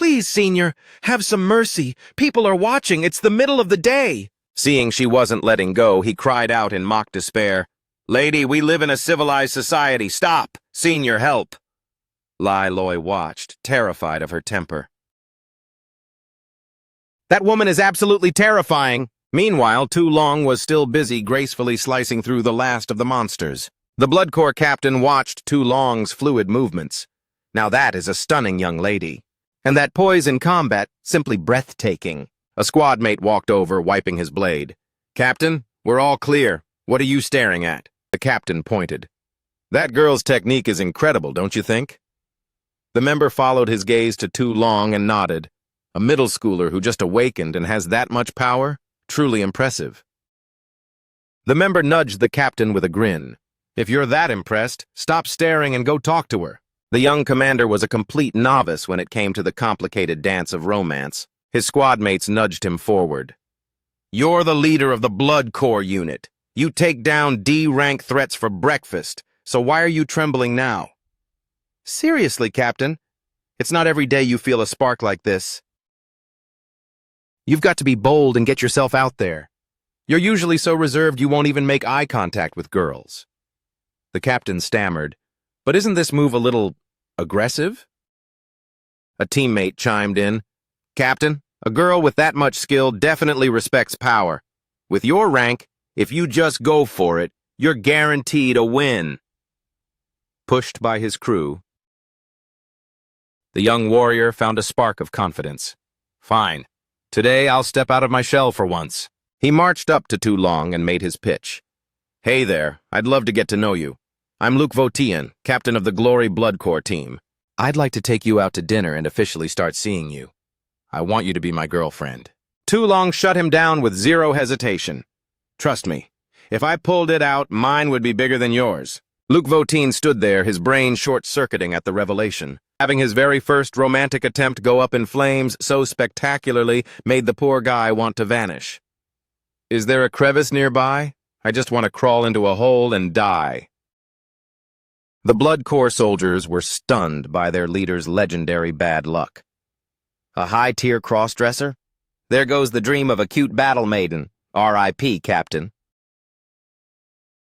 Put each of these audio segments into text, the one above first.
Please, Senior, have some mercy. People are watching. It's the middle of the day. Seeing she wasn't letting go, he cried out in mock despair. Lady, we live in a civilized society. Stop! Senior, help! Lai Loi watched, terrified of her temper. That woman is absolutely terrifying. Meanwhile, Tu Long was still busy gracefully slicing through the last of the monsters. The Blood Corps captain watched Tu Long's fluid movements. Now that is a stunning young lady. And that poise in combat, simply breathtaking. A squad mate walked over, wiping his blade. Captain, we're all clear. What are you staring at? The captain pointed. That girl's technique is incredible, don't you think? The member followed his gaze to Tu Long and nodded. A middle schooler who just awakened and has that much power? Truly impressive. The member nudged the captain with a grin. If you're that impressed, stop staring and go talk to her. The young commander was a complete novice when it came to the complicated dance of romance. His squad mates nudged him forward. You're the leader of the Blood Corps unit. You take down D-rank threats for breakfast, so why are you trembling now? Seriously, Captain. It's not every day you feel a spark like this. You've got to be bold and get yourself out there. You're usually so reserved you won't even make eye contact with girls. The captain stammered, but isn't this move a little aggressive? A teammate chimed in. Captain, a girl with that much skill definitely respects power. With your rank, if you just go for it, you're guaranteed a win. Pushed by his crew, the young warrior found a spark of confidence. Fine. Today I'll step out of my shell for once. He marched up to Tu Long and made his pitch. Hey there, I'd love to get to know you. I'm Luke Votian, captain of the Glory Blood Corps team. I'd like to take you out to dinner and officially start seeing you. I want you to be my girlfriend. Tu Long shut him down with zero hesitation. Trust me, if I pulled it out, mine would be bigger than yours. Luke Votian stood there, his brain short-circuiting at the revelation. Having his very first romantic attempt go up in flames so spectacularly made the poor guy want to vanish. Is there a crevice nearby? I just want to crawl into a hole and die. The Blood Corps soldiers were stunned by their leader's legendary bad luck. A high-tier cross-dresser? There goes the dream of a cute battle maiden. R.I.P., Captain.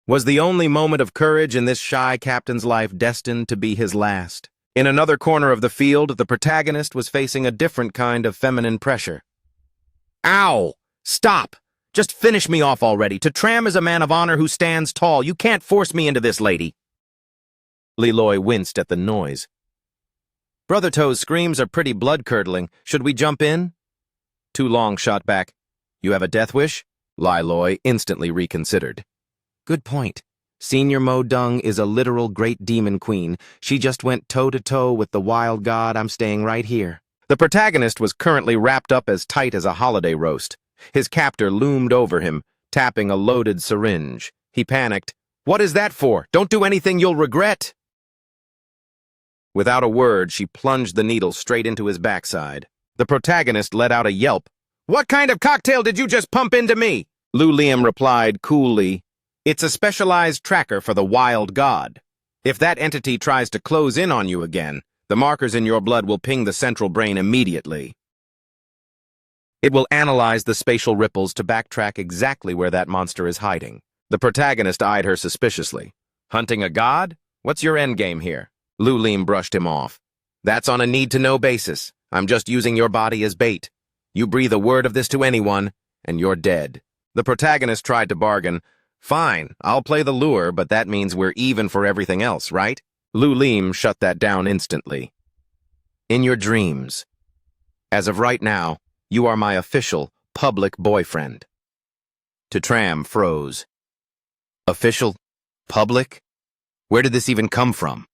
Was the only moment of courage in this shy captain's life destined to be his last? In another corner of the field, the protagonist was facing a different kind of feminine pressure. Ow! Stop! Just finish me off already. Tram is a man of honor who stands tall. You can't force me into this, lady. Li Loi winced at the noise. Brother Toe's screams are pretty blood-curdling. Should we jump in? Tu Long shot back. You have a death wish? Lai Loi instantly reconsidered. Good point. Senior Mo Dung is a literal great demon queen. She just went toe-to-toe with the wild god. I'm staying right here. The protagonist was currently wrapped up as tight as a holiday roast. His captor loomed over him, tapping a loaded syringe. He panicked. What is that for? Don't do anything you'll regret. Without a word, she plunged the needle straight into his backside. The protagonist let out a yelp. What kind of cocktail did you just pump into me? Lu Liam replied coolly. It's a specialized tracker for the wild god. If that entity tries to close in on you again, the markers in your blood will ping the central brain immediately. It will analyze the spatial ripples to backtrack exactly where that monster is hiding. The protagonist eyed her suspiciously. Hunting a god? What's your endgame here? Lu Liam brushed him off. That's on a need-to-know basis. I'm just using your body as bait. You breathe a word of this to anyone, and you're dead. The protagonist tried to bargain. Fine, I'll play the lure, but that means we're even for everything else, right? Lu Liam shut that down instantly. In your dreams. As of right now, you are my official, public boyfriend. Tram froze. Official? Public? Where did this even come from?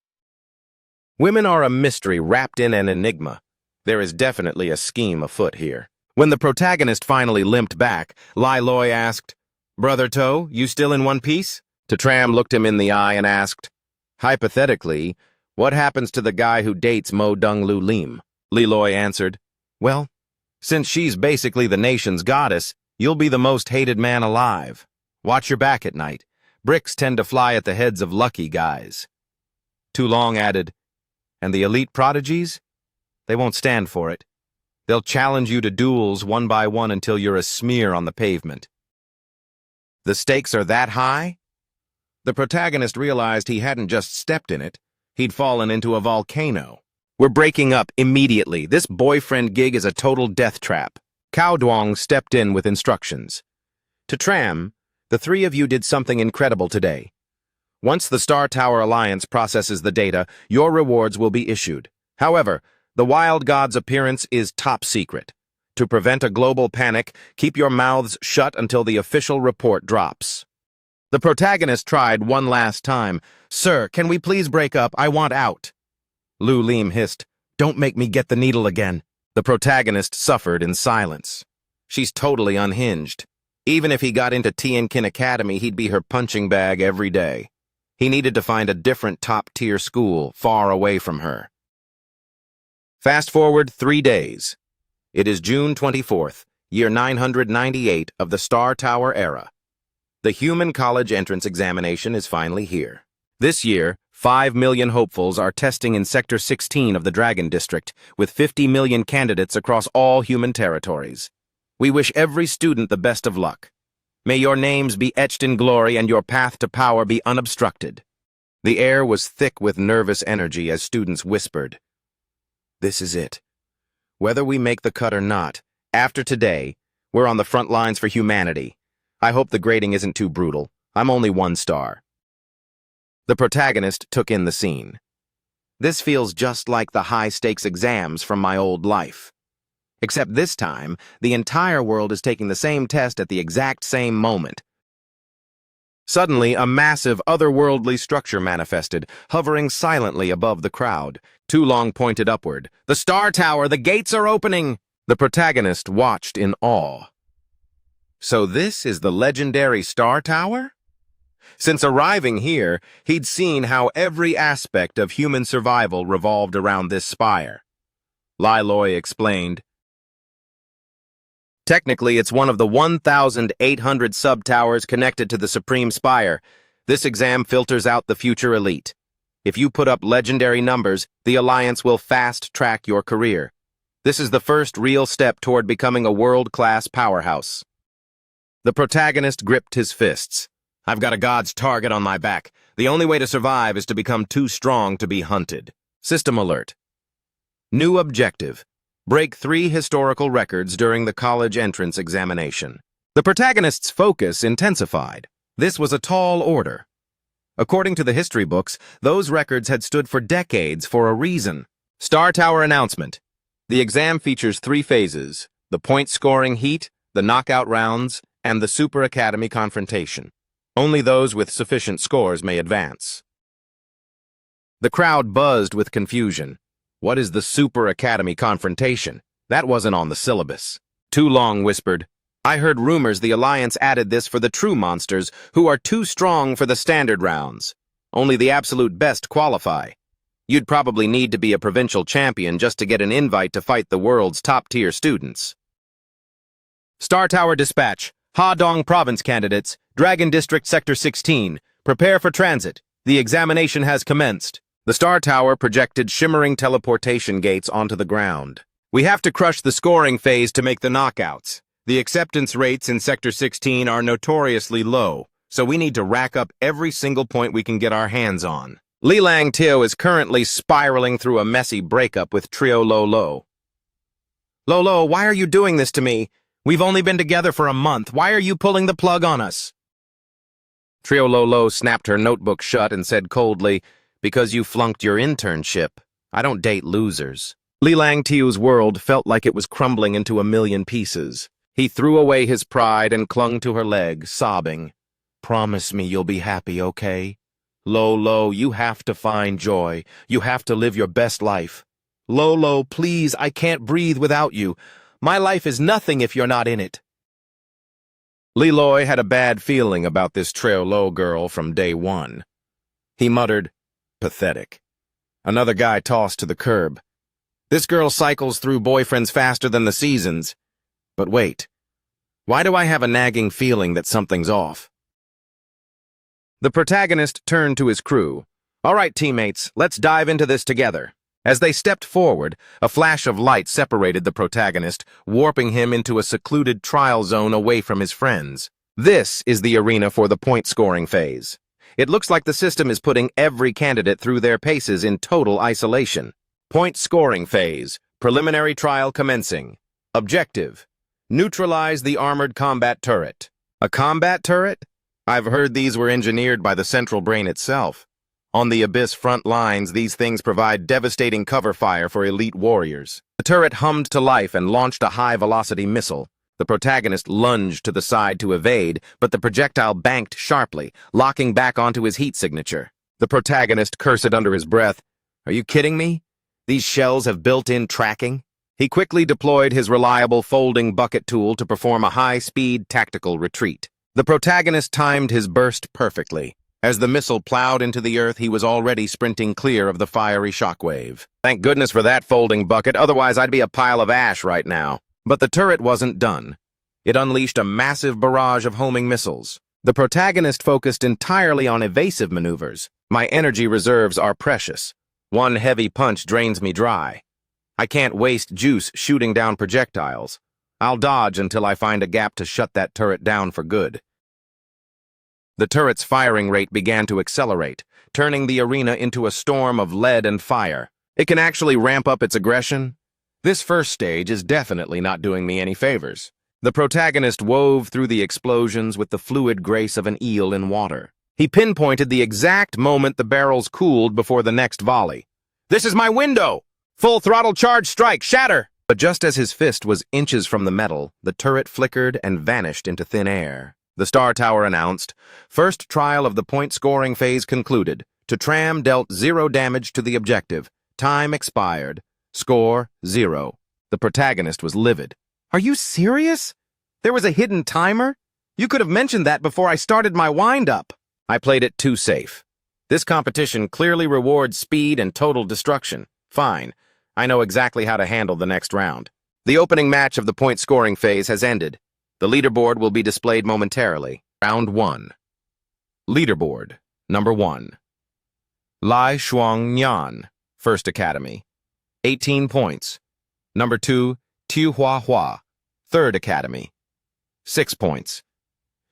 Women are a mystery wrapped in an enigma. There is definitely a scheme afoot here. When the protagonist finally limped back, Lai Loi asked, Brother Toe, you still in one piece? Tram looked him in the eye and asked, Hypothetically, what happens to the guy who dates Mo Dung Lu Lim? Li Loi answered, Well, since she's basically the nation's goddess, you'll be the most hated man alive. Watch your back at night. Bricks tend to fly at the heads of lucky guys. Tu Long added, And the elite prodigies? They won't stand for it. They'll challenge you to duels one by one until you're a smear on the pavement. The stakes are that high? The protagonist realized he hadn't just stepped in it, he'd fallen into a volcano. We're breaking up immediately. This boyfriend gig is a total death trap. Cao Duong stepped in with instructions. To Tram, the three of you did something incredible today. Once the Star Tower Alliance processes the data, your rewards will be issued. However, the Wild God's appearance is top secret. To prevent a global panic, keep your mouths shut until the official report drops. The protagonist tried one last time. Sir, can we please break up? I want out. Lu Lim hissed, Don't make me get the needle again. The protagonist suffered in silence. She's totally unhinged. Even if he got into Tianqin Academy, he'd be her punching bag every day. He needed to find a different top-tier school, far away from her. Fast forward 3 days. It is June 24th, year 998 of the Star Tower era. The human college entrance examination is finally here. This year, 5 million hopefuls are testing in Sector 16 of the Dragon District, with 50 million candidates across all human territories. We wish every student the best of luck. May your names be etched in glory and your path to power be unobstructed. The air was thick with nervous energy as students whispered, This is it. Whether we make the cut or not, after today, we're on the front lines for humanity. I hope the grading isn't too brutal. I'm only 1 star. The protagonist took in the scene. This feels just like the high-stakes exams from my old life. Except this time, the entire world is taking the same test at the exact same moment. Suddenly, a massive, otherworldly structure manifested, hovering silently above the crowd. Tu Long pointed upward. The Star Tower, the gates are opening! The protagonist watched in awe. So this is the legendary Star Tower? Since arriving here, he'd seen how every aspect of human survival revolved around this spire. Lai Loi explained, Technically, it's one of the 1,800 sub-towers connected to the Supreme Spire. This exam filters out the future elite. If you put up legendary numbers, the Alliance will fast-track your career. This is the first real step toward becoming a world-class powerhouse. The protagonist gripped his fists. I've got a god's target on my back. The only way to survive is to become too strong to be hunted. System alert. New objective. Break 3 historical records during the college entrance examination. The protagonist's focus intensified. This was a tall order. According to the history books, those records had stood for decades for a reason. Star Tower announcement. The exam features 3 phases: the point-scoring heat, the knockout rounds, and the Super Academy confrontation. Only those with sufficient scores may advance. The crowd buzzed with confusion. What is the Super Academy confrontation? That wasn't on the syllabus. Tu Long whispered, I heard rumors the Alliance added this for the true monsters who are too strong for the standard rounds. Only the absolute best qualify. You'd probably need to be a provincial champion just to get an invite to fight the world's top-tier students. Star Tower Dispatch. Ha-Dong Province candidates, Dragon District Sector 16. Prepare for transit. The examination has commenced. The Star Tower projected shimmering teleportation gates onto the ground. We have to crush the scoring phase to make the knockouts. The acceptance rates in Sector 16 are notoriously low, so we need to rack up every single point we can get our hands on. Li Lang Tio is currently spiraling through a messy breakup with Trio Lolo. Lolo, why are you doing this to me? We've only been together for a month. Why are you pulling the plug on us? Trio Lolo snapped her notebook shut and said coldly, Because you flunked your internship. I don't date losers. Li Lang Tio's world felt like it was crumbling into a million pieces. He threw away his pride and clung to her leg, sobbing. Promise me you'll be happy, okay? Lolo, you have to find joy. You have to live your best life. Lolo, please, I can't breathe without you. My life is nothing if you're not in it. Li Loi had a bad feeling about this Trio Lo girl from day one. He muttered, Pathetic. Another guy tossed to the curb. This girl cycles through boyfriends faster than the seasons. But wait, why do I have a nagging feeling that something's off? The protagonist turned to his crew. All right, teammates, let's dive into this together. As they stepped forward, a flash of light separated the protagonist, warping him into a secluded trial zone away from his friends. This is the arena for the point-scoring phase. It looks like the system is putting every candidate through their paces in total isolation. Point-scoring phase. Preliminary trial commencing. Objective: neutralize the armored combat turret. A combat turret? I've heard these were engineered by the central brain itself. On the Abyss front lines, these things provide devastating cover fire for elite warriors. The turret hummed to life and launched a high-velocity missile. The protagonist lunged to the side to evade, but the projectile banked sharply, locking back onto his heat signature. The protagonist cursed under his breath. Are you kidding me? These shells have built-in tracking? He quickly deployed his reliable folding bucket tool to perform a high-speed tactical retreat. The protagonist timed his burst perfectly. As the missile plowed into the earth, he was already sprinting clear of the fiery shockwave. Thank goodness for that folding bucket, otherwise I'd be a pile of ash right now. But the turret wasn't done. It unleashed a massive barrage of homing missiles. The protagonist focused entirely on evasive maneuvers. My energy reserves are precious. One heavy punch drains me dry. I can't waste juice shooting down projectiles. I'll dodge until I find a gap to shut that turret down for good. The turret's firing rate began to accelerate, turning the arena into a storm of lead and fire. It can actually ramp up its aggression. This first stage is definitely not doing me any favors. The protagonist wove through the explosions with the fluid grace of an eel in water. He pinpointed the exact moment the barrels cooled before the next volley. This is my window! Full throttle charge strike, shatter! But just as his fist was inches from the metal, the turret flickered and vanished into thin air. The Star Tower announced, first trial of the point-scoring phase concluded. Tram dealt 0 damage to the objective. Time expired. Score 0. The protagonist was livid. Are you serious? There was a hidden timer? You could have mentioned that before I started my wind-up. I played it too safe. This competition clearly rewards speed and total destruction. Fine. I know exactly how to handle the next round. The opening match of the point-scoring phase has ended. The leaderboard will be displayed momentarily. Round 1. Leaderboard. Number 1. Lai Shuang-Nyan, First Academy. 18 points. Number 2, Tiu Hua, Third Academy. 6 points.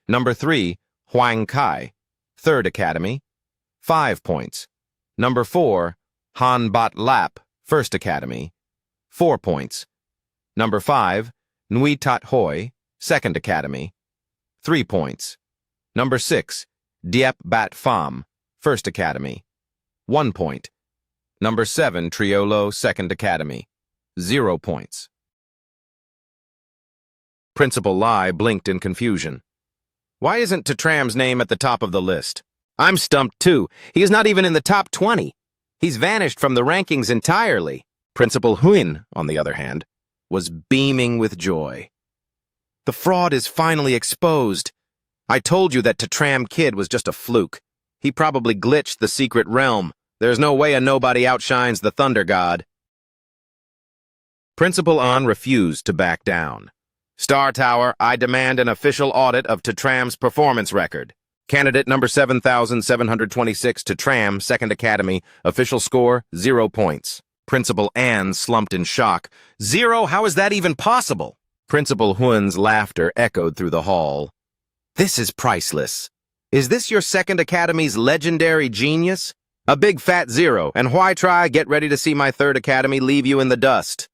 Number 3, Huang Kai, Third Academy. 5 points. Number 4, Han Bat Lap, First Academy. 4 points. Number 5, Nui Tat Hoi, Second Academy. 3 points. Number 6, Diep Bat Pham, First Academy. 1 point. Number 7, Triolo, Second Academy. 0 points. Principal Lai blinked in confusion. Why isn't Tram's name at the top of the list? I'm stumped too. He is not even in the top 20. He's vanished from the rankings entirely. Principal Huin, on the other hand, was beaming with joy. The fraud is finally exposed. I told you that Tram Kid was just a fluke. He probably glitched the secret realm. There's no way a nobody outshines the Thunder God. Principal An refused to back down. Star Tower, I demand an official audit of Tram's performance record. Candidate number 7,726 Tram, Second Academy. Official score, 0 points. Principal An slumped in shock. 0? How is that even possible? Principal Huan's laughter echoed through the hall. This is priceless. Is this your Second Academy's legendary genius? A big fat 0, and why try? Get ready to see my Third Academy leave you in the dust.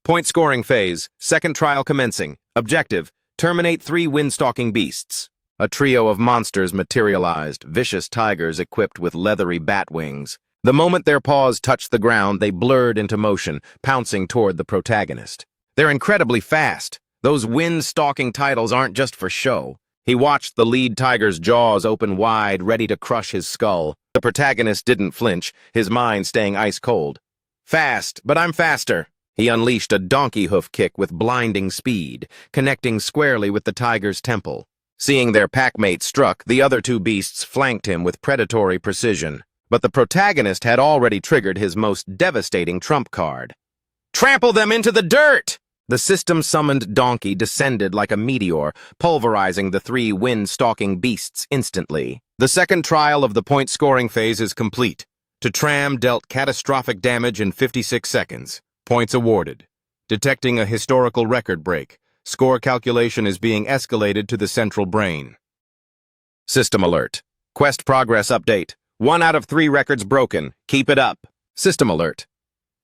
Point-scoring phase. Second trial commencing. Objective: terminate 3 wind-stalking beasts. A trio of monsters materialized, vicious tigers equipped with leathery bat wings. The moment their paws touched the ground, they blurred into motion, pouncing toward the protagonist. They're incredibly fast. Those wind-stalking titles aren't just for show. He watched the lead tiger's jaws open wide, ready to crush his skull. The protagonist didn't flinch, his mind staying ice-cold. Fast, but I'm faster. He unleashed a donkey hoof kick with blinding speed, connecting squarely with the tiger's temple. Seeing their packmate struck, the other 2 beasts flanked him with predatory precision. But the protagonist had already triggered his most devastating trump card. Trample them into the dirt! The system-summoned donkey descended like a meteor, pulverizing the 3 wind-stalking beasts instantly. The second trial of the point-scoring phase is complete. To Tram dealt catastrophic damage in 56 seconds. Points awarded. Detecting a historical record break. Score calculation is being escalated to the central brain. System alert. Quest progress update. 1 out of 3 records broken. Keep it up. System alert.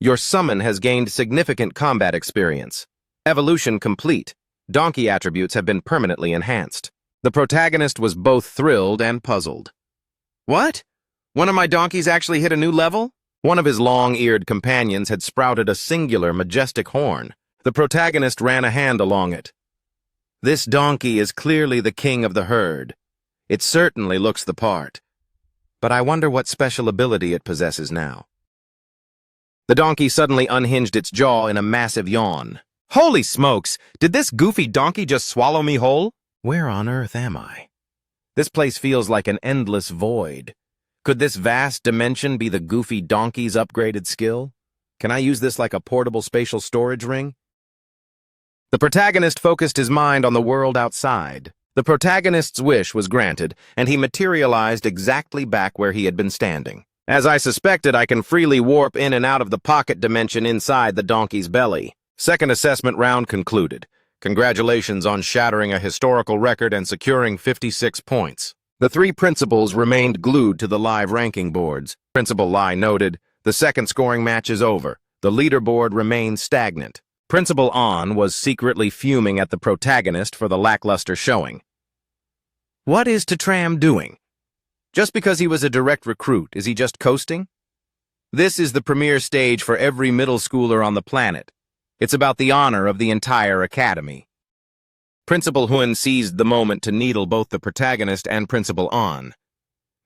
Your summon has gained significant combat experience. Evolution complete. Donkey attributes have been permanently enhanced. The protagonist was both thrilled and puzzled. What? One of my donkeys actually hit a new level? One of his long-eared companions had sprouted a singular, majestic horn. The protagonist ran a hand along it. This donkey is clearly the king of the herd. It certainly looks the part. But I wonder what special ability it possesses now. The donkey suddenly unhinged its jaw in a massive yawn. Holy smokes! Did this goofy donkey just swallow me whole? Where on earth am I? This place feels like an endless void. Could this vast dimension be the goofy donkey's upgraded skill? Can I use this like a portable spatial storage ring? The protagonist focused his mind on the world outside. The protagonist's wish was granted, and he materialized exactly back where he had been standing. As I suspected, I can freely warp in and out of the pocket dimension inside the donkey's belly. Second assessment round concluded. Congratulations on shattering a historical record and securing 56 points. The 3 principals remained glued to the live ranking boards. Principal Lai noted, the second scoring match is over. The leaderboard remains stagnant. Principal An was secretly fuming at the protagonist for the lackluster showing. What is Tram doing? Just because he was a direct recruit, is he just coasting? This is the premier stage for every middle schooler on the planet. It's about the honor of the entire academy. Principal Hun seized the moment to needle both the protagonist and Principal An.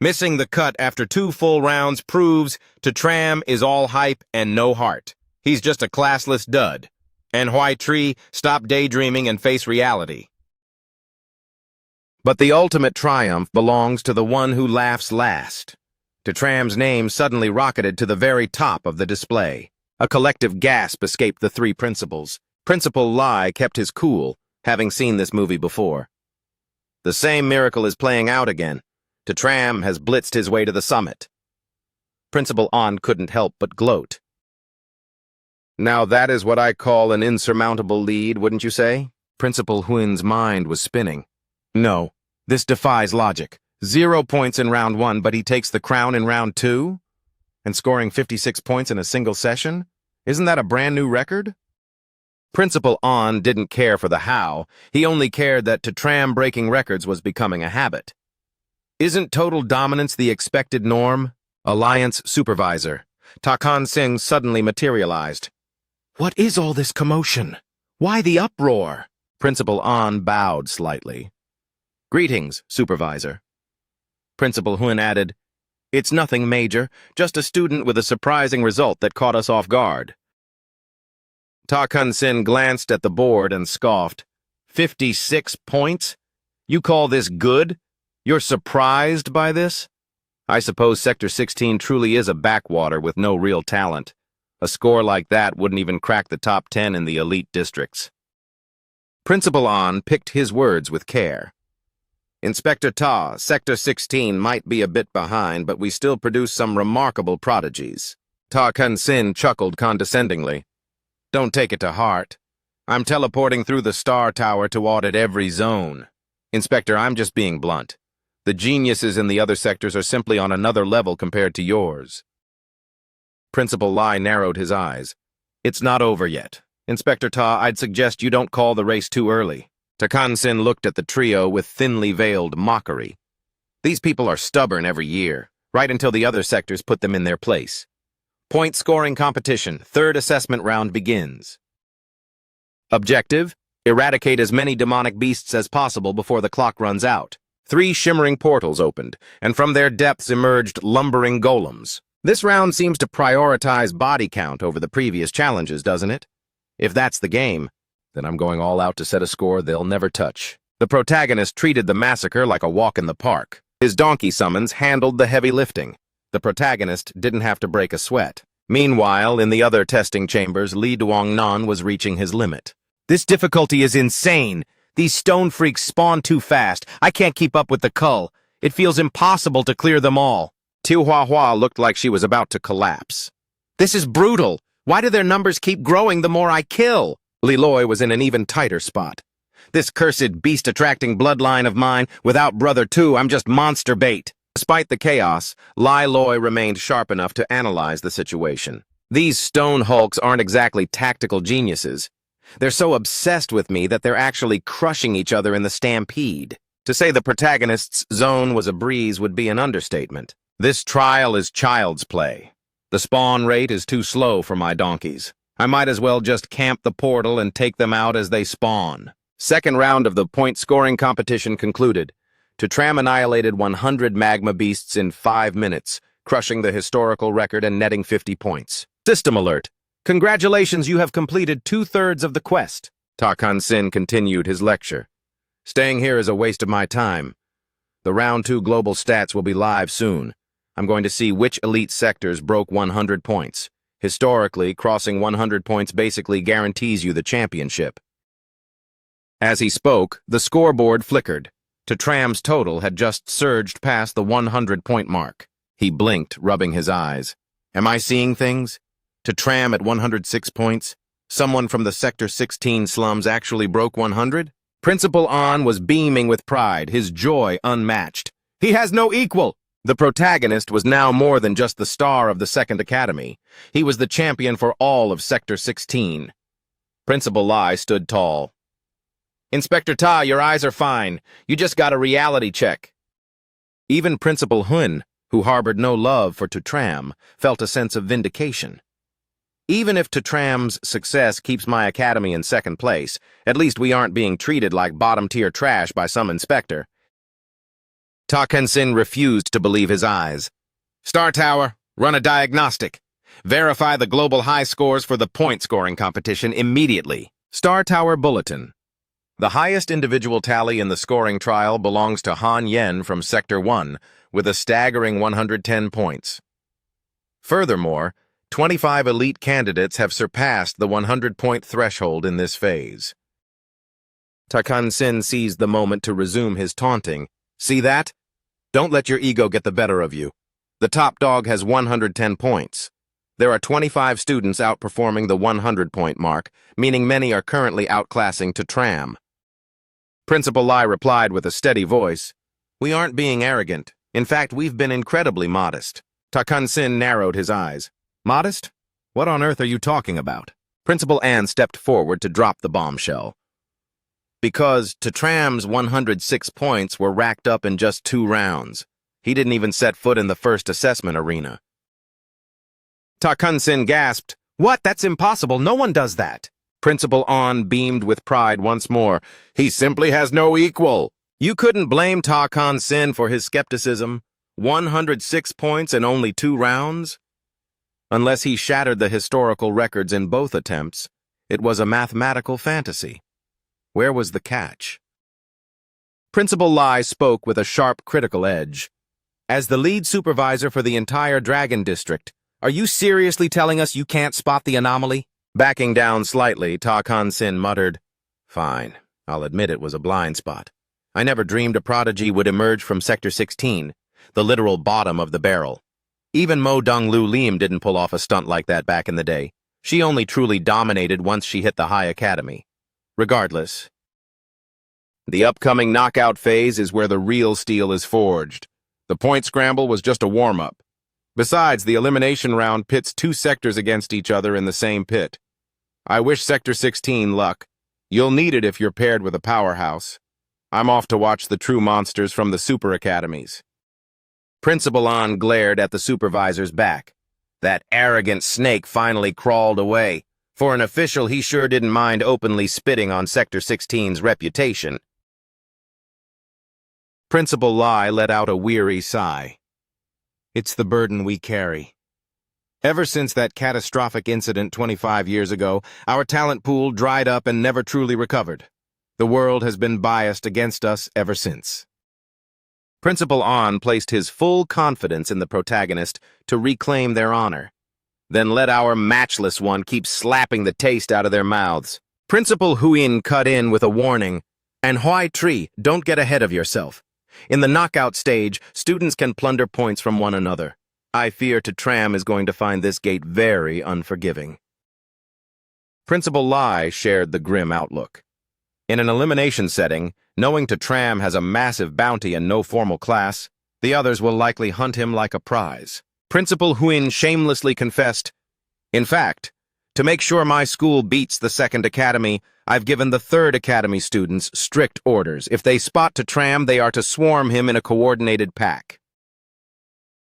Missing the cut after 2 full rounds proves Tram is all hype and no heart. He's just a classless dud. And Hui Tree, stop daydreaming and face reality. But the ultimate triumph belongs to the one who laughs last. Tram's name suddenly rocketed to the very top of the display. A collective gasp escaped the 3 principals. Principal Lai kept his cool, having seen this movie before. The same miracle is playing out again. Tram has blitzed his way to the summit. Principal An couldn't help but gloat. Now that is what I call an insurmountable lead, wouldn't you say? Principal Hun's mind was spinning. No, this defies logic. 0 points in round 1, but he takes the crown in round 2? And scoring 56 points in a single session? Isn't that a brand new record? Principal An didn't care for the how. He only cared that Tram breaking records was becoming a habit. Isn't total dominance the expected norm? Alliance Supervisor. Takan Singh suddenly materialized. What is all this commotion? Why the uproar? Principal An bowed slightly. Greetings, Supervisor. Principal Hun added, It's nothing major, just a student with a surprising result that caught us off guard. Ta Kun Sin glanced at the board and scoffed. 56 points? You call this good? You're surprised by this? I suppose Sector 16 truly is a backwater with no real talent. A score like that wouldn't even crack the top 10 in the elite districts. Principal An picked his words with care. Inspector Ta, Sector 16 might be a bit behind, but we still produce some remarkable prodigies. Ta Kun Sin chuckled condescendingly. Don't take it to heart. I'm teleporting through the Star Tower to audit every zone. Inspector, I'm just being blunt. The geniuses in the other sectors are simply on another level compared to yours. Principal Lai narrowed his eyes. It's not over yet. Inspector Ta, I'd suggest you don't call the race too early. Takan Sin looked at the trio with thinly veiled mockery. These people are stubborn every year, right until the other sectors put them in their place. Point-scoring competition, third assessment round begins. Objective, eradicate as many demonic beasts as possible before the clock runs out. 3 shimmering portals opened, and from their depths emerged lumbering golems. This round seems to prioritize body count over the previous challenges, doesn't it? If that's the game, then I'm going all out to set a score they'll never touch. The protagonist treated the massacre like a walk in the park. His donkey summons handled the heavy lifting. The protagonist didn't have to break a sweat. Meanwhile, in the other testing chambers, Li Duangnan was reaching his limit. This difficulty is insane. These stone freaks spawn too fast. I can't keep up with the cull. It feels impossible to clear them all. Hua looked like she was about to collapse. This is brutal. Why do their numbers keep growing the more I kill? Liloi was in an even tighter spot. This cursed beast-attracting bloodline of mine, without brother too, I'm just monster bait. Despite the chaos, Liloi remained sharp enough to analyze the situation. These stone hulks aren't exactly tactical geniuses. They're so obsessed with me that they're actually crushing each other in the stampede. To say the protagonist's zone was a breeze would be an understatement. This trial is child's play. The spawn rate is too slow for my donkeys. I might as well just camp the portal and take them out as they spawn. Second round of the point-scoring competition concluded. Tram annihilated 100 magma beasts in 5 minutes, crushing the historical record and netting 50 points. System alert. Congratulations, you have completed 2/3 of the quest. Takan Sin continued his lecture. Staying here is a waste of my time. The Round 2 global stats will be live soon. I'm going to see which elite sectors broke 100 points. Historically, crossing 100 points basically guarantees you the championship. As he spoke, the scoreboard flickered. Tram's total had just surged past the 100-point mark. He blinked, rubbing his eyes. Am I seeing things? Tram at 106 points? Someone from the Sector 16 slums actually broke 100? Principal An was beaming with pride, his joy unmatched. He has no equal! The protagonist was now more than just the star of the Second Academy. He was the champion for all of Sector 16. Principal Lai stood tall. Inspector Ta, your eyes are fine. You just got a reality check. Even Principal Hun, who harbored no love for Tram, felt a sense of vindication. Even if Tram's success keeps my academy in second place, at least we aren't being treated like bottom-tier trash by some inspector. Ta Kensin refused to believe his eyes. Star Tower, run a diagnostic. Verify the global high scores for the point-scoring competition immediately. Star Tower Bulletin. The highest individual tally in the scoring trial belongs to Han Yen from Sector 1, with a staggering 110 points. Furthermore, 25 elite candidates have surpassed the 100-point threshold in this phase. Takan Sin seized the moment to resume his taunting. See that? Don't let your ego get the better of you. The top dog has 110 points. There are 25 students outperforming the 100-point mark, meaning many are currently outclassing Tram. Principal Lai replied with a steady voice, We aren't being arrogant. In fact, we've been incredibly modest. Takan Sin narrowed his eyes. Modest? What on earth are you talking about? Principal An stepped forward to drop the bombshell. Because Tram's 106 points were racked up in just 2 rounds. He didn't even set foot in the first assessment arena. Takan Sin gasped, What? That's impossible. No one does that. Principal An beamed with pride once more. He simply has no equal. You couldn't blame Takan Sin for his skepticism. 106 points in only 2 rounds? Unless he shattered the historical records in both attempts, it was a mathematical fantasy. Where was the catch? Principal Lai spoke with a sharp, critical edge. As the lead supervisor for the entire Dragon District, are you seriously telling us you can't spot the anomaly? Backing down slightly, Takan Sin muttered, Fine, I'll admit it was a blind spot. I never dreamed a prodigy would emerge from Sector 16, the literal bottom of the barrel. Even Mo Dung Lu Lim didn't pull off a stunt like that back in the day. She only truly dominated once she hit the High Academy. Regardless, the upcoming knockout phase is where the real steel is forged. The point scramble was just a warm-up. Besides, the elimination round pits 2 sectors against each other in the same pit. I wish Sector 16 luck. You'll need it if you're paired with a powerhouse. I'm off to watch the true monsters from the super academies. Principal An glared at the supervisor's back. That arrogant snake finally crawled away. For an official, he sure didn't mind openly spitting on Sector 16's reputation. Principal Lai let out a weary sigh. It's the burden we carry. Ever since that catastrophic incident 25 years ago, our talent pool dried up and never truly recovered. The world has been biased against us ever since. Principal An placed his full confidence in the protagonist to reclaim their honor. Then let our matchless one keep slapping the taste out of their mouths. Principal Huyin cut in with a warning. And Huai Tree, don't get ahead of yourself. In the knockout stage, students can plunder points from one another. I fear Tram is going to find this gate very unforgiving. Principal Lai shared the grim outlook. In an elimination setting, knowing Tram has a massive bounty and no formal class, the others will likely hunt him like a prize. Principal Huin shamelessly confessed, "In fact, to make sure my school beats the second academy, I've given the third academy students strict orders. If they spot Tram, they are to swarm him in a coordinated pack."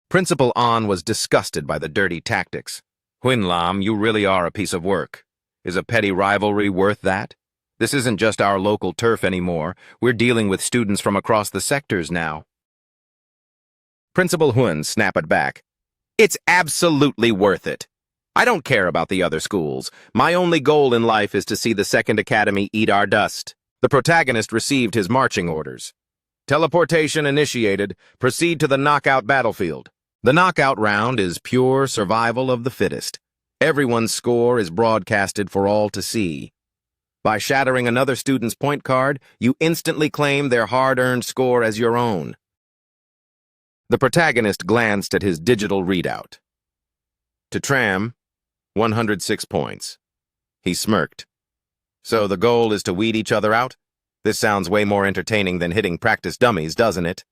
Principal An was disgusted by the dirty tactics. "Huin Lam, you really are a piece of work. Is a petty rivalry worth that? This isn't just our local turf anymore. We're dealing with students from across the sectors now." Principal Huin snapped back. "It's absolutely worth it. I don't care about the other schools. My only goal in life is to see the second academy eat our dust." The protagonist received his marching orders. "Teleportation initiated. Proceed to the knockout battlefield. The knockout round is pure survival of the fittest. Everyone's score is broadcasted for all to see. By shattering another student's point card, you instantly claim their hard-earned score as your own." The protagonist glanced at his digital readout. Tram, 106 points. He smirked. "So the goal is to weed each other out? This sounds way more entertaining than hitting practice dummies, doesn't it?"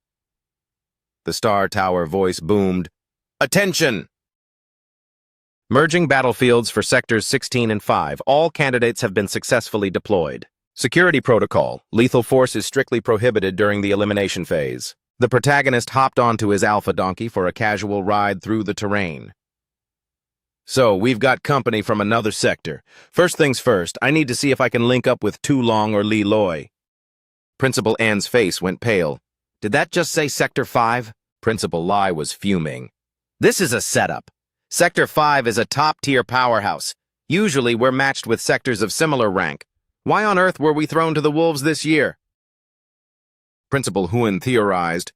The Star Tower voice boomed, "Attention! Merging battlefields for sectors 16 and 5. All candidates have been successfully deployed. Security protocol. Lethal force is strictly prohibited during the elimination phase." The protagonist hopped onto his alpha donkey for a casual ride through the terrain. "So, we've got company from another sector. First things first, I need to see if I can link up with Tu Long or Li Loi." Principal An's face went pale. "Did that just say Sector 5? Principal Lai was fuming. "This is a setup. Sector 5 is a top-tier powerhouse. Usually we're matched with sectors of similar rank. Why on earth were we thrown to the wolves this year?" Principal Huin theorized,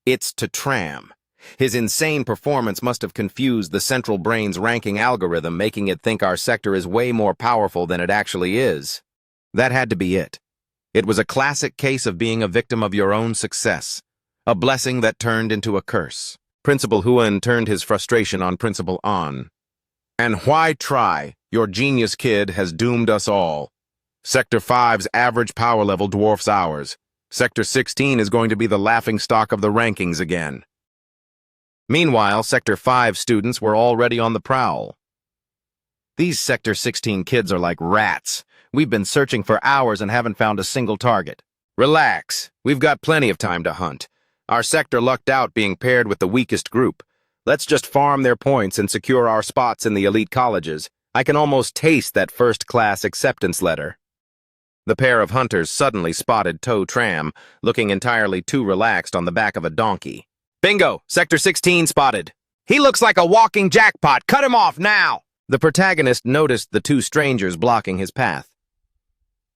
"It's Tram. His insane performance must have confused the central brain's ranking algorithm, making it think our sector is way more powerful than it actually is. That had to be it. It was a classic case of being a victim of your own success, a blessing that turned into a curse." Principal Huin turned his frustration on Principal An. "And why try? Your genius kid has doomed us all. Sector 5's average power level dwarfs ours. Sector 16 is going to be the laughingstock of the rankings again." Meanwhile, Sector 5 students were already on the prowl. "These Sector 16 kids are like rats. We've been searching for hours and haven't found a single target." "Relax. We've got plenty of time to hunt. Our sector lucked out being paired with the weakest group. Let's just farm their points and secure our spots in the elite colleges. I can almost taste that first-class acceptance letter." The pair of hunters suddenly spotted Tram, looking entirely too relaxed on the back of a donkey. "Bingo! Sector 16 spotted. He looks like a walking jackpot. Cut him off now!" The protagonist noticed the two strangers blocking his path.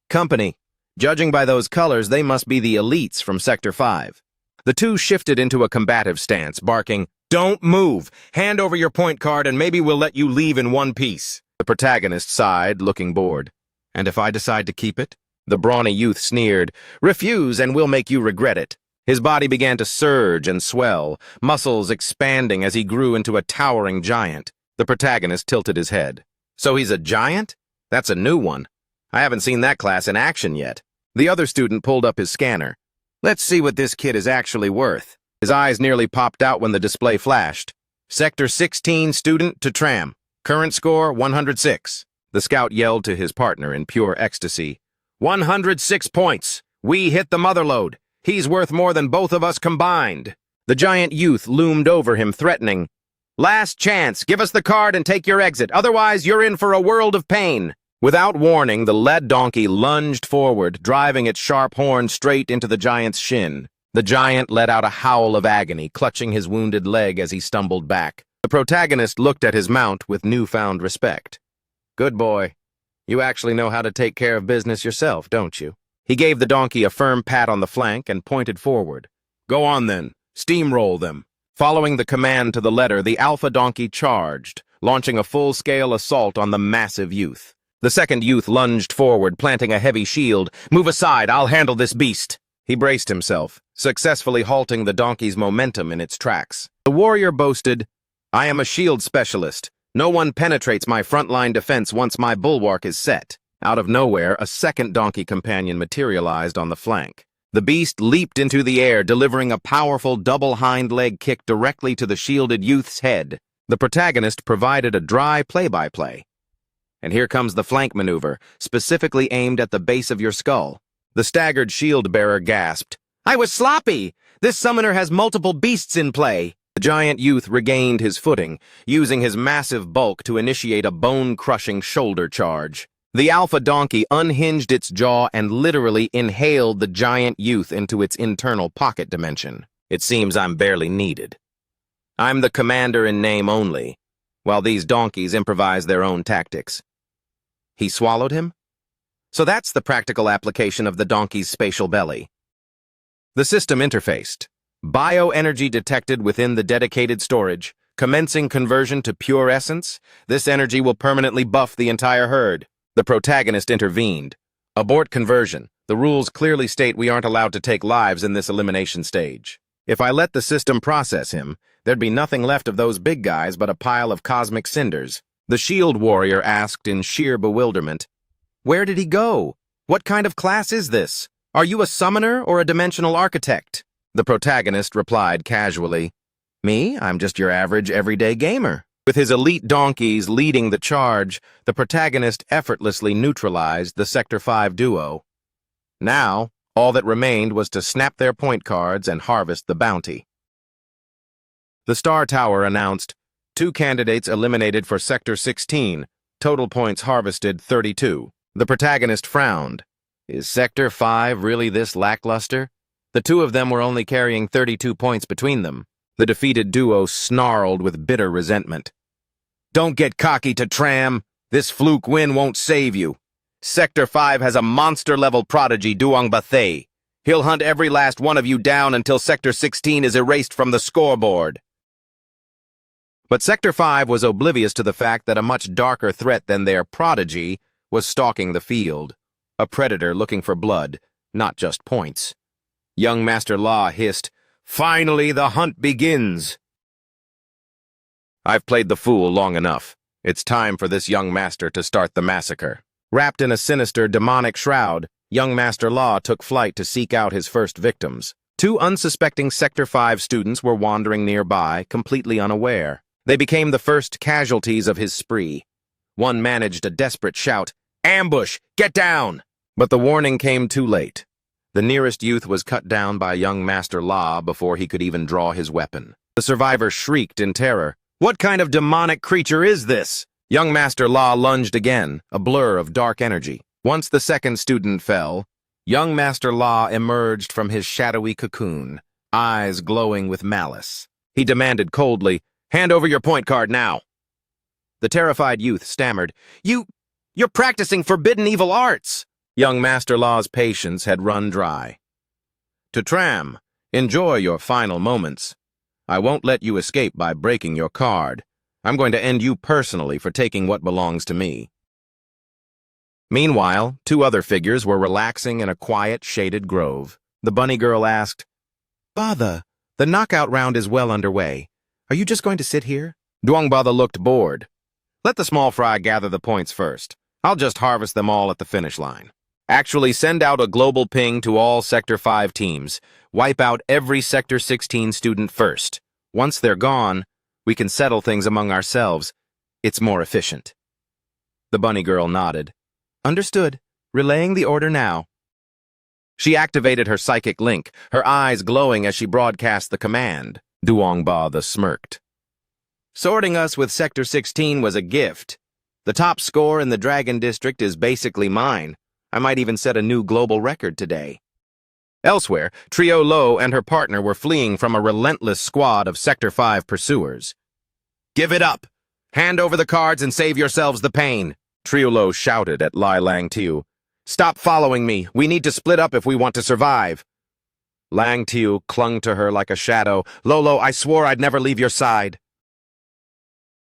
"Company. Judging by those colors, they must be the elites from Sector 5. The two shifted into a combative stance, barking, "Don't move! Hand over your point card and maybe we'll let you leave in one piece." The protagonist sighed, looking bored. "And if I decide to keep it?" The brawny youth sneered, "Refuse and we'll make you regret it." His body began to surge and swell, muscles expanding as he grew into a towering giant. The protagonist tilted his head. "So he's a giant? That's a new one. I haven't seen that class in action yet." The other student pulled up his scanner. "Let's see what this kid is actually worth." His eyes nearly popped out when the display flashed. "Sector 16 student Tram. Current score 106. The scout yelled to his partner in pure ecstasy. 106 points. We hit the motherlode. He's worth more than both of us combined." The giant youth loomed over him, threatening, "Last chance. Give us the card and take your exit. Otherwise, you're in for a world of pain." Without warning, the lead donkey lunged forward, driving its sharp horn straight into the giant's shin. The giant let out a howl of agony, clutching his wounded leg as he stumbled back. The protagonist looked at his mount with newfound respect. "Good boy. You actually know how to take care of business yourself, don't you?" He gave the donkey a firm pat on the flank and pointed forward. "Go on then. Steamroll them." Following the command to the letter, the alpha donkey charged, launching a full-scale assault on the massive youth. The second youth lunged forward, planting a heavy shield. "Move aside, I'll handle this beast." He braced himself, successfully halting the donkey's momentum in its tracks. The warrior boasted, "I am a shield specialist. No one penetrates my frontline defense once my bulwark is set." Out of nowhere, a second donkey companion materialized on the flank. The beast leaped into the air, delivering a powerful double hind leg kick directly to the shielded youth's head. The protagonist provided a dry play-by-play. And here comes the flank maneuver, specifically aimed at the base of your skull. The staggered shield-bearer gasped, "I was sloppy! This summoner has multiple beasts in play!" The giant youth regained his footing, using his massive bulk to initiate a bone-crushing shoulder charge. The alpha donkey unhinged its jaw and literally inhaled the giant youth into its internal pocket dimension. It seems I'm barely needed. I'm the commander in name only, while these donkeys improvise their own tactics. He swallowed him? So that's the practical application of the donkey's spatial belly. The system interfaced. Bioenergy detected within the dedicated storage, commencing conversion to pure essence. This energy will permanently buff the entire herd. The protagonist intervened. Abort conversion. The rules clearly state we aren't allowed to take lives in this elimination stage. If I let the system process him, there'd be nothing left of those big guys but a pile of cosmic cinders. The shield warrior asked in sheer bewilderment, "Where did he go? What kind of class is this? Are you a summoner or a dimensional architect?" The protagonist replied casually, "Me? I'm just your average everyday gamer." With his elite donkeys leading the charge, the protagonist effortlessly neutralized the Sector 5 duo. Now, all that remained was to snap their point cards and harvest the bounty. The Star Tower announced, 2 candidates eliminated for Sector 16, total points harvested 32. The protagonist frowned. Is Sector 5 really this lackluster? The two of them were only carrying 32 points between them. The defeated duo snarled with bitter resentment. "Don't get cocky to Tram. This fluke win won't save you. Sector 5 has a monster-level prodigy, Duong Bathay. He'll hunt every last one of you down until Sector 16 is erased from the scoreboard." But Sector 5 was oblivious to the fact that a much darker threat than their prodigy was stalking the field. A predator looking for blood, not just points. Young Master Law hissed, "Finally the hunt begins." I've played the fool long enough. It's time for this young master to start the massacre. Wrapped in a sinister, demonic shroud, young Master Law took flight to seek out his first victims. 2 unsuspecting Sector 5 students were wandering nearby, completely unaware. They became the first casualties of his spree. One managed a desperate shout, "Ambush! Get down!" But the warning came too late. The nearest youth was cut down by young Master Law before he could even draw his weapon. The survivor shrieked in terror. "What kind of demonic creature is this?" Young Master Law lunged again, a blur of dark energy. Once the second student fell, young Master Law emerged from his shadowy cocoon, eyes glowing with malice. He demanded coldly, "Hand over your point card now." The terrified youth stammered, You're practicing forbidden evil arts." Young Master Law's patience had run dry. "To Tram, enjoy your final moments. I won't let you escape by breaking your card. I'm going to end you personally for taking what belongs to me." Meanwhile, 2 other figures were relaxing in a quiet, shaded grove. The bunny girl asked, "Botha, the knockout round is well underway. Are you just going to sit here?" Duong Botha looked bored. "Let the small fry gather the points first. I'll just harvest them all at the finish line. Actually, send out a global ping to all Sector 5 teams. Wipe out every Sector 16 student first. Once they're gone, we can settle things among ourselves. It's more efficient." The bunny girl nodded. "Understood. Relaying the order now." She activated her psychic link, her eyes glowing as she broadcast the command. Duong Botha smirked. "Sorting us with Sector 16 was a gift. The top score in the Dragon District is basically mine. I might even set a new global record today." Elsewhere, Trio Lo and her partner were fleeing from a relentless squad of Sector 5 pursuers. "Give it up! Hand over the cards and save yourselves the pain!" Trio Lo shouted at Lai Lang Tiu. "Stop following me! We need to split up if we want to survive!" Lang Tiu clung to her like a shadow. "Lolo, I swore I'd never leave your side."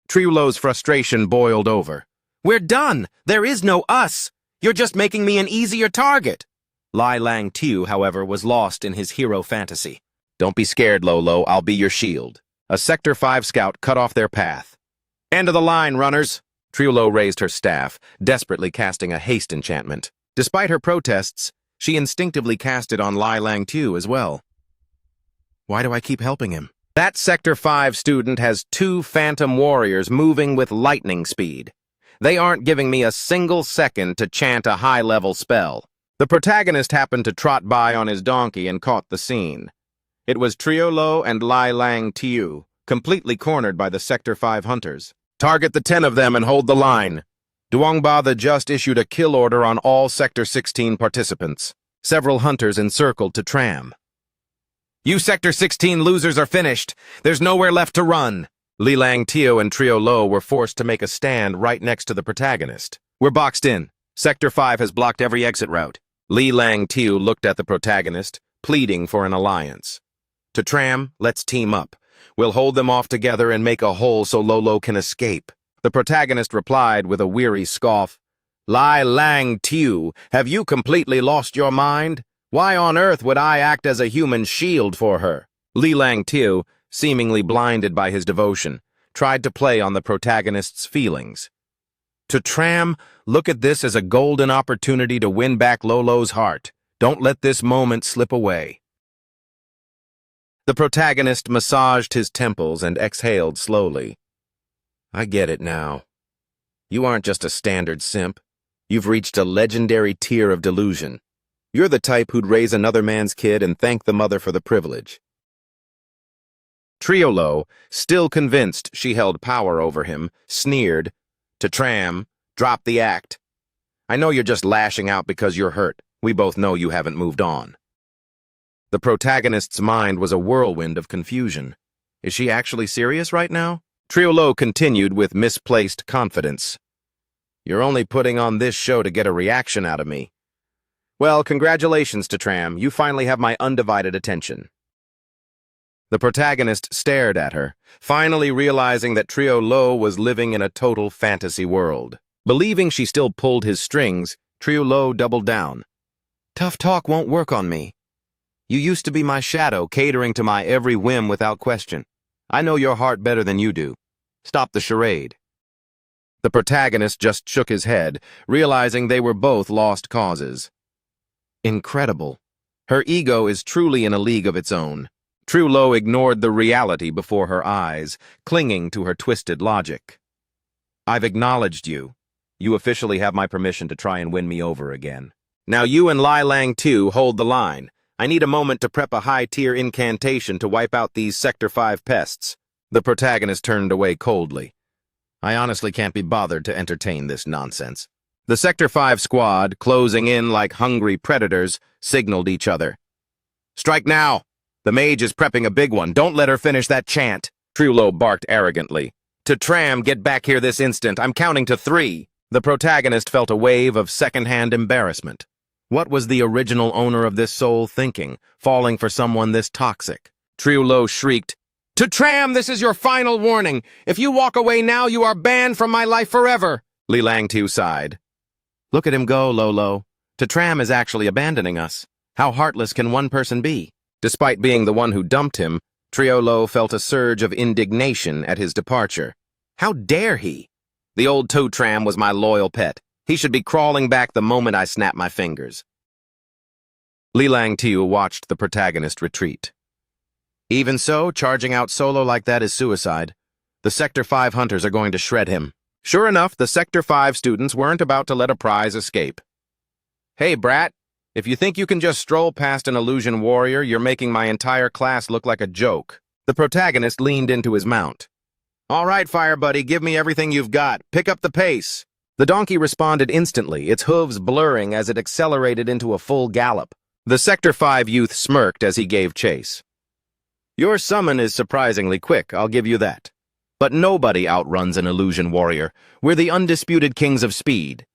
Trio Lo's frustration boiled over. "We're done! There is no us! You're just making me an easier target!" Lai Lang Tiu, however, was lost in his hero fantasy. Don't be scared, Lolo, I'll be your shield. A Sector 5 scout cut off their path. End of the line, runners! Triolo raised her staff, desperately casting a haste enchantment. Despite her protests, she instinctively cast it on Lai Lang Tiu as well. Why do I keep helping him? That Sector 5 student has 2 phantom warriors moving with lightning speed. They aren't giving me a single second to chant a high-level spell. The protagonist happened to trot by on his donkey and caught the scene. It was Triolo and Lai Lang Tiu, completely cornered by the Sector 5 hunters. Target the 10 of them and hold the line. Duongba just issued a kill order on all Sector 16 participants. Several hunters encircled to Tram. You Sector 16 losers are finished. There's nowhere left to run. Li Lang Tiu and Trio Lo were forced to make a stand right next to the protagonist. We're boxed in. Sector 5 has blocked every exit route. Li Lang Tiu looked at the protagonist, pleading for an alliance. To Tram, let's team up. We'll hold them off together and make a hole so Lolo can escape. The protagonist replied with a weary scoff. Lai Lang Tiu, have you completely lost your mind? Why on earth would I act as a human shield for her? Li Lang Tiu, seemingly blinded by his devotion, tried to play on the protagonist's feelings. To Tram, look at this as a golden opportunity to win back Lolo's heart. Don't let this moment slip away. The protagonist massaged his temples and exhaled slowly. I get it now. You aren't just a standard simp. You've reached a legendary tier of delusion. You're the type who'd raise another man's kid and thank the mother for the privilege. Triolo, still convinced she held power over him, sneered. To Tram, drop the act. I know you're just lashing out because you're hurt. We both know you haven't moved on. The protagonist's mind was a whirlwind of confusion. Is she actually serious right now? Triolo continued with misplaced confidence. You're only putting on this show to get a reaction out of me. Well, congratulations to Tram. You finally have my undivided attention. The protagonist stared at her, finally realizing that Triolo was living in a total fantasy world. Believing she still pulled his strings, Triolo doubled down. Tough talk won't work on me. You used to be my shadow, catering to my every whim without question. I know your heart better than you do. Stop the charade. The protagonist just shook his head, realizing they were both lost causes. Incredible. Her ego is truly in a league of its own. Triolo ignored the reality before her eyes, clinging to her twisted logic. I've acknowledged you. You officially have my permission to try and win me over again. Now you and Lai Lang Tiu hold the line. I need a moment to prep a high-tier incantation to wipe out these Sector 5 pests. The protagonist turned away coldly. I honestly can't be bothered to entertain this nonsense. The Sector 5 squad, closing in like hungry predators, signaled each other. Strike now! The mage is prepping a big one. Don't let her finish that chant. Triolo barked arrogantly. To Tram, get back here this instant. I'm counting to 3. The protagonist felt a wave of second-hand embarrassment. What was the original owner of this soul thinking, falling for someone this toxic? Triolo shrieked, To Tram, this is your final warning. If you walk away now, you are banned from my life forever. Li Lang Tiu sighed. Look at him go, Lolo. To Tram is actually abandoning us. How heartless can one person be? Despite being the one who dumped him, Triolo felt a surge of indignation at his departure. How dare he? The old To Tram was my loyal pet. He should be crawling back the moment I snap my fingers. Li Lang Tiu watched the protagonist retreat. Even so, charging out solo like that is suicide. The Sector 5 hunters are going to shred him. Sure enough, the Sector 5 students weren't about to let a prize escape. Hey, brat, if you think you can just stroll past an illusion warrior, you're making my entire class look like a joke. The protagonist leaned into his mount. All right, fire buddy, give me everything you've got. Pick up the pace. The donkey responded instantly, its hooves blurring as it accelerated into a full gallop. The Sector 5 youth smirked as he gave chase. Your summon is surprisingly quick, I'll give you that. But nobody outruns an illusion warrior. We're the undisputed kings of speed.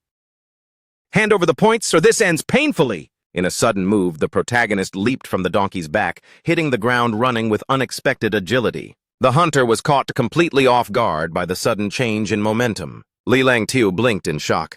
Hand over the points, or this ends painfully. In a sudden move, the protagonist leaped from the donkey's back, hitting the ground running with unexpected agility. The hunter was caught completely off guard by the sudden change in momentum. Li Lang Tiu blinked in shock.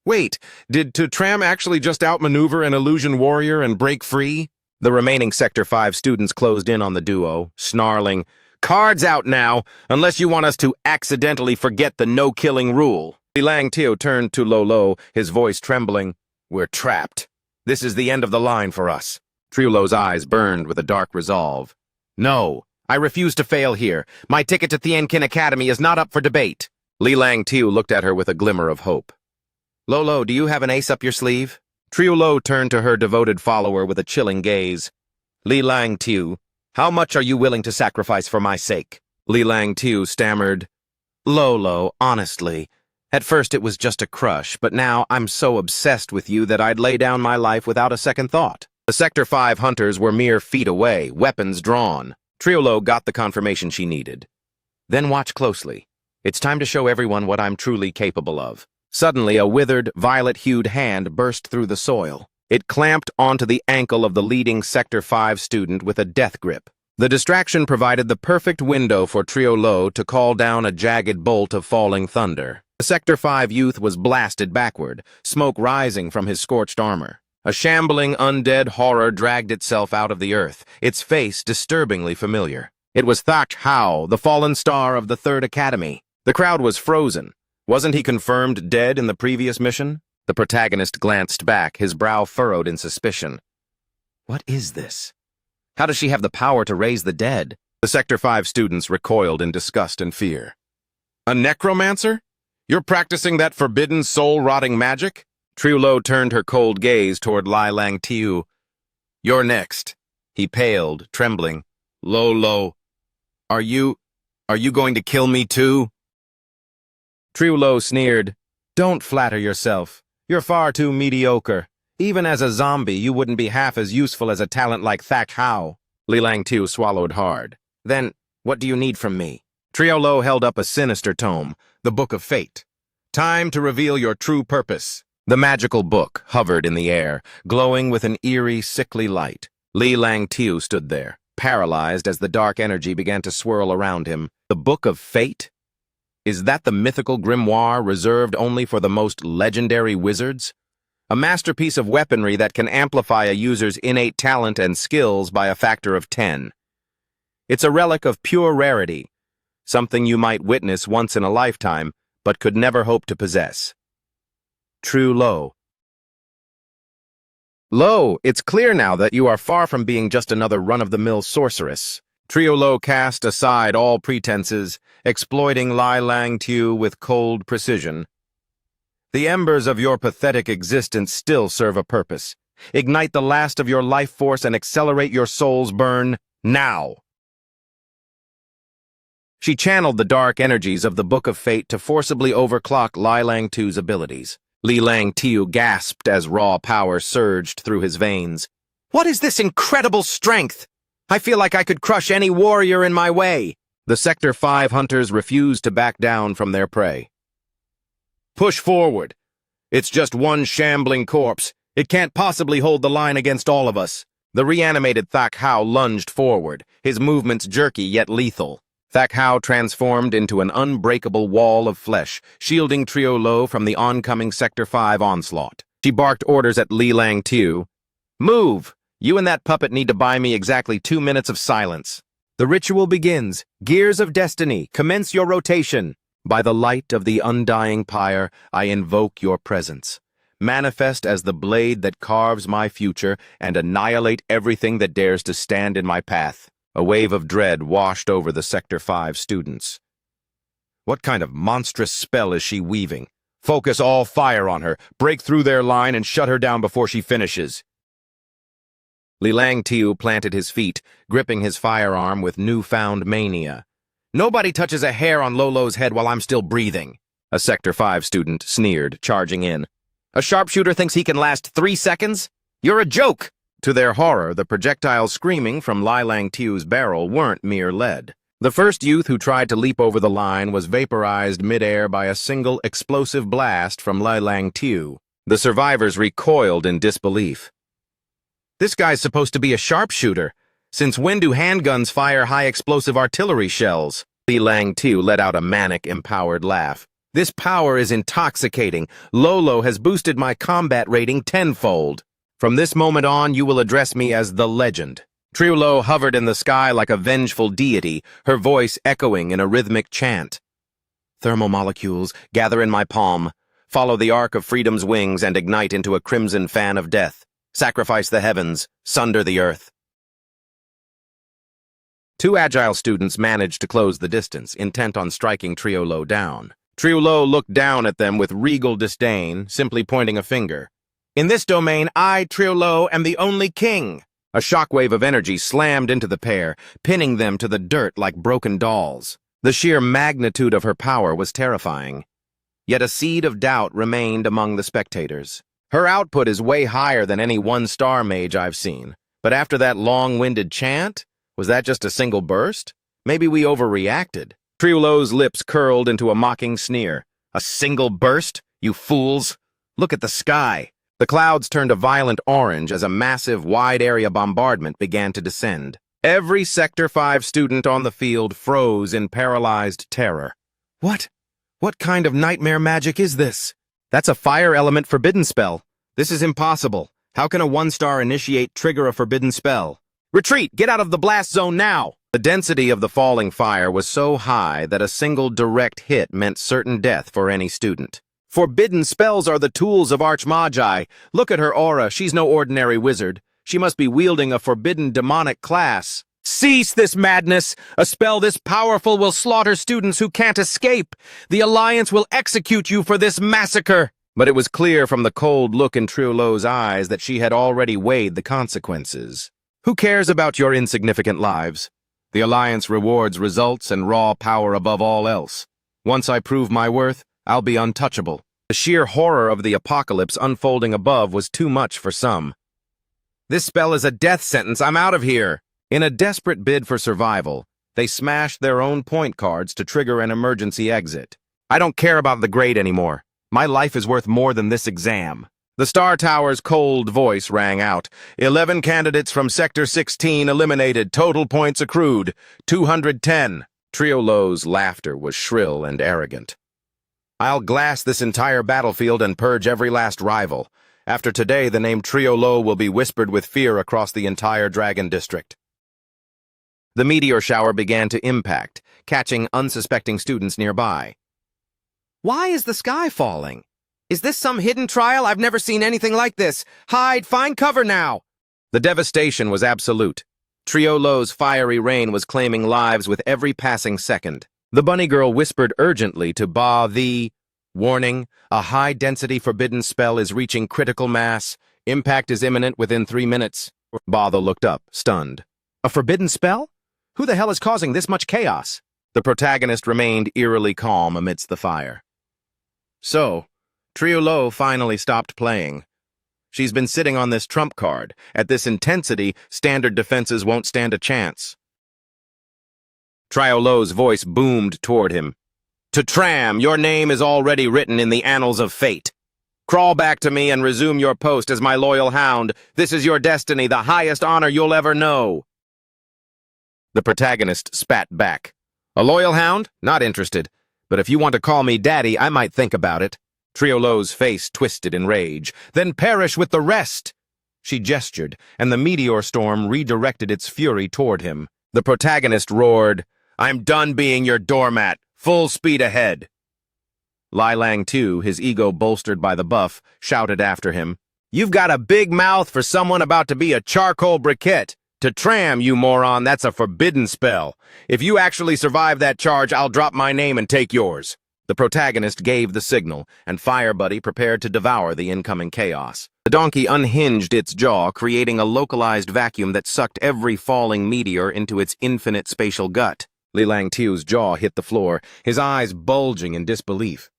Wait, did Tram actually just outmaneuver an illusion warrior and break free? The remaining Sector 5 students closed in on the duo, snarling, "Cards out now, unless you want us to accidentally forget the no-killing rule." Li Langtiu turned to Lolo, his voice trembling. "We're trapped. This is the end of the line for us." Triolo's eyes burned with a dark resolve. "No, I refuse to fail here. My ticket to Tianqin Academy is not up for debate." Li Langtiu looked at her with a glimmer of hope. "Lolo, do you have an ace up your sleeve?" Triolo turned to her devoted follower with a chilling gaze. "Li Langtiu, how much are you willing to sacrifice for my sake?" Li Langtiu stammered, "Lolo, honestly, at first it was just a crush, but now I'm so obsessed with you that I'd lay down my life without a second thought." The Sector 5 hunters were mere feet away, weapons drawn. Triolo got the confirmation she needed. "Then watch closely. It's time to show everyone what I'm truly capable of." Suddenly, a withered, violet-hued hand burst through the soil. It clamped onto the ankle of the leading Sector 5 student with a death grip. The distraction provided the perfect window for Triolo to call down a jagged bolt of falling thunder. The Sector 5 youth was blasted backward, smoke rising from his scorched armor. A shambling, undead horror dragged itself out of the earth, its face disturbingly familiar. It was Thak Hao, the fallen star of the Third Academy. The crowd was frozen. Wasn't he confirmed dead in the previous mission? The protagonist glanced back, his brow furrowed in suspicion. What is this? How does she have the power to raise the dead? The Sector 5 students recoiled in disgust and fear. A necromancer? You're practicing that forbidden soul-rotting magic? Triolo turned her cold gaze toward Li Langtiu. You're next. He paled, trembling. Lolo, are you going to kill me too? Triolo sneered. Don't flatter yourself. You're far too mediocre. Even as a zombie, you wouldn't be half as useful as a talent like Thak Hao. Li Langtiu swallowed hard. Then, what do you need from me? Triolo held up a sinister tome, the Book of Fate. Time to reveal your true purpose. The magical book hovered in the air, glowing with an eerie, sickly light. Li Langtiu stood there, paralyzed as the dark energy began to swirl around him. The Book of Fate? Is that the mythical grimoire reserved only for the most legendary wizards? A masterpiece of weaponry that can amplify a user's innate talent and skills by a factor of 10. It's a relic of pure rarity, something you might witness once in a lifetime, but could never hope to possess. Triolo. Lo, it's clear now that you are far from being just another run-of-the-mill sorceress. Triolo cast aside all pretenses, exploiting Li Langtiu with cold precision. The embers of your pathetic existence still serve a purpose. Ignite the last of your life force and accelerate your soul's burn, now! She channeled the dark energies of the Book of Fate to forcibly overclock Li Langtiu's abilities. Li Langtiu gasped as raw power surged through his veins. What is this incredible strength? I feel like I could crush any warrior in my way. The Sector 5 hunters refused to back down from their prey. Push forward. It's just one shambling corpse. It can't possibly hold the line against all of us. The reanimated Thak Hao lunged forward, his movements jerky yet lethal. Thak Hao transformed into an unbreakable wall of flesh, shielding Triolo from the oncoming Sector 5 onslaught. She barked orders at Li Langtiu. Move! You and that puppet need to buy me exactly 2 minutes of silence. The ritual begins. Gears of Destiny, commence your rotation. By the light of the undying pyre, I invoke your presence. Manifest as the blade that carves my future and annihilate everything that dares to stand in my path. A wave of dread washed over the Sector 5 students. What kind of monstrous spell is she weaving? Focus all fire on her, break through their line and shut her down before she finishes. Li Langtiu planted his feet, gripping his firearm with newfound mania. Nobody touches a hair on Lolo's head while I'm still breathing. A Sector 5 student sneered, charging in. A sharpshooter thinks he can last 3 seconds? You're a joke! To their horror, the projectiles screaming from Li Langtiu's barrel weren't mere lead. The first youth who tried to leap over the line was vaporized midair by a single explosive blast from Li Langtiu. The survivors recoiled in disbelief. This guy's supposed to be a sharpshooter. Since when do handguns fire high-explosive artillery shells? Li Langtiu let out a manic, empowered laugh. This power is intoxicating. Lolo has boosted my combat rating tenfold. From this moment on, you will address me as the legend. Triolo hovered in the sky like a vengeful deity, her voice echoing in a rhythmic chant. Thermal molecules, gather in my palm. Follow the arc of freedom's wings and ignite into a crimson fan of death. Sacrifice the heavens, sunder the earth. Two agile students managed to close the distance, intent on striking Triolo down. Triolo looked down at them with regal disdain, simply pointing a finger. In this domain, I, Triolo, am the only king. A shockwave of energy slammed into the pair, pinning them to the dirt like broken dolls. The sheer magnitude of her power was terrifying. Yet a seed of doubt remained among the spectators. Her output is way higher than any one-star mage I've seen. But after that long-winded chant, was that just a single burst? Maybe we overreacted. Triolo's lips curled into a mocking sneer. A single burst? You fools! Look at the sky. The clouds turned a violent orange as a massive, wide-area bombardment began to descend. Every Sector 5 student on the field froze in paralyzed terror. What? What kind of nightmare magic is this? That's a fire element forbidden spell. This is impossible. How can a one-star initiate trigger a forbidden spell? Retreat! Get out of the blast zone now! The density of the falling fire was so high that a single direct hit meant certain death for any student. Forbidden spells are the tools of Archmagi. Look at her aura. She's no ordinary wizard. She must be wielding a forbidden demonic class. Cease this madness! A spell this powerful will slaughter students who can't escape. The Alliance will execute you for this massacre. But it was clear from the cold look in Triolo's eyes that she had already weighed the consequences. Who cares about your insignificant lives? The Alliance rewards results and raw power above all else. Once I prove my worth, I'll be untouchable. The sheer horror of the apocalypse unfolding above was too much for some. This spell is a death sentence. I'm out of here. In a desperate bid for survival, they smashed their own point cards to trigger an emergency exit. I don't care about the grade anymore. My life is worth more than this exam. The Star Tower's cold voice rang out. 11 candidates from Sector 16 eliminated. Total points accrued. 210. Triolo's laughter was shrill and arrogant. I'll glass this entire battlefield and purge every last rival. After today, the name Triolo will be whispered with fear across the entire Dragon District. The meteor shower began to impact, catching unsuspecting students nearby. Why is the sky falling? Is this some hidden trial? I've never seen anything like this. Hide, find cover now! The devastation was absolute. Triolo's fiery rain was claiming lives with every passing second. The bunny girl whispered urgently to Ba the... Warning, a high-density forbidden spell is reaching critical mass. Impact is imminent within 3 minutes. Ba looked up, stunned. A forbidden spell? Who the hell is causing this much chaos? The protagonist remained eerily calm amidst the fire. So, Triolo finally stopped playing. She's been sitting on this trump card. At this intensity, standard defenses won't stand a chance. Triolo's voice boomed toward him. To Tram, your name is already written in the annals of fate. Crawl back to me and resume your post as my loyal hound. This is your destiny, the highest honor you'll ever know. The protagonist spat back. A loyal hound? Not interested. But if you want to call me daddy, I might think about it. Triolo's face twisted in rage. Then perish with the rest! She gestured, and the meteor storm redirected its fury toward him. The protagonist roared, I'm done being your doormat. Full speed ahead. Lai Lang, too, his ego bolstered by the buff, shouted after him. You've got a big mouth for someone about to be a charcoal briquette. To Tram, you moron, that's a forbidden spell. If you actually survive that charge, I'll drop my name and take yours. The protagonist gave the signal, and Fire Buddy prepared to devour the incoming chaos. The donkey unhinged its jaw, creating a localized vacuum that sucked every falling meteor into its infinite spatial gut. Li Langtiu's jaw hit the floor, his eyes bulging in disbelief.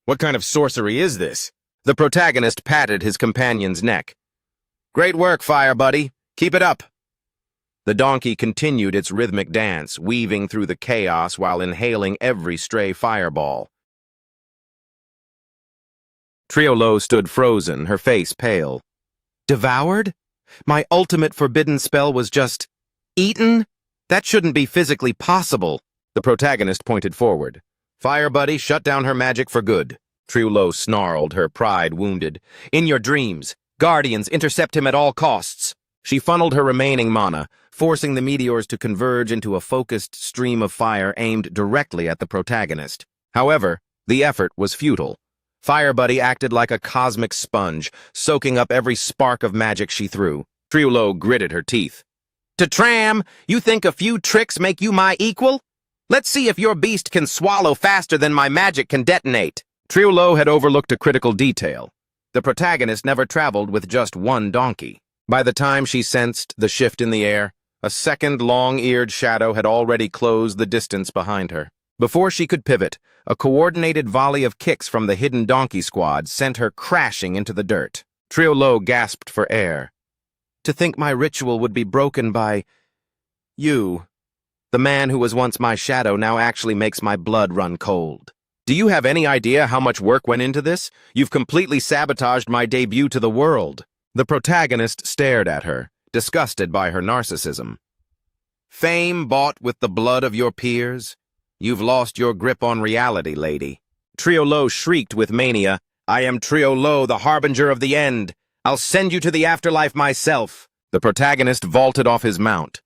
What kind of sorcery is this? The protagonist patted his companion's neck. Great work, Fire Buddy. Keep it up. The donkey continued its rhythmic dance, weaving through the chaos while inhaling every stray fireball. Triolo stood frozen, her face pale. Devoured? My ultimate forbidden spell was just... eaten? That shouldn't be physically possible. The protagonist pointed forward. Fire Buddy shut down her magic for good. Triolo snarled, her pride wounded. In your dreams, Guardians, intercept him at all costs. She funneled her remaining mana, forcing the meteors to converge into a focused stream of fire aimed directly at the protagonist. However, the effort was futile. Fire Buddy acted like a cosmic sponge, soaking up every spark of magic she threw. Triolo gritted her teeth. To Tram, you think a few tricks make you my equal? Let's see if your beast can swallow faster than my magic can detonate. Triolo had overlooked a critical detail. The protagonist never traveled with just one donkey. By the time she sensed the shift in the air, a second long-eared shadow had already closed the distance behind her. Before she could pivot, a coordinated volley of kicks from the hidden donkey squad sent her crashing into the dirt. Triolo gasped for air. To think my ritual would be broken by you. The man who was once my shadow now actually makes my blood run cold. Do you have any idea how much work went into this? You've completely sabotaged my debut to the world. The protagonist stared at her, disgusted by her narcissism. Fame bought with the blood of your peers? You've lost your grip on reality, lady. Triolo shrieked with mania. I am Triolo, the harbinger of the end. I'll send you to the afterlife myself. The protagonist vaulted off his mount.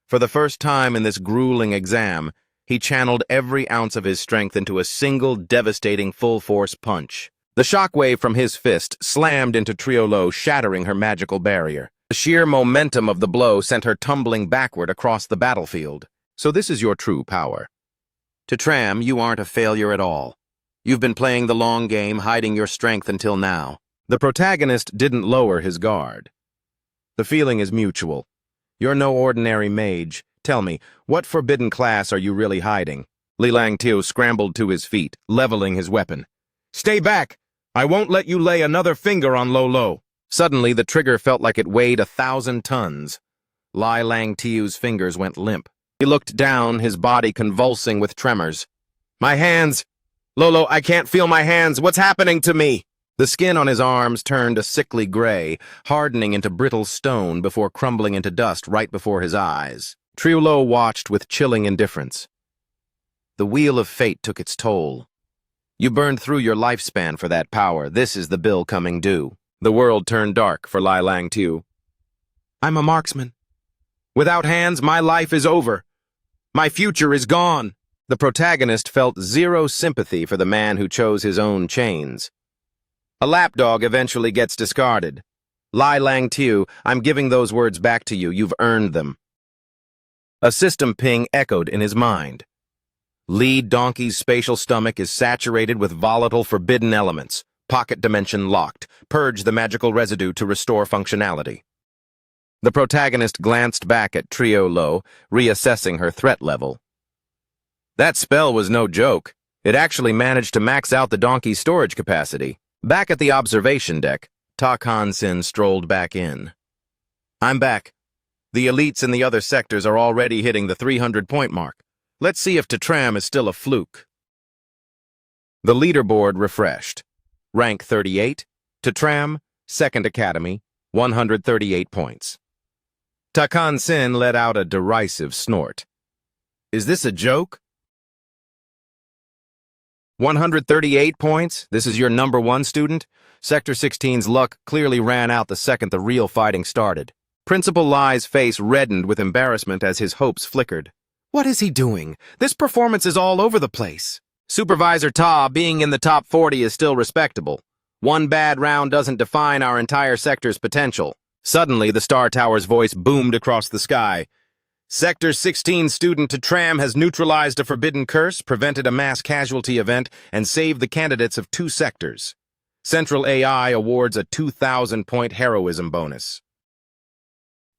For the first time in this grueling exam, he channeled every ounce of his strength into a single devastating full-force punch. The shockwave from his fist slammed into Triolo, shattering her magical barrier. The sheer momentum of the blow sent her tumbling backward across the battlefield. So this is your true power. To Tram, you aren't a failure at all. You've been playing the long game, hiding your strength until now. The protagonist didn't lower his guard. The feeling is mutual. You're no ordinary mage. Tell me, what forbidden class are you really hiding? Li Langtiu scrambled to his feet, leveling his weapon. Stay back! I won't let you lay another finger on Lolo. Suddenly, the trigger felt like it weighed 1,000 tons. Li Langtiu's fingers went limp. He looked down, his body convulsing with tremors. My hands! Lolo, I can't feel my hands. What's happening to me? The skin on his arms turned a sickly gray, hardening into brittle stone before crumbling into dust right before his eyes. Triolo watched with chilling indifference. The wheel of fate took its toll. You burned through your lifespan for that power. This is the bill coming due. The world turned dark for Li Langtiu. I'm a marksman. Without hands, my life is over. My future is gone. The protagonist felt zero sympathy for the man who chose his own chains. A lapdog eventually gets discarded. Li Langtiu, I'm giving those words back to you. You've earned them. A system ping echoed in his mind. Lead Donkey's spatial stomach is saturated with volatile forbidden elements. Pocket dimension locked. Purge the magical residue to restore functionality. The protagonist glanced back at Triolo, reassessing her threat level. That spell was no joke. It actually managed to max out the donkey's storage capacity. Back at the observation deck, Ta Kan-sin strolled back in. I'm back. The elites in the other sectors are already hitting the 300-point mark. Let's see if Tram is still a fluke. The leaderboard refreshed. Rank 38, Tram, 2nd Academy, 138 points. Ta Kan-sin let out a derisive snort. Is this a joke? 138 points? This is your number 1 student? Sector 16's luck clearly ran out the second the real fighting started. Principal Li's face reddened with embarrassment as his hopes flickered. What is he doing? This performance is all over the place. Supervisor Ta, being in the top 40 is still respectable. One bad round doesn't define our entire sector's potential. Suddenly, the Star Tower's voice boomed across the sky. Sector 16 student Tram has neutralized a forbidden curse, prevented a mass casualty event, and saved the candidates of 2 sectors. Central AI awards a 2,000-point heroism bonus.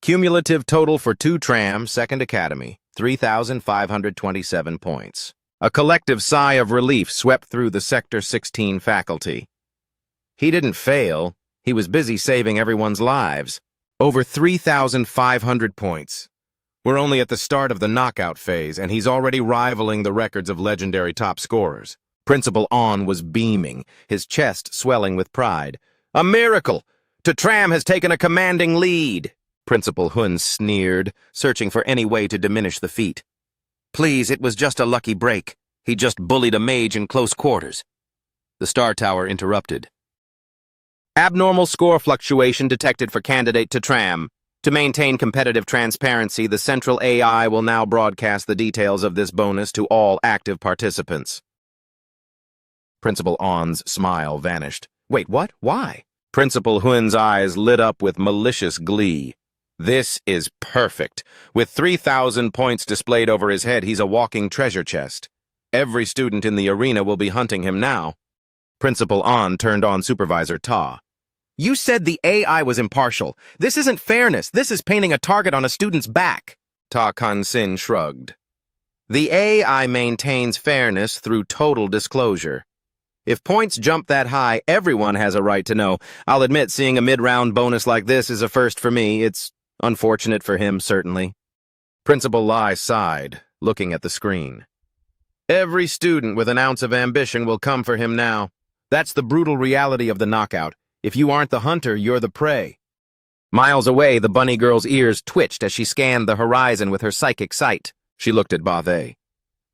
Cumulative total for Tram, 2nd Academy, 3,527 points. A collective sigh of relief swept through the Sector 16 faculty. He didn't fail. He was busy saving everyone's lives. Over 3,500 points. We're only at the start of the knockout phase, and he's already rivaling the records of legendary top scorers. Principal On was beaming, his chest swelling with pride. A miracle! Tram has taken a commanding lead. Principal Hun sneered, searching for any way to diminish the feat. Please, it was just a lucky break. He just bullied a mage in close quarters. The Star Tower interrupted. Abnormal score fluctuation detected for candidate to Tram. To maintain competitive transparency, the central AI will now broadcast the details of this bonus to all active participants. Principal On's smile vanished. Wait, what? Why? Principal Huen's eyes lit up with malicious glee. This is perfect. With 3,000 points displayed over his head, he's a walking treasure chest. Every student in the arena will be hunting him now. Principal On turned on Supervisor Ta. You said the AI was impartial. This isn't fairness. This is painting a target on a student's back. Ta Kan-sin shrugged. The AI maintains fairness through total disclosure. If points jump that high, everyone has a right to know. I'll admit seeing a mid-round bonus like this is a first for me. It's unfortunate for him, certainly. Principal Lai sighed, looking at the screen. Every student with an ounce of ambition will come for him now. That's the brutal reality of the knockout. If you aren't the hunter, you're the prey. Miles away, the bunny girl's ears twitched as she scanned the horizon with her psychic sight. She looked at Bathe.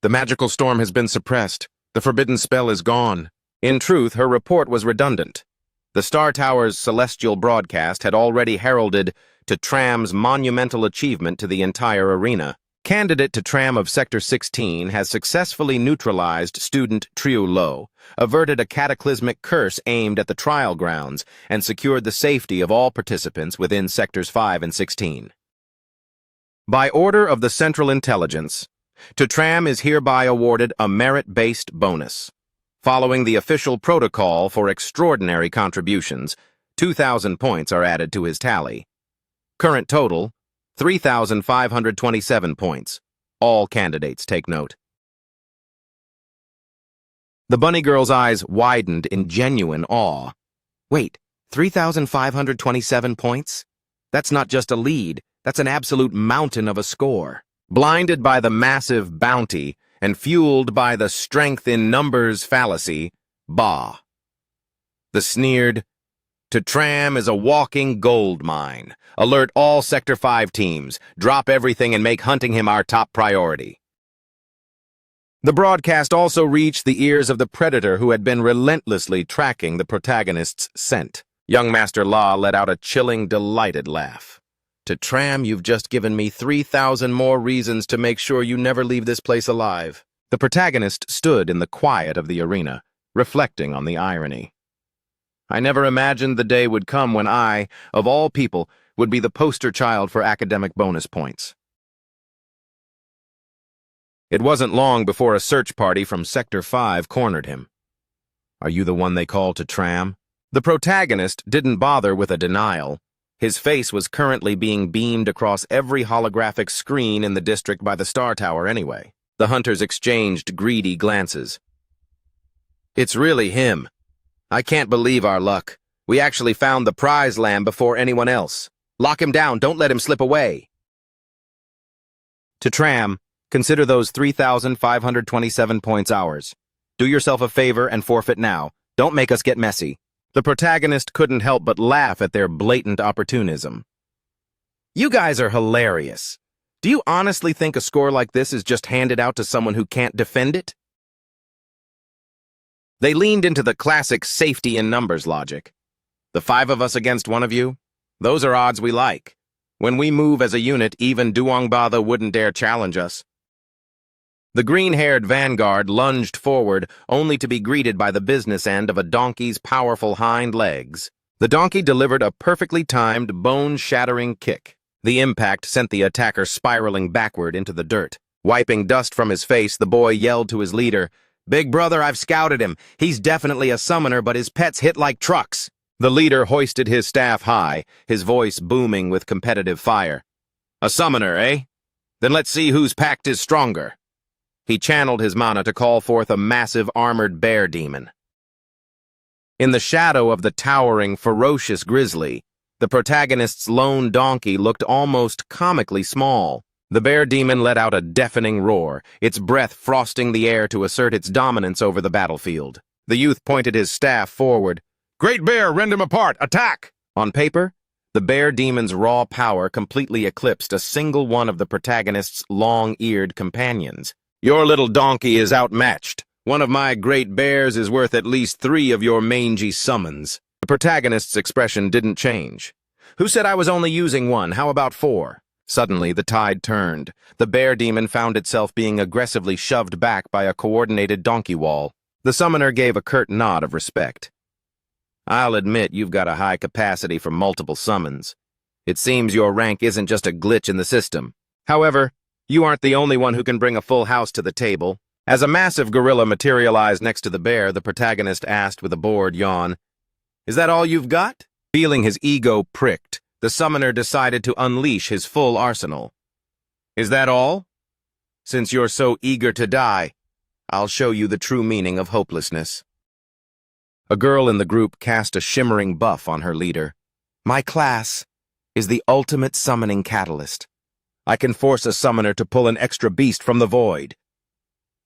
The magical storm has been suppressed. The forbidden spell is gone. In truth, her report was redundant. The Star Tower's celestial broadcast had already heralded to Tram's monumental achievement to the entire arena. Candidate to Tram of Sector 16 has successfully neutralized student Triu Lo, averted a cataclysmic curse aimed at the trial grounds, and secured the safety of all participants within Sectors 5 and 16. By order of the Central Intelligence, to Tram is hereby awarded a merit-based bonus. Following the official protocol for extraordinary contributions, 2,000 points are added to his tally. Current total, 3,527 points. All candidates take note. The bunny girl's eyes widened in genuine awe. Wait, 3,527 points? That's not just a lead, that's an absolute mountain of a score. Blinded by the massive bounty and fueled by the strength in numbers fallacy, bah. The sneered, to Tram is a walking gold mine. Alert all Sector 5 teams. Drop everything and make hunting him our top priority. The broadcast also reached the ears of the predator who had been relentlessly tracking the protagonist's scent. Young Master La let out a chilling, delighted laugh. To Tram, you've just given me 3,000 more reasons to make sure you never leave this place alive. The protagonist stood in the quiet of the arena, reflecting on the irony. I never imagined the day would come when I, of all people, would be the poster child for academic bonus points. It wasn't long before a search party from Sector 5 cornered him. Are you the one they call to Tram? The protagonist didn't bother with a denial. His face was currently being beamed across every holographic screen in the district by the Star Tower anyway. The hunters exchanged greedy glances. It's really him. I can't believe our luck. We actually found the prize lamb before anyone else. Lock him down, don't let him slip away. To Tram, consider those 3,527 points ours. Do yourself a favor and forfeit now. Don't make us get messy. The protagonist couldn't help but laugh at their blatant opportunism. You guys are hilarious. Do you honestly think a score like this is just handed out to someone who can't defend it? They leaned into the classic safety in numbers logic. The 5 of us against 1 of you? Those are odds we like. When we move as a unit, even Duongbada wouldn't dare challenge us. The green-haired vanguard lunged forward, only to be greeted by the business end of a donkey's powerful hind legs. The donkey delivered a perfectly timed, bone-shattering kick. The impact sent the attacker spiraling backward into the dirt. Wiping dust from his face, the boy yelled to his leader, "Big brother, I've scouted him. He's definitely a summoner, but his pets hit like trucks." The leader hoisted his staff high, his voice booming with competitive fire. "A summoner, eh? Then let's see whose pact is stronger." He channeled his mana to call forth a massive armored bear demon. In the shadow of the towering, ferocious grizzly, the protagonist's lone donkey looked almost comically small. The bear demon let out a deafening roar, its breath frosting the air to assert its dominance over the battlefield. The youth pointed his staff forward. "Great Bear, rend him apart! Attack!" On paper, the bear demon's raw power completely eclipsed a single one of the protagonist's long-eared companions. Your little donkey is outmatched. One of my great bears is worth at least 3 of your mangy summons. The protagonist's expression didn't change. Who said I was only using 1? How about 4? Suddenly, the tide turned. The bear demon found itself being aggressively shoved back by a coordinated donkey wall. The summoner gave a curt nod of respect. I'll admit you've got a high capacity for multiple summons. It seems your rank isn't just a glitch in the system. However, you aren't the only one who can bring a full house to the table. As a massive gorilla materialized next to the bear, the protagonist asked with a bored yawn, "Is that all you've got?" Feeling his ego pricked, the summoner decided to unleash his full arsenal. "Is that all? Since you're so eager to die, I'll show you the true meaning of hopelessness." A girl in the group cast a shimmering buff on her leader. "My class is the ultimate summoning catalyst. I can force a summoner to pull an extra beast from the void."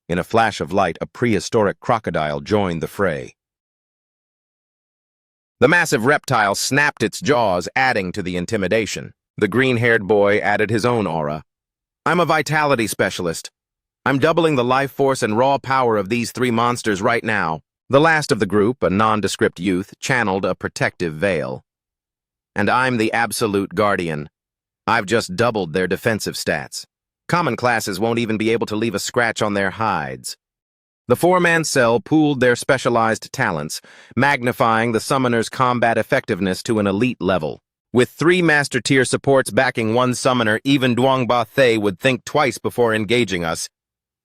In a flash of light, a prehistoric crocodile joined the fray. The massive reptile snapped its jaws, adding to the intimidation. The green-haired boy added his own aura. "I'm a vitality specialist. I'm doubling the life force and raw power of these 3 monsters right now." The last of the group, a nondescript youth, channeled a protective veil. "And I'm the absolute guardian. I've just doubled their defensive stats. Common classes won't even be able to leave a scratch on their hides." The 4-man cell pooled their specialized talents, magnifying the summoner's combat effectiveness to an elite level. With 3 master-tier supports backing 1 summoner, even Duangba Thay would think twice before engaging us.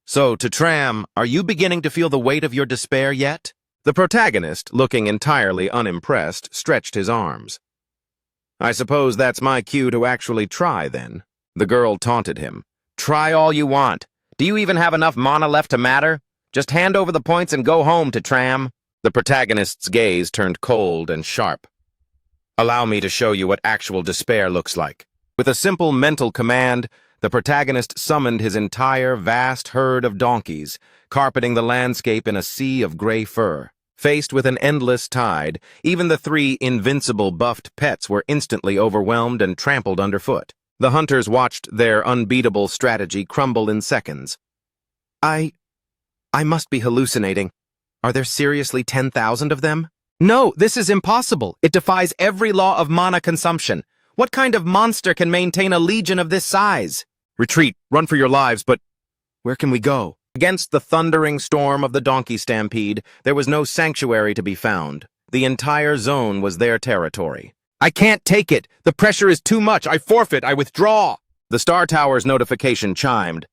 "So, to Tram, are you beginning to feel the weight of your despair yet?" The protagonist, looking entirely unimpressed, stretched his arms. "I suppose that's my cue to actually try, then." The girl taunted him. "Try all you want. Do you even have enough mana left to matter? Just hand over the points and go home to Tram." The protagonist's gaze turned cold and sharp. "Allow me to show you what actual despair looks like." With a simple mental command, the protagonist summoned his entire vast herd of donkeys, carpeting the landscape in a sea of gray fur. Faced with an endless tide, even the 3 invincible buffed pets were instantly overwhelmed and trampled underfoot. The hunters watched their unbeatable strategy crumble in seconds. I must be hallucinating. Are there seriously 10,000 of them? No, this is impossible. It defies every law of mana consumption. What kind of monster can maintain a legion of this size? Retreat, run for your lives, but where can we go? Against the thundering storm of the donkey stampede, there was no sanctuary to be found. The entire zone was their territory. "I can't take it. The pressure is too much. I forfeit. I withdraw." The Star Tower's notification chimed.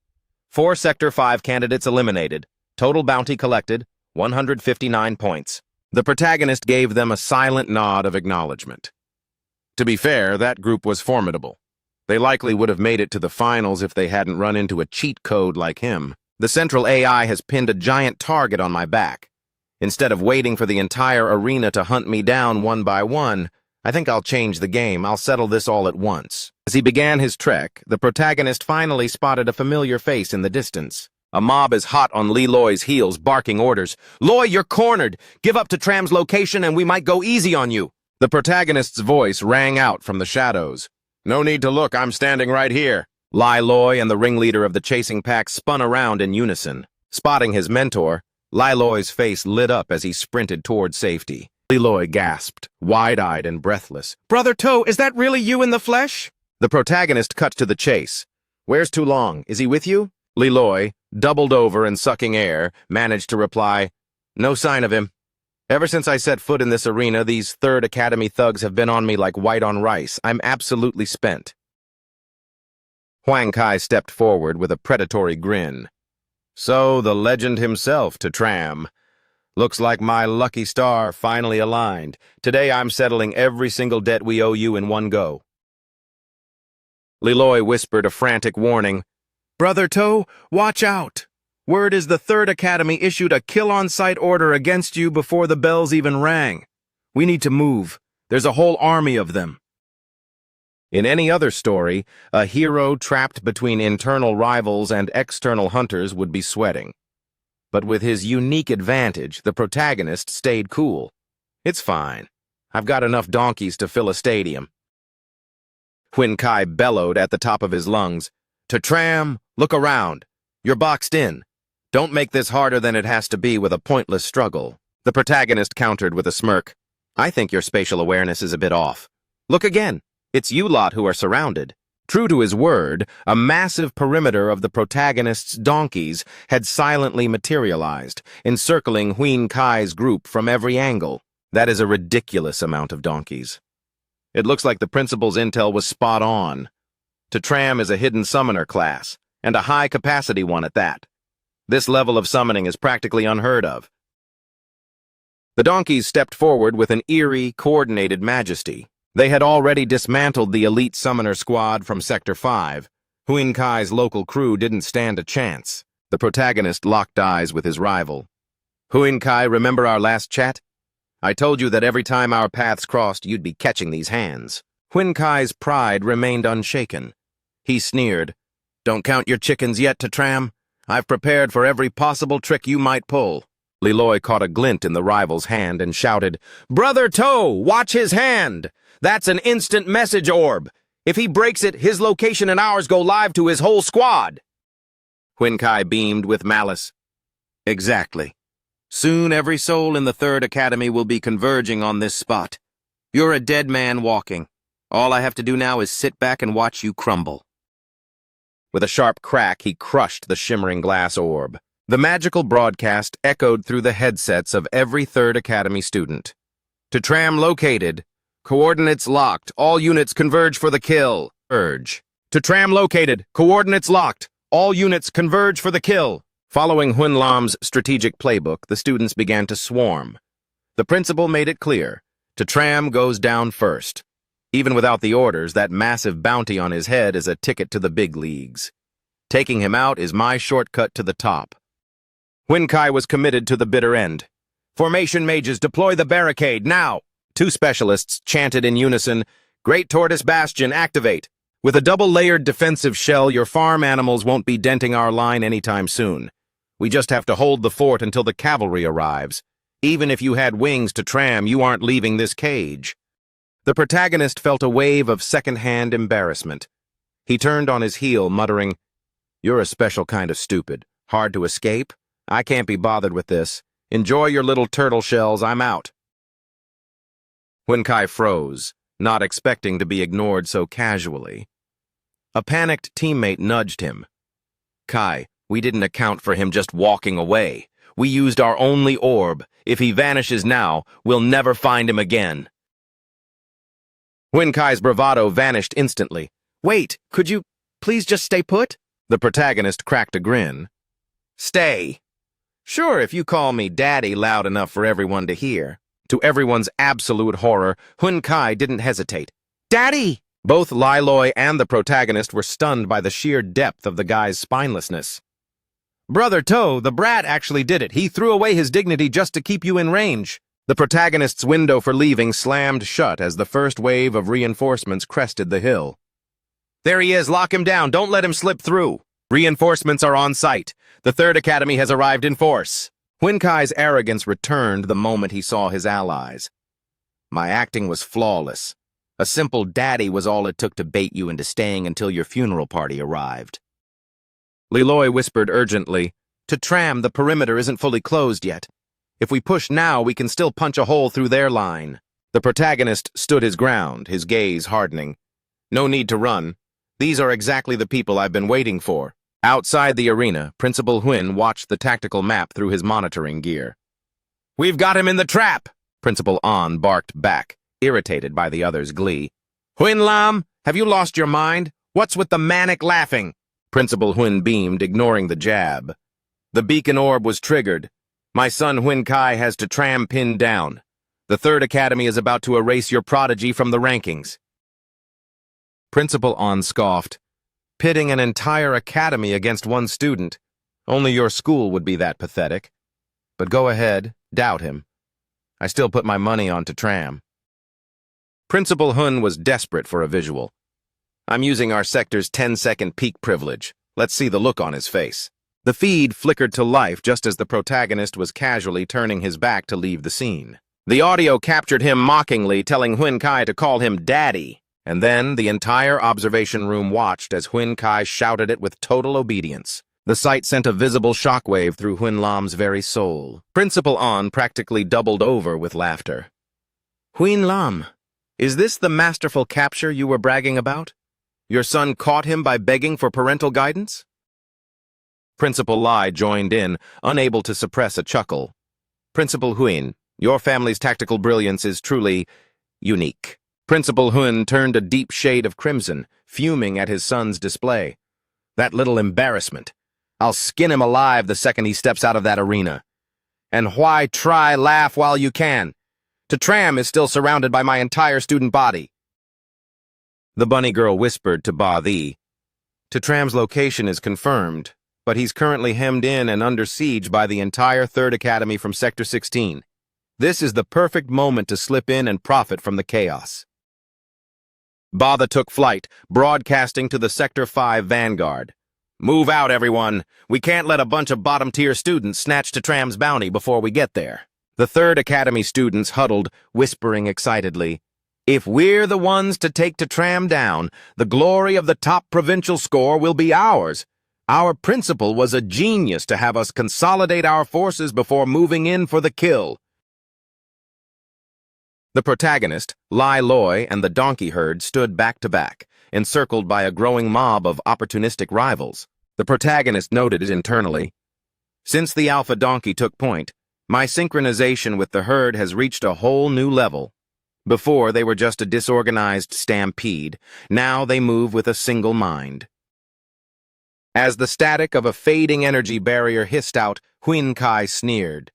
4 Sector 5 candidates eliminated. Total bounty collected, 159 points. The protagonist gave them a silent nod of acknowledgement. To be fair, that group was formidable. They likely would have made it to the finals if they hadn't run into a cheat code like him. The central AI has pinned a giant target on my back. Instead of waiting for the entire arena to hunt me down one by one, I think I'll change the game. I'll settle this all at once. As he began his trek, the protagonist finally spotted a familiar face in the distance. A mob is hot on Li Loy's heels, barking orders. "Loy, you're cornered! Give up to Tram's location and we might go easy on you!" The protagonist's voice rang out from the shadows. "No need to look, I'm standing right here." Li Loy and the ringleader of the chasing pack spun around in unison. Spotting his mentor, Li Loy's face lit up as he sprinted toward safety. Li Loy gasped, wide-eyed and breathless. "Brother Toe, is that really you in the flesh?" The protagonist cut to the chase. "Where's Tu Long? Is he with you?" Li Loy, doubled over and sucking air, managed to reply, "No sign of him. Ever since I set foot in this arena, these 3rd Academy thugs have been on me like white on rice. I'm absolutely spent." Huang Kai stepped forward with a predatory grin. "So, the legend himself to Tram. Looks like my lucky star finally aligned. Today I'm settling every single debt we owe you in one go." Li Loy whispered a frantic warning. "Brother Toe, watch out! Word is the 3rd Academy issued a kill-on-sight order against you before the bells even rang. We need to move. There's a whole army of them." In any other story, a hero trapped between internal rivals and external hunters would be sweating. But with his unique advantage, the protagonist stayed cool. "It's fine. I've got enough donkeys to fill a stadium." Huang Kai bellowed at the top of his lungs. "To Tram, look around. You're boxed in. Don't make this harder than it has to be with a pointless struggle. The protagonist countered with a smirk. I think your spatial awareness is a bit off. Look again. It's you lot who are surrounded. True to his word, a massive perimeter of the protagonist's donkeys had silently materialized, encircling Huin Kai's group from every angle. That is a ridiculous amount of donkeys. It looks like the principal's intel was spot on. Tram is a hidden summoner class, and a high-capacity one at that. This level of summoning is practically unheard of. The donkeys stepped forward with an eerie, coordinated majesty. They had already dismantled the elite summoner squad from Sector 5. Huin Kai's local crew didn't stand a chance. The protagonist locked eyes with his rival. Huin Kai, remember our last chat? I told you that every time our paths crossed, you'd be catching these hands. Huin Kai's pride remained unshaken. He sneered. Don't count your chickens yet, Tram. I've prepared for every possible trick you might pull. Liloy caught a glint in the rival's hand and shouted, Brother Toe, watch his hand! That's an instant message orb. If he breaks it, his location and ours go live to his whole squad. Huin Kai beamed with malice. Exactly. Soon every soul in the 3rd Academy will be converging on this spot. You're a dead man walking. All I have to do now is sit back and watch you crumble. With a sharp crack, he crushed the shimmering glass orb. The magical broadcast echoed through the headsets of every 3rd Academy student. Tram located. Coordinates locked. All units converge for the kill. Urge. Tram located. Coordinates locked. All units converge for the kill. Following Huin Lam's strategic playbook, the students began to swarm. The principal made it clear. Tram goes down first. Even without the orders, that massive bounty on his head is a ticket to the big leagues. Taking him out is my shortcut to the top. Huin Kai was committed to the bitter end. Formation mages, deploy the barricade, now! 2 specialists chanted in unison, Great Tortoise Bastion, activate. With a double-layered defensive shell, your farm animals won't be denting our line anytime soon. We just have to hold the fort until the cavalry arrives. Even if you had wings Tram, you aren't leaving this cage. The protagonist felt a wave of second-hand embarrassment. He turned on his heel, muttering, You're a special kind of stupid. Hard to escape? I can't be bothered with this. Enjoy your little turtle shells, I'm out. Huin Kai froze, not expecting to be ignored so casually. A panicked teammate nudged him. Kai, we didn't account for him just walking away. We used our only orb. If he vanishes now, we'll never find him again. Huin Kai's bravado vanished instantly. Wait, could you please just stay put? The protagonist cracked a grin. Stay. Sure, if you call me Daddy loud enough for everyone to hear. To everyone's absolute horror, Huin Kai didn't hesitate. Daddy! Both Liloy and the protagonist were stunned by the sheer depth of the guy's spinelessness. Brother Toe, the brat actually did it. He threw away his dignity just to keep you in range. The protagonist's window for leaving slammed shut as the first wave of reinforcements crested the hill. There he is, lock him down, don't let him slip through. Reinforcements are on site. The 3rd Academy has arrived in force. Huin Kai's arrogance returned the moment he saw his allies. My acting was flawless. A simple daddy was all it took to bait you into staying until your funeral party arrived. Liloy whispered urgently, Tram, the perimeter isn't fully closed yet. If we push now, we can still punch a hole through their line. The protagonist stood his ground, his gaze hardening. No need to run. These are exactly the people I've been waiting for. Outside the arena, Principal Huin watched the tactical map through his monitoring gear. We've got him in the trap! Principal An barked back, irritated by the other's glee. Huin Lam, have you lost your mind? What's with the manic laughing? Principal Huin beamed, ignoring the jab. The beacon orb was triggered. My son Huin Kai has Tram pinned down. The 3rd Academy is about to erase your prodigy from the rankings. Principal An scoffed. Pitting an entire academy against one student. Only your school would be that pathetic. But go ahead, doubt him. I still put my money on Tram. Principal Huin was desperate for a visual. I'm using our sector's 10-second peak privilege. Let's see the look on his face. The feed flickered to life just as the protagonist was casually turning his back to leave the scene. The audio captured him mockingly, telling Huin Kai to call him Daddy. And then the entire observation room watched as Huin Kai shouted it with total obedience. The sight sent a visible shockwave through Huin Lam's very soul. Principal An practically doubled over with laughter. Huin Lam, is this the masterful capture you were bragging about? Your son caught him by begging for parental guidance? Principal Lai joined in, unable to suppress a chuckle. Principal Huin, your family's tactical brilliance is truly unique. Principal Huin turned a deep shade of crimson, fuming at his son's display. That little embarrassment. I'll skin him alive the second he steps out of that arena. And why try laugh while you can? Tram is still surrounded by my entire student body. The bunny girl whispered to Ba Thi. Tram's location is confirmed, but he's currently hemmed in and under siege by the entire 3rd Academy from Sector 16. This is the perfect moment to slip in and profit from the chaos. Ba Thi took flight, broadcasting to the Sector 5 vanguard. Move out, everyone. We can't let a bunch of bottom-tier students snatch Tram's bounty before we get there. The 3rd Academy students huddled, whispering excitedly. If we're the ones to take Tram down, the glory of the top provincial score will be ours. Our principal was a genius to have us consolidate our forces before moving in for the kill. The protagonist, Lai Loi, and the donkey herd stood back to back, encircled by a growing mob of opportunistic rivals. The protagonist noted it internally. Since the alpha donkey took point, my synchronization with the herd has reached a whole new level. Before, they were just a disorganized stampede. Now they move with a single mind. As the static of a fading energy barrier hissed out, Huin Kai sneered.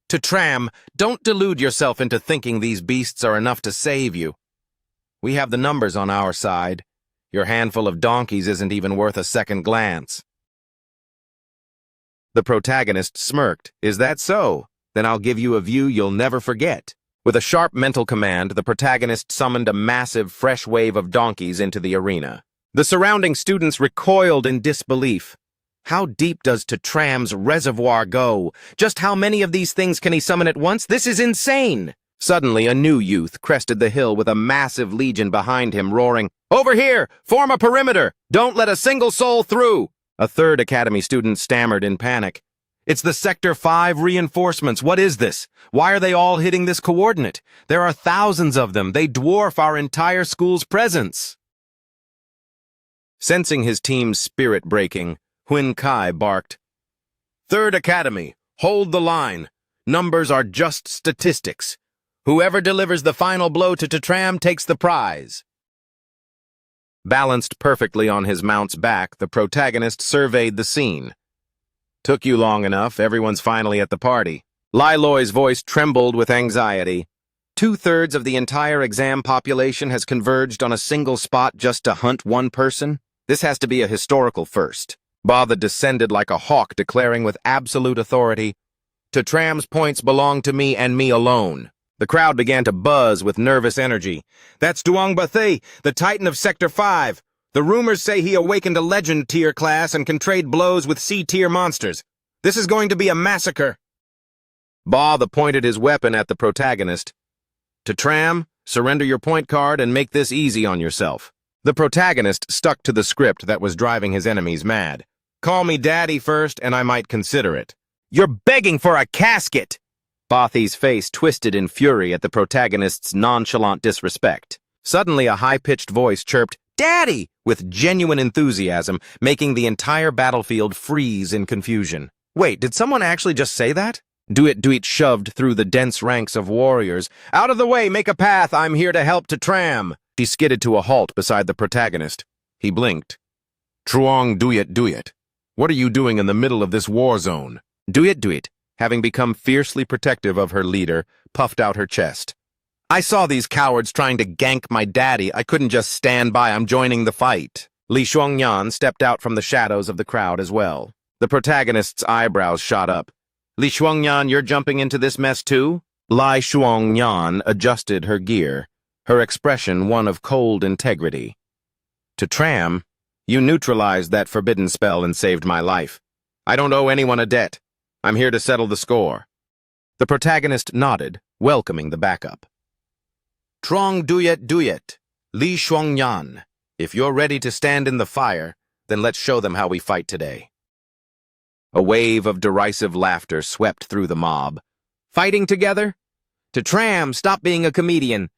Tram, don't delude yourself into thinking these beasts are enough to save you. We have the numbers on our side. Your handful of donkeys isn't even worth a second glance. The protagonist smirked. Is that so? Then I'll give you a view you'll never forget. With a sharp mental command, the protagonist summoned a massive, fresh wave of donkeys into the arena. The surrounding students recoiled in disbelief. How deep does Tram's reservoir go? Just how many of these things can he summon at once? This is insane! Suddenly, a new youth crested the hill with a massive legion behind him, roaring, Over here! Form a perimeter! Don't let a single soul through! A 3rd Academy student stammered in panic. It's the Sector 5 reinforcements. What is this? Why are they all hitting this coordinate? There are thousands of them. They dwarf our entire school's presence. Sensing his team's spirit breaking, Huin Kai barked, 3rd Academy, hold the line. Numbers are just statistics. Whoever delivers the final blow to Tram takes the prize. Balanced perfectly on his mount's back, the protagonist surveyed the scene. Took you long enough, everyone's finally at the party. Lai Loi's voice trembled with anxiety. 2/3 of the entire exam population has converged on a single spot just to hunt one person? This has to be a historical first. Ba Thi descended like a hawk, declaring with absolute authority, Tram's points belong to me and me alone. The crowd began to buzz with nervous energy. That's Duong Bathi, the Titan of Sector 5. The rumors say he awakened a legend tier class and can trade blows with C-tier monsters. This is going to be a massacre. Ba Thi pointed his weapon at the protagonist. Tram, surrender your point card and make this easy on yourself. The protagonist stuck to the script that was driving his enemies mad. Call me daddy first and I might consider it. You're begging for a casket! Ba Thi's face twisted in fury at the protagonist's nonchalant disrespect. Suddenly a high-pitched voice chirped, Daddy! With genuine enthusiasm, making the entire battlefield freeze in confusion. Wait, did someone actually just say that? Duit shoved through the dense ranks of warriors. Out of the way, make a path, I'm here to help Tram. He skidded to a halt beside the protagonist. He blinked. Truong Duit, what are you doing in the middle of this war zone? Duit, having become fiercely protective of her leader, puffed out her chest. I saw these cowards trying to gank my daddy. I couldn't just stand by. I'm joining the fight. Li Shuangyan stepped out from the shadows of the crowd as well. The protagonist's eyebrows shot up. Li Shuangyan, you're jumping into this mess too? Lai Shuangyan adjusted her gear, her expression one of cold integrity. Tram, you neutralized that forbidden spell and saved my life. I don't owe anyone a debt. I'm here to settle the score. The protagonist nodded, welcoming the backup. Trong Duyet, Li Shuangyan. If you're ready to stand in the fire, then let's show them how we fight today. A wave of derisive laughter swept through the mob. Fighting together? To Tram, stop being a comedian.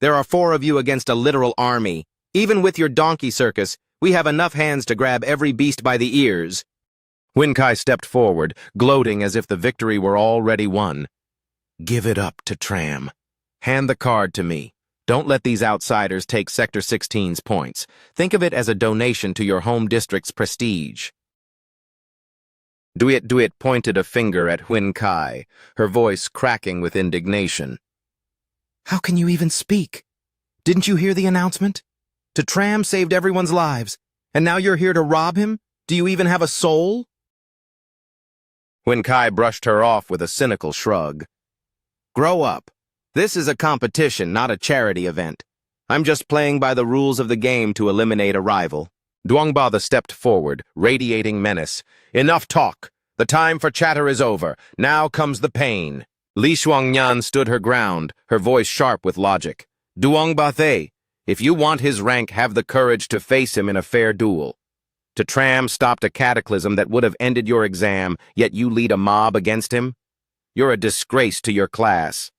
There are 4 of you against a literal army. Even with your donkey circus, we have enough hands to grab every beast by the ears. Winkai stepped forward, gloating as if the victory were already won. Give it up to Tram. Hand the card to me. Don't let these outsiders take Sector 16's points. Think of it as a donation to your home district's prestige. Duit pointed a finger at Winkai, her voice cracking with indignation. How can you even speak? Didn't you hear the announcement? To Tram saved everyone's lives, and now you're here to rob him? Do you even have a soul? Winkai brushed her off with a cynical shrug. Grow up. This is a competition, not a charity event. I'm just playing by the rules of the game to eliminate a rival. Duongbao stepped forward, radiating menace. Enough talk. The time for chatter is over. Now comes the pain. Li Shuangyan stood her ground, her voice sharp with logic. Duongbao, if you want his rank, have the courage to face him in a fair duel. To Tram stopped a cataclysm that would have ended your exam, yet you lead a mob against him? You're a disgrace to your class.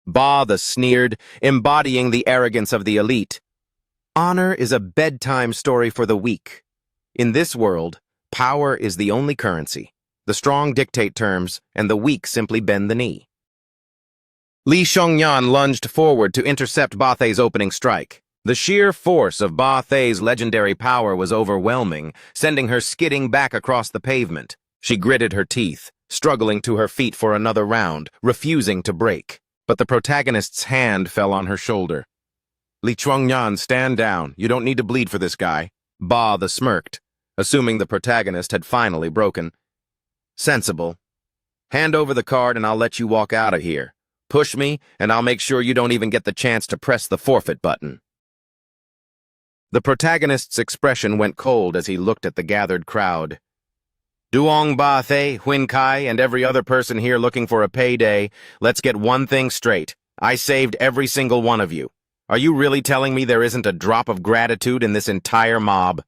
Ba sneered, embodying the arrogance of the elite. Honor is a bedtime story for the weak. In this world, power is the only currency. The strong dictate terms, and the weak simply bend the knee. Li Shongyan lunged forward to intercept Ba Thei's opening strike. The sheer force of Ba Thei's legendary power was overwhelming, sending her skidding back across the pavement. She gritted her teeth, struggling to her feet for another round, refusing to break. But the protagonist's hand fell on her shoulder. Li Chuangyan, stand down. You don't need to bleed for this guy. Ba smirked, assuming the protagonist had finally broken. Sensible. Hand over the card and I'll let you walk out of here. Push me, and I'll make sure you don't even get the chance to press the forfeit button. The protagonist's expression went cold as he looked at the gathered crowd. Duong Ba Thei, Winkai, and every other person here looking for a payday, let's get one thing straight. I saved every single one of you. Are you really telling me there isn't a drop of gratitude in this entire mob?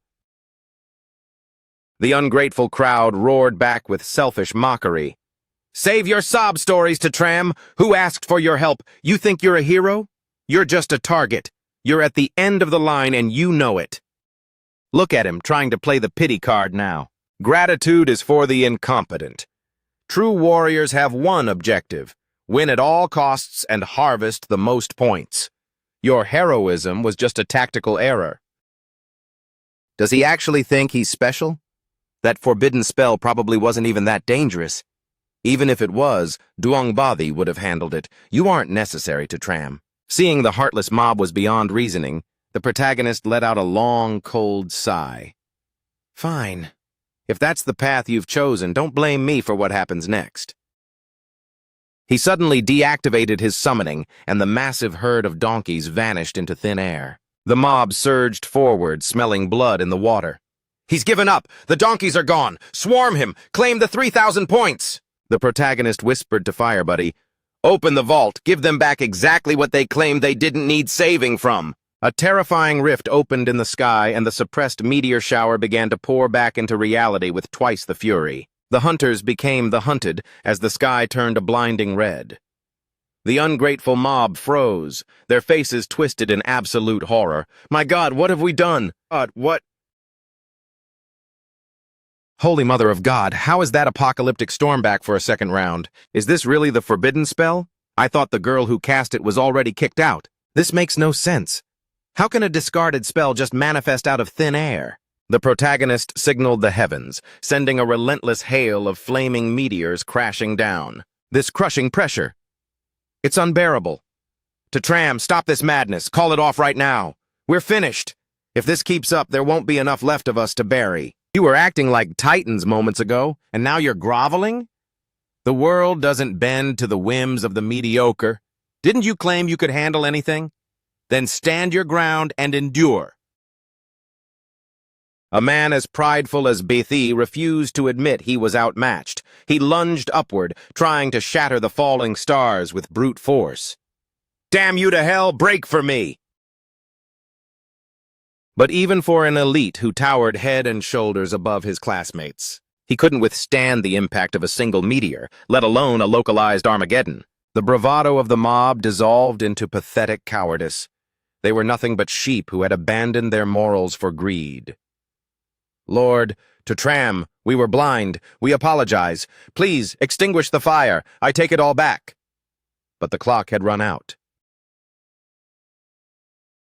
The ungrateful crowd roared back with selfish mockery. Save your sob stories to Tram. Who asked for your help? You think you're a hero? You're just a target. You're at the end of the line and you know it. Look at him trying to play the pity card now. Gratitude is for the incompetent. True warriors have one objective: win at all costs and harvest the most points. Your heroism was just a tactical error. Does he actually think he's special? That forbidden spell probably wasn't even that dangerous. Even if it was, Duongbao would have handled it. You aren't necessary to Tram. Seeing the heartless mob was beyond reasoning, the protagonist let out a long, cold sigh. Fine. If that's the path you've chosen, don't blame me for what happens next. He suddenly deactivated his summoning, and the massive herd of donkeys vanished into thin air. The mob surged forward, smelling blood in the water. He's given up! The donkeys are gone! Swarm him! Claim the 3,000 points! The protagonist whispered to Firebuddy, Open the vault! Give them back exactly what they claimed they didn't need saving from! A terrifying rift opened in the sky, and the suppressed meteor shower began to pour back into reality with twice the fury. The hunters became the hunted as the sky turned a blinding red. The ungrateful mob froze, their faces twisted in absolute horror. My God, what have we done? God, what? Holy Mother of God, how is that apocalyptic storm back for a second round? Is this really the forbidden spell? I thought the girl who cast it was already kicked out. This makes no sense. How can a discarded spell just manifest out of thin air? The protagonist signaled the heavens, sending a relentless hail of flaming meteors crashing down. This crushing pressure. It's unbearable. To Tram, stop this madness. Call it off right now. We're finished. If this keeps up, there won't be enough left of us to bury. You were acting like titans moments ago, and now you're groveling? The world doesn't bend to the whims of the mediocre. Didn't you claim you could handle anything? Then stand your ground and endure. A man as prideful as Bethi refused to admit he was outmatched. He lunged upward, trying to shatter the falling stars with brute force. Damn you to hell, break for me! But even for an elite who towered head and shoulders above his classmates, He couldn't withstand the impact of a single meteor, let alone a localized Armageddon. The bravado of the mob dissolved into pathetic cowardice. They were nothing but sheep who had abandoned their morals for greed. "Lord, to Tram, we were blind. We apologize. Please, extinguish the fire. I take it all back." But the clock had run out.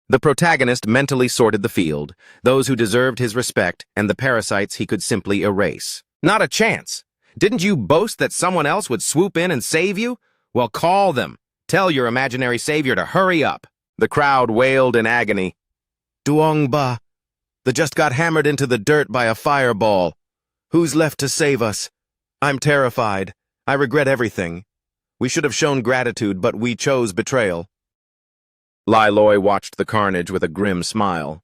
The protagonist mentally sorted the field, those who deserved his respect and the parasites he could simply erase. Not a chance. Didn't you boast that someone else would swoop in and save you? Well, call them. Tell your imaginary savior to hurry up. The crowd wailed in agony. "Duong Ba, the just got hammered into the dirt by a fireball. Who's left to save us? I'm terrified. I regret everything. We should have shown gratitude, but we chose betrayal." Lai Loi watched the carnage with a grim smile.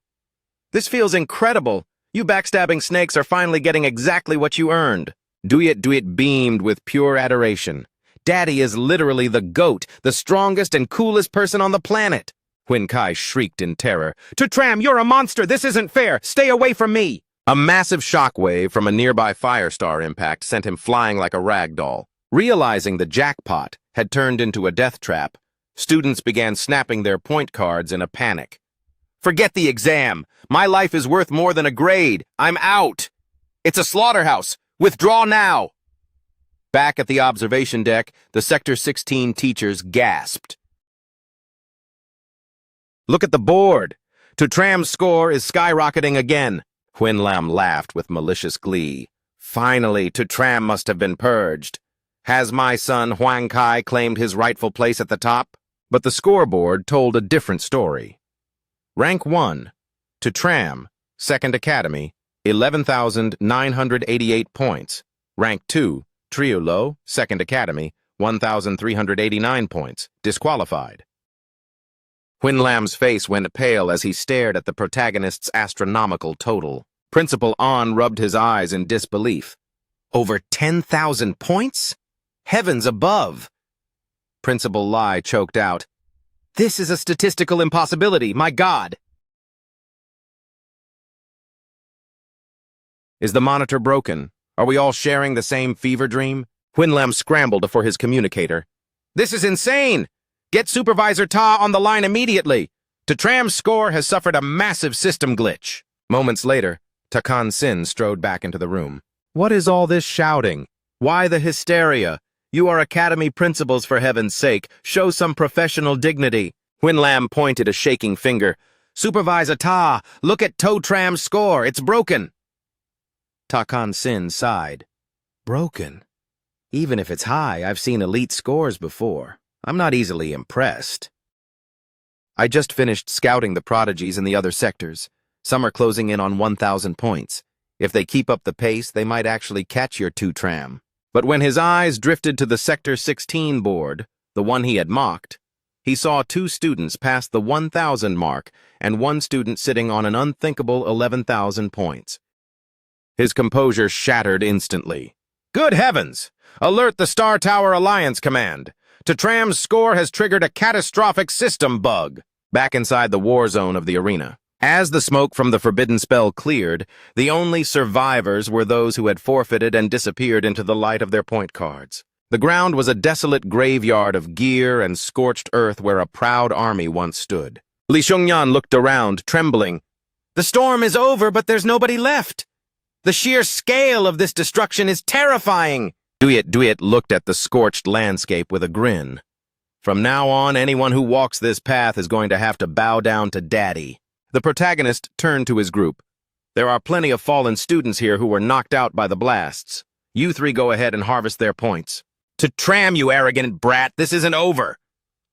"This feels incredible. You backstabbing snakes are finally getting exactly what you earned." Duyet beamed with pure adoration. "Daddy is literally the GOAT, the strongest and coolest person on the planet." Huin Kai shrieked in terror. "To Tram, you're a monster! This isn't fair! Stay away from me!" A massive shockwave from a nearby firestar impact sent him flying like a rag doll. Realizing the jackpot had turned into a death trap, students began snapping their point cards in a panic. "Forget the exam! My life is worth more than a grade! I'm out! It's a slaughterhouse! Withdraw now!" Back at the observation deck, the Sector 16 teachers gasped. "Look at the board! To Tram's score is skyrocketing again." Huin Lam laughed with malicious glee. "Finally, To Tram must have been purged. Has my son Huang Kai claimed his rightful place at the top?" But the scoreboard told a different story. Rank 1, To Tram, 2nd Academy, 11,988 points. Rank 2, Triulo, 2nd Academy, 1,389 points, disqualified. Huin Lam's face went pale as he stared at the protagonist's astronomical total. Principal An rubbed his eyes in disbelief. "Over 10,000 points? Heavens above!" Principal Lai choked out. "This is a statistical impossibility, my God!" "Is the monitor broken? Are we all sharing the same fever dream?" Huin Lam scrambled for his communicator. "This is insane! Get Supervisor Ta on the line immediately! To Tram's score has suffered a massive system glitch." Moments later, Takan Sin strode back into the room. "What is all this shouting? Why the hysteria? You are academy principals, for heaven's sake. Show some professional dignity." Huin Lam pointed a shaking finger. "Supervisor Ta, look at To Tram's score. It's broken." Takan Sin sighed. "Broken? Even if it's high, I've seen elite scores before. I'm not easily impressed." "I just finished scouting the prodigies in the other sectors. Some are closing in on 1,000 points. If they keep up the pace, they might actually catch your To Tram." But when his eyes drifted to the Sector 16 board, the one he had mocked, he saw 2 students pass the 1,000 mark and 1 student sitting on an unthinkable 11,000 points. His composure shattered instantly. "Good heavens! Alert the Star Tower Alliance Command! To Tram's score has triggered a catastrophic system bug." Back inside the war zone of the arena, as the smoke from the forbidden spell cleared, the only survivors were those who had forfeited and disappeared into the light of their point cards. The ground was a desolate graveyard of gear and scorched earth where a proud army once stood. Li Xiongyan looked around, trembling. "The storm is over, but there's nobody left. The sheer scale of this destruction is terrifying." Duyet looked at the scorched landscape with a grin. "From now on, anyone who walks this path is going to have to bow down to Daddy." The protagonist turned to his group. "There are plenty of fallen students here who were knocked out by the blasts. You 3 go ahead and harvest their points." "To Tram, you arrogant brat, this isn't over!"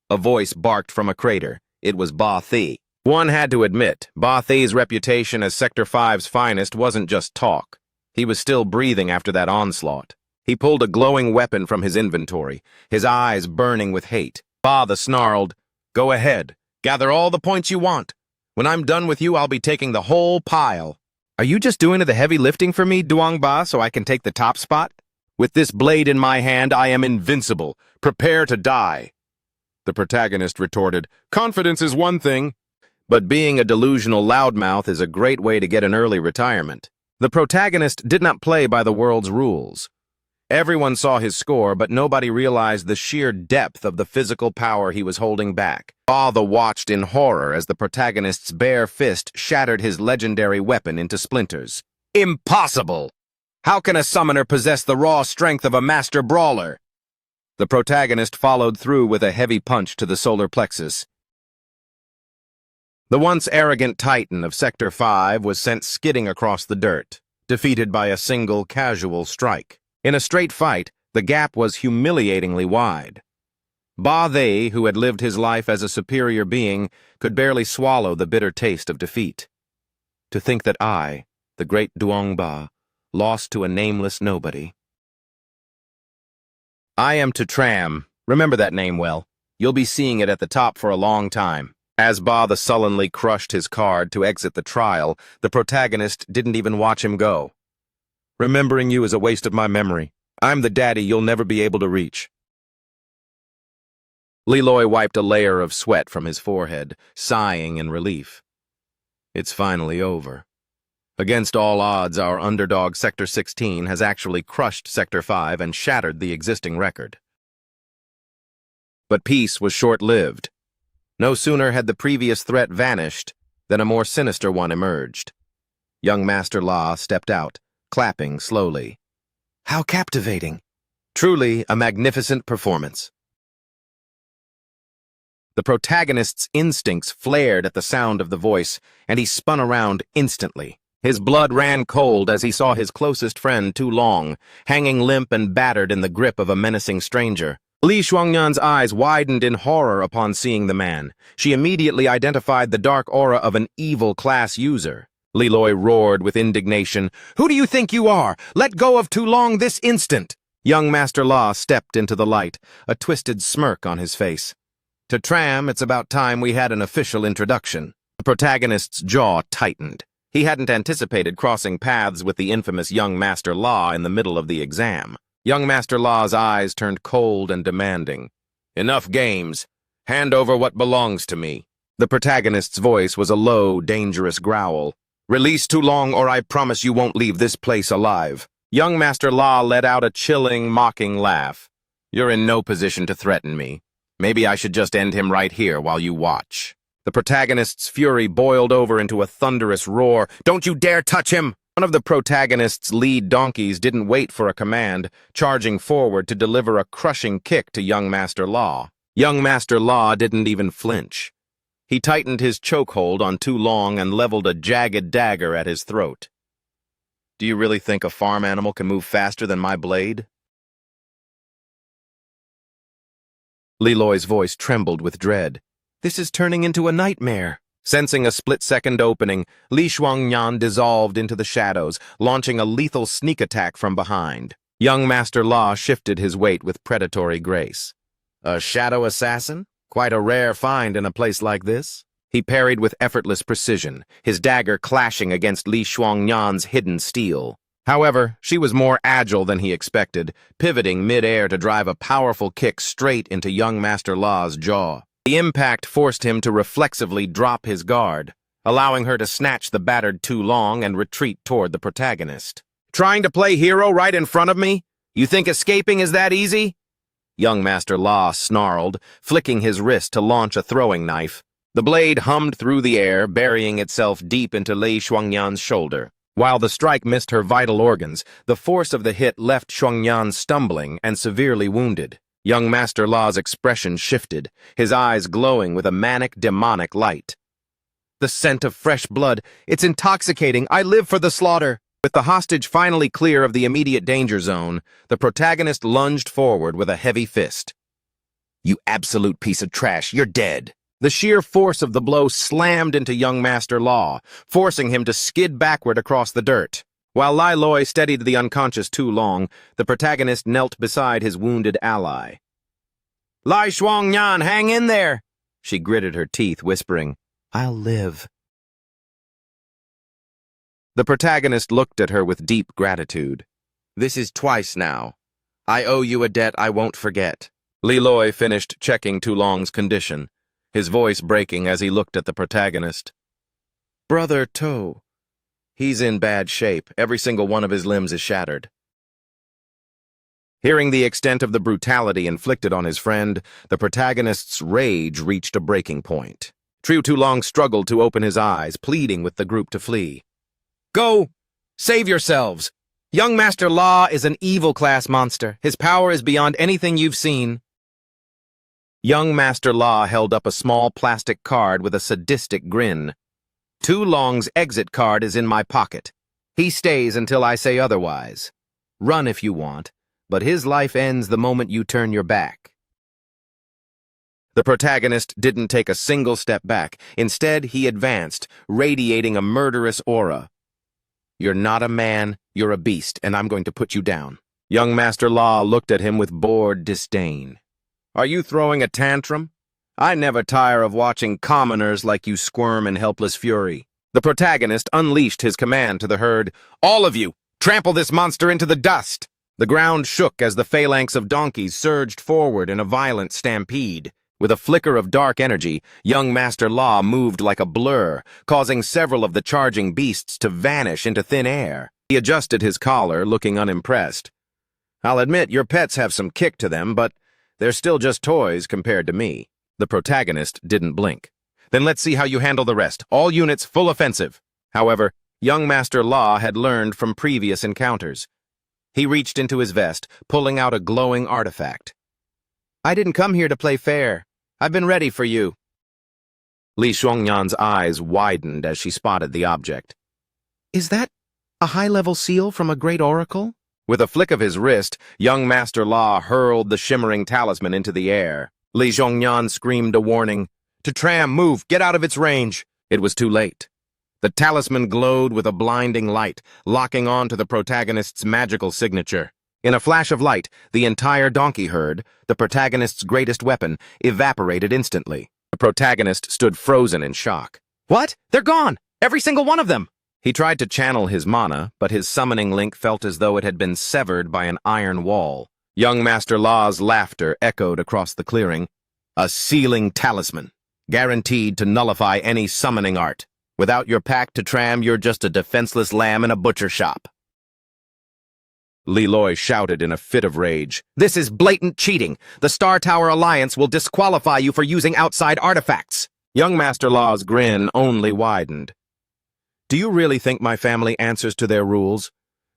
A voice barked from a crater. It was Ba Thi. One had to admit, Ba Thi's reputation as Sector 5's finest wasn't just talk. He was still breathing after that onslaught. He pulled a glowing weapon from his inventory, his eyes burning with hate. Ba the snarled, "Go ahead, gather all the points you want. When I'm done with you, I'll be taking the whole pile." "Are you just doing the heavy lifting for me, Duong Ba, so I can take the top spot?" "With this blade in my hand, I am invincible. Prepare to die." The protagonist retorted, "Confidence is one thing, but being a delusional loudmouth is a great way to get an early retirement." The protagonist did not play by the world's rules. Everyone saw his score, but nobody realized the sheer depth of the physical power he was holding back. Ba watched in horror as the protagonist's bare fist shattered his legendary weapon into splinters. Impossible! How can a summoner possess the raw strength of a master brawler? The protagonist followed through with a heavy punch to the solar plexus. The once arrogant titan of Sector 5 was sent skidding across the dirt, defeated by a single casual strike. In a straight fight, the gap was humiliatingly wide. Ba, who had lived his life as a superior being, could barely swallow the bitter taste of defeat. To think that I, the great Duong Ba, lost to a nameless nobody. I am to Tram. Remember that name well. You'll be seeing it at the top for a long time. As Ba sullenly crushed his card to exit the trial, the protagonist didn't even watch him go. Remembering you is a waste of my memory. I'm the daddy you'll never be able to reach. Leloy wiped a layer of sweat from his forehead, sighing in relief. It's finally over. Against all odds, our underdog Sector 16 has actually crushed Sector 5 and shattered the existing record. But peace was short-lived. No sooner had the previous threat vanished than a more sinister one emerged. Young Master La stepped out, clapping slowly. How captivating! Truly a magnificent performance. The protagonist's instincts flared at the sound of the voice, and he spun around instantly. His blood ran cold as he saw his closest friend Tu Long, hanging limp and battered in the grip of a menacing stranger. Li Shuangyan's eyes widened in horror upon seeing the man. She immediately identified the dark aura of an evil class user. Leloy roared with indignation. Who do you think you are? Let go of Tu Long this instant! Young Master La stepped into the light, a twisted smirk on his face. To Tram, it's about time we had an official introduction. The protagonist's jaw tightened. He hadn't anticipated crossing paths with the infamous young Master La in the middle of the exam. Young Master La's eyes turned cold and demanding. Enough games. Hand over what belongs to me. The protagonist's voice was a low, dangerous growl. Release Tu Long or I promise you won't leave this place alive. Young Master La let out a chilling, mocking laugh. You're in no position to threaten me. Maybe I should just end him right here while you watch. The protagonist's fury boiled over into a thunderous roar. Don't you dare touch him! One of the protagonist's lead donkeys didn't wait for a command, charging forward to deliver a crushing kick to young Master La. Young Master La didn't even flinch. He tightened his chokehold on Tu Long and leveled a jagged dagger at his throat. Do you really think a farm animal can move faster than my blade? Leloy's voice trembled with dread. This is turning into a nightmare. Sensing a split-second opening, Li Shuangyan dissolved into the shadows, launching a lethal sneak attack from behind. Young Master La shifted his weight with predatory grace. A shadow assassin? Quite a rare find in a place like this. He parried with effortless precision, his dagger clashing against Li Shuangyan's hidden steel. However, she was more agile than he expected, pivoting mid-air to drive a powerful kick straight into young Master La's jaw. The impact forced him to reflexively drop his guard, allowing her to snatch the battered Tu Long and retreat toward the protagonist. Trying to play hero right in front of me? You think escaping is that easy? Young Master La snarled, flicking his wrist to launch a throwing knife. The blade hummed through the air, burying itself deep into Li Shuangyan's shoulder. While the strike missed her vital organs, the force of the hit left Shuangyan stumbling and severely wounded. Young Master La's expression shifted, his eyes glowing with a manic, demonic light. The scent of fresh blood, it's intoxicating, I live for the slaughter. With the hostage finally clear of the immediate danger zone, the protagonist lunged forward with a heavy fist. You absolute piece of trash, you're dead. The sheer force of the blow slammed into young Master La, forcing him to skid backward across the dirt. While Leloy steadied the unconscious Tu Long, the protagonist knelt beside his wounded ally. Lai Shuangyan, hang in there! She gritted her teeth, whispering, I'll live. The protagonist looked at her with deep gratitude. This is twice now. I owe you a debt I won't forget. Leloy finished checking Tu Long's condition, his voice breaking as he looked at the protagonist. Brother To, He's in bad shape. Every single one of his limbs is shattered. Hearing the extent of the brutality inflicted on his friend, the protagonist's rage reached a breaking point. Tu Long struggled to open his eyes, pleading with the group to flee. Go! Save yourselves! Young Master Law is an evil-class monster. His power is beyond anything you've seen. Young Master Law held up a small plastic card with a sadistic grin. Tu Long's exit card is in my pocket. He stays until I say otherwise. Run if you want, but his life ends the moment you turn your back. The protagonist didn't take a single step back. Instead, he advanced, radiating a murderous aura. You're not a man, you're a beast, and I'm going to put you down. Young Master Law looked at him with bored disdain. Are you throwing a tantrum? I never tire of watching commoners like you squirm in helpless fury. The protagonist unleashed his command to the herd. All of you, trample this monster into the dust! The ground shook as the phalanx of donkeys surged forward in a violent stampede. With a flicker of dark energy, young Master Law moved like a blur, causing several of the charging beasts to vanish into thin air. He adjusted his collar, looking unimpressed. I'll admit your pets have some kick to them, but they're still just toys compared to me. The protagonist didn't blink. Then let's see how you handle the rest. All units full offensive. However, young Master Law had learned from previous encounters. He reached into his vest, pulling out a glowing artifact. I didn't come here to play fair. I've been ready for you. Li Xiongyan's eyes widened as she spotted the object. Is that a high-level seal from a great oracle? With a flick of his wrist, young Master Law hurled the shimmering talisman into the air. Li Xiongyan screamed a warning. To Tram, move! Get out of its range! It was too late. The talisman glowed with a blinding light, locking on to the protagonist's magical signature. In a flash of light, the entire donkey herd, the protagonist's greatest weapon, evaporated instantly. The protagonist stood frozen in shock. What? They're gone! Every single one of them! He tried to channel his mana, but his summoning link felt as though it had been severed by an iron wall. Young Master Law's laughter echoed across the clearing. A sealing talisman, guaranteed to nullify any summoning art. Without your pack to Tram, you're just a defenseless lamb in a butcher shop. Li Loi shouted in a fit of rage. This is blatant cheating. The Star Tower Alliance will disqualify you for using outside artifacts. Young Master Law's grin only widened. Do you really think my family answers to their rules?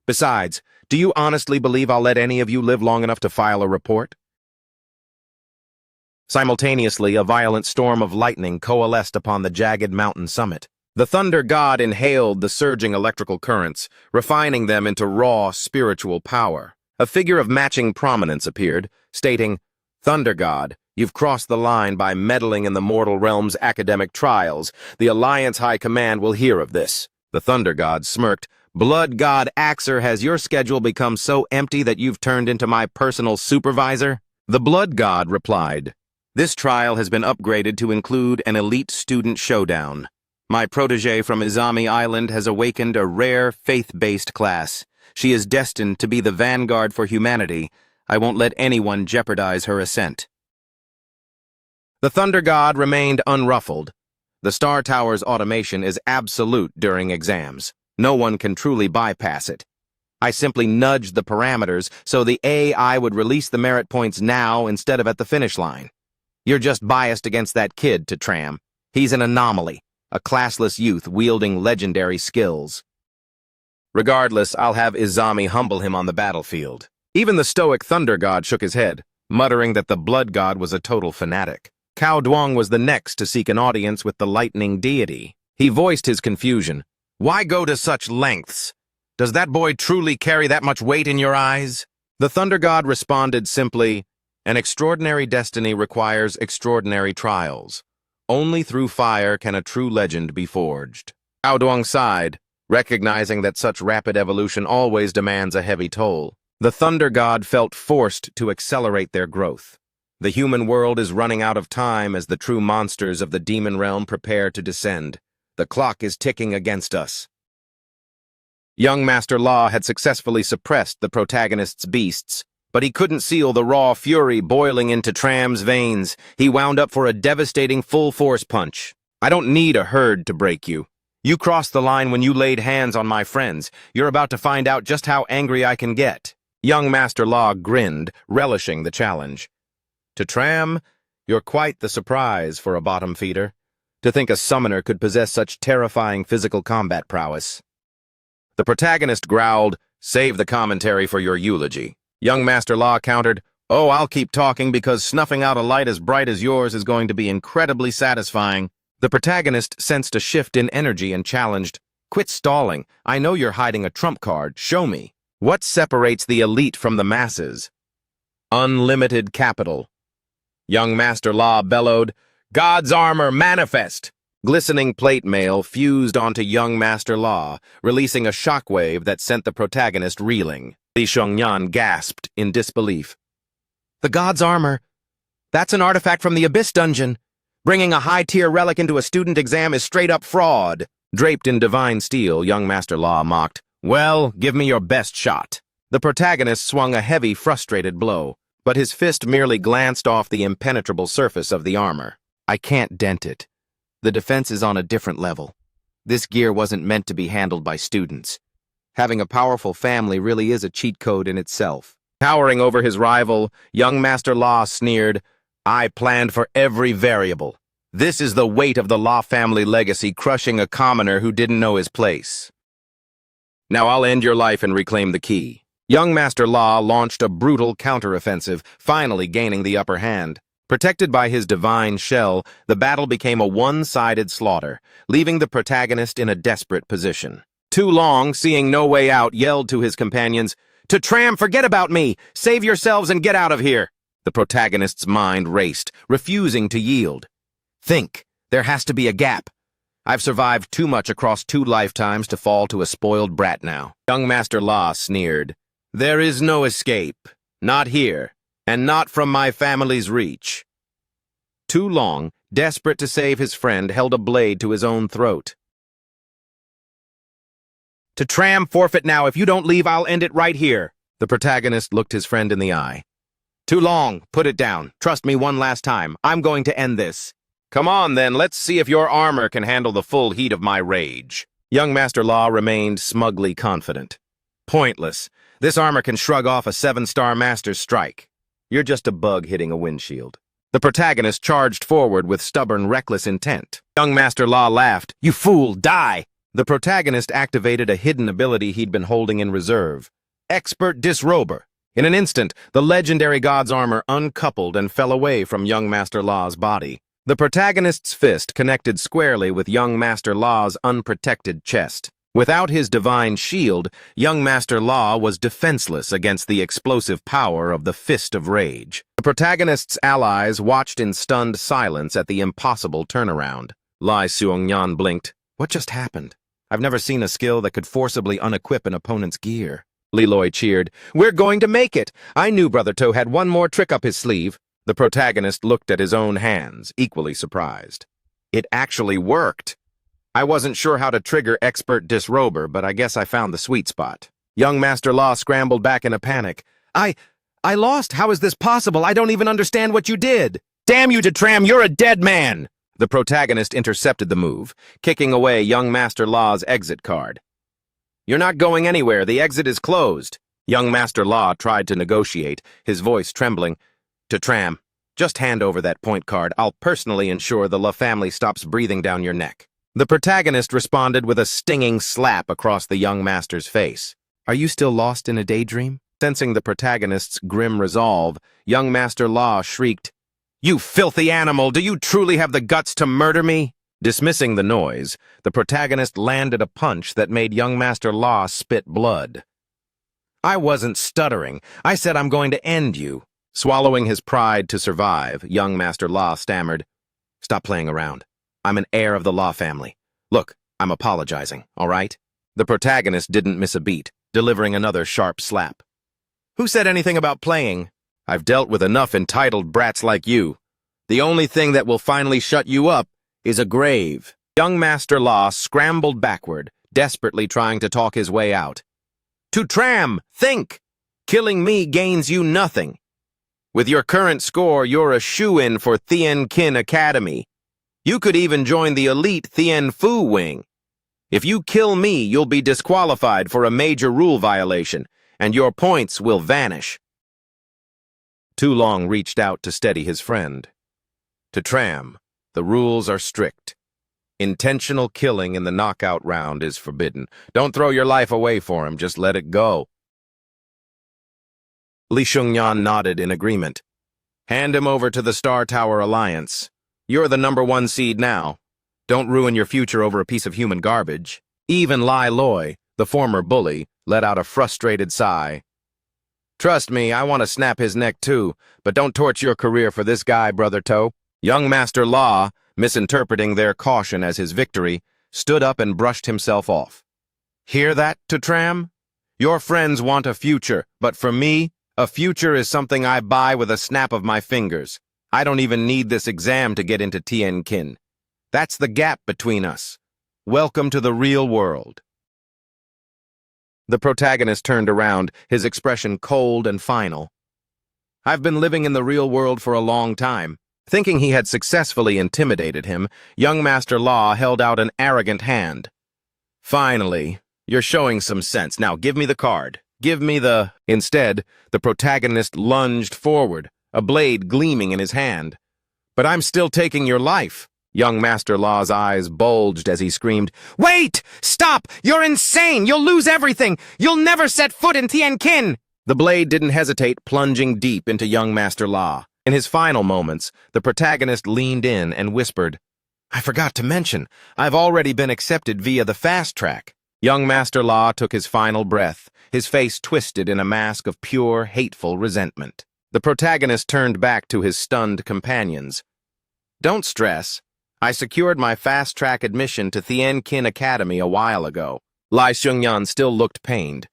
Besides, do you honestly believe I'll let any of you live long enough to file a report? Simultaneously, a violent storm of lightning coalesced upon the jagged mountain summit. The Thunder God inhaled the surging electrical currents, refining them into raw spiritual power. A figure of matching prominence appeared, stating, Thunder God, you've crossed the line by meddling in the mortal realm's academic trials. The Alliance High Command will hear of this. The Thunder God smirked. Blood God Axer, has your schedule become so empty that you've turned into my personal supervisor? The Blood God replied, This trial has been upgraded to include an elite student showdown. My protege from Izami Island has awakened a rare faith-based class. She is destined to be the vanguard for humanity. I won't let anyone jeopardize her ascent. The Thunder God remained unruffled. The Star Tower's automation is absolute during exams. No one can truly bypass it. I simply nudged the parameters so the AI would release the merit points now instead of at the finish line. You're just biased against that kid, to Tram. He's an anomaly. A classless youth wielding legendary skills. Regardless, I'll have Izami humble him on the battlefield. Even the stoic Thunder God shook his head, muttering that the Blood God was a total fanatic. Cao Duong was the next to seek an audience with the lightning deity. He voiced his confusion. Why go to such lengths? Does that boy truly carry that much weight in your eyes? The Thunder God responded simply, An extraordinary destiny requires extraordinary trials. Only through fire can a true legend be forged. Cao Duong sighed, recognizing that such rapid evolution always demands a heavy toll. The Thunder God felt forced to accelerate their growth. The human world is running out of time as the true monsters of the demon realm prepare to descend. The clock is ticking against us. Young Master Law had successfully suppressed the protagonist's beasts, but he couldn't seal the raw fury boiling into Tram's veins. He wound up for a devastating full-force punch. I don't need a herd to break you. You crossed the line when you laid hands on my friends. You're about to find out just how angry I can get." Young Master Law grinned, relishing the challenge. "To Tram, you're quite the surprise for a bottom feeder. To think a summoner could possess such terrifying physical combat prowess." The protagonist growled, "Save the commentary for your eulogy." Young Master Law countered, "Oh, I'll keep talking because snuffing out a light as bright as yours is going to be incredibly satisfying." The protagonist sensed a shift in energy and challenged, "Quit stalling. I know you're hiding a trump card. Show me. What separates the elite from the masses?" "Unlimited capital." Young Master Law bellowed, "God's armor, manifest!" Glistening plate mail fused onto Young Master Law, releasing a shockwave that sent the protagonist reeling. Li Shengyan gasped in disbelief. "The God's armor? That's an artifact from the Abyss dungeon. Bringing a high-tier relic into a student exam is straight-up fraud." Draped in divine steel, Young Master Law mocked, "Well, give me your best shot." The protagonist swung a heavy, frustrated blow, but his fist merely glanced off the impenetrable surface of the armor. "I can't dent it. The defense is on a different level. This gear wasn't meant to be handled by students. Having a powerful family really is a cheat code in itself." Towering over his rival, Young Master Law sneered, "I planned for every variable. This is the weight of the Law family legacy crushing a commoner who didn't know his place. Now I'll end your life and reclaim the key." Young Master Law launched a brutal counteroffensive, finally gaining the upper hand. Protected by his divine shell, the battle became a one-sided slaughter, leaving the protagonist in a desperate position. Tu Long, seeing no way out, yelled to his companions, "To Tram, forget about me! Save yourselves and get out of here!" The protagonist's mind raced, refusing to yield. "Think. There has to be a gap. I've survived too much across 2 lifetimes to fall to a spoiled brat now." Young Master Law sneered, "There is no escape. Not here, and not from my family's reach." Tu Long, desperate to save his friend, held a blade to his own throat. "To Tram, forfeit now. If you don't leave, I'll end it right here." The protagonist looked his friend in the eye. "Too long. Put it down. Trust me one last time. I'm going to end this." "Come on, then. Let's see if your armor can handle the full heat of my rage." Young Master Law remained smugly confident. "Pointless. This armor can shrug off a 7-star master's strike. You're just a bug hitting a windshield." The protagonist charged forward with stubborn, reckless intent. Young Master Law laughed. "You fool, die!" The protagonist activated a hidden ability he'd been holding in reserve. Expert Disrober. In an instant, the legendary god's armor uncoupled and fell away from Young Master Law's body. The protagonist's fist connected squarely with Young Master Law's unprotected chest. Without his divine shield, Young Master Law was defenseless against the explosive power of the Fist of Rage. The protagonist's allies watched in stunned silence at the impossible turnaround. Li Shengyan blinked. What just happened? I've never seen a skill that could forcibly unequip an opponent's gear. Leloy cheered. "We're going to make it! I knew Brother Toe had one more trick up his sleeve." The protagonist looked at his own hands, equally surprised. It actually worked. "I wasn't sure how to trigger Expert Disrober, but I guess I found the sweet spot." Young Master Law scrambled back in a panic. I lost. How is this possible? I don't even understand what you did." "Damn you to Tram, you're a dead man!" The protagonist intercepted the move, kicking away Young Master Law's exit card. "You're not going anywhere. The exit is closed." Young Master Law tried to negotiate, his voice trembling. "To Tram, just hand over that point card. I'll personally ensure the La family stops breathing down your neck." The protagonist responded with a stinging slap across the young master's face. "Are you still lost in a daydream?" Sensing the protagonist's grim resolve, Young Master Law shrieked, "You filthy animal! Do you truly have the guts to murder me?" Dismissing the noise, the protagonist landed a punch that made Young Master Law spit blood. "I wasn't stuttering. I said I'm going to end you." Swallowing his pride to survive, Young Master Law stammered, "Stop playing around. I'm an heir of the Law family. Look, I'm apologizing, all right?" The protagonist didn't miss a beat, delivering another sharp slap. "Who said anything about playing? I've dealt with enough entitled brats like you. The only thing that will finally shut you up is a grave." Young Master Law scrambled backward, desperately trying to talk his way out. "To Tram, think! Killing me gains you nothing. With your current score, you're a shoo-in for Thien Kin Academy. You could even join the elite Thien Fu wing. If you kill me, you'll be disqualified for a major rule violation, and your points will vanish. Tu Long reached out to steady his friend. To Tram, the rules are strict. Intentional killing in the knockout round is forbidden. Don't throw your life away for him, just let it go. Li Shengyan nodded in agreement. Hand him over to the Star Tower Alliance. You're the #1 seed now. Don't ruin your future over a piece of human garbage. Even Lai Loi, the former bully, let out a frustrated sigh. Trust me, I want to snap his neck too, but don't torch your career for this guy, Brother Toe. Young Master Law, misinterpreting their caution as his victory, stood up and brushed himself off. Hear that, Tram? Your friends want a future, but for me, a future is something I buy with a snap of my fingers. I don't even need this exam to get into Tianqin. That's the gap between us. Welcome to the real world. The protagonist turned around, his expression cold and final. I've been living in the real world for a long time. Thinking he had successfully intimidated him, young Master Law held out an arrogant hand. Finally, you're showing some sense. Now give me the card. Give me the... Instead, the protagonist lunged forward, a blade gleaming in his hand. But I'm still taking your life. Young Master Law's eyes bulged as he screamed, Wait! Stop! You're insane! You'll lose everything! You'll never set foot in Tianqin! The blade didn't hesitate, plunging deep into young Master Law. In his final moments, the protagonist leaned in and whispered, I forgot to mention, I've already been accepted via the fast track. Young Master Law took his final breath, his face twisted in a mask of pure, hateful resentment. The protagonist turned back to his stunned companions. Don't stress. I secured my fast-track admission to Tianqin Academy a while ago. Li Shengyan still looked pained.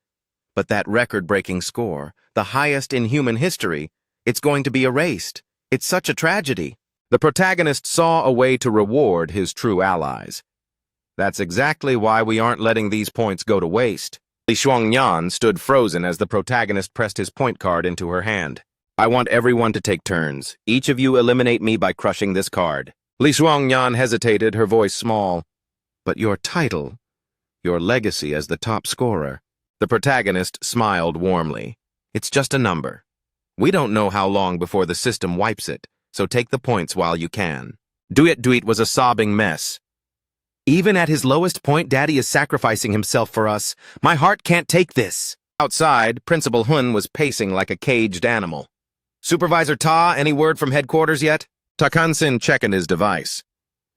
But that record-breaking score, the highest in human history, it's going to be erased. It's such a tragedy. The protagonist saw a way to reward his true allies. That's exactly why we aren't letting these points go to waste. Li Shengyan stood frozen as the protagonist pressed his point card into her hand. I want everyone to take turns. Each of you eliminate me by crushing this card. Li Shengyan hesitated, her voice small. But your title, your legacy as the top scorer. The protagonist smiled warmly. It's just a number. We don't know how long before the system wipes it, so take the points while you can. Duit was a sobbing mess. Even at his lowest point, Daddy is sacrificing himself for us. My heart can't take this. Outside, Principal Hun was pacing like a caged animal. Supervisor Ta, any word from headquarters yet? Takansin checking his device.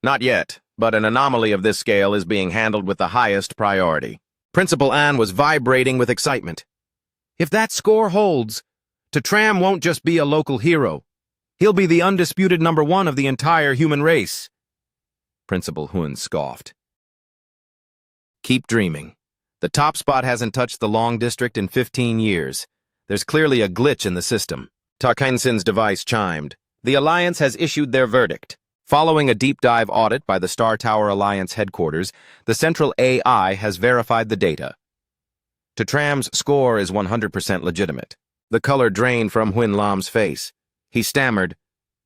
Not yet, but an anomaly of this scale is being handled with the highest priority. Principal An was vibrating with excitement. If that score holds, Tram won't just be a local hero. He'll be the undisputed #1 of the entire human race. Principal Hun scoffed. Keep dreaming. The top spot hasn't touched the Long District in 15 years. There's clearly a glitch in the system. Takansin's device chimed. The Alliance has issued their verdict. Following a deep dive audit by the Star Tower Alliance headquarters, the central AI has verified the data. Tram's score is 100% legitimate. The color drained from Huin Lam's face. He stammered,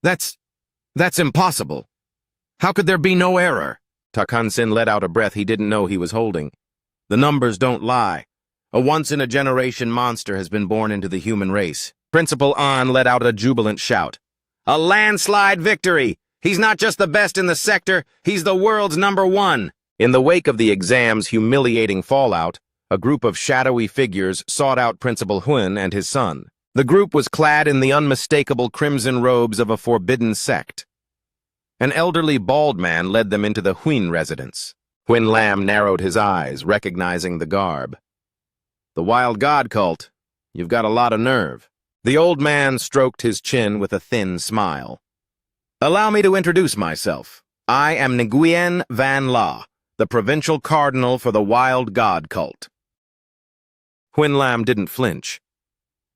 That's impossible. How could there be no error? Takansin let out a breath he didn't know he was holding. The numbers don't lie. A once-in-a-generation monster has been born into the human race. Principal An let out a jubilant shout. A landslide victory! He's not just the best in the sector, he's the world's #1. In the wake of the exam's humiliating fallout, a group of shadowy figures sought out Principal Hun and his son. The group was clad in the unmistakable crimson robes of a forbidden sect. An elderly bald man led them into the Huin residence. Huin Lam narrowed his eyes, recognizing the garb. The Wild God cult. You've got a lot of nerve. The old man stroked his chin with a thin smile. Allow me to introduce myself. I am Nguyen Van La, the provincial cardinal for the Wild God cult. Huin Lam didn't flinch.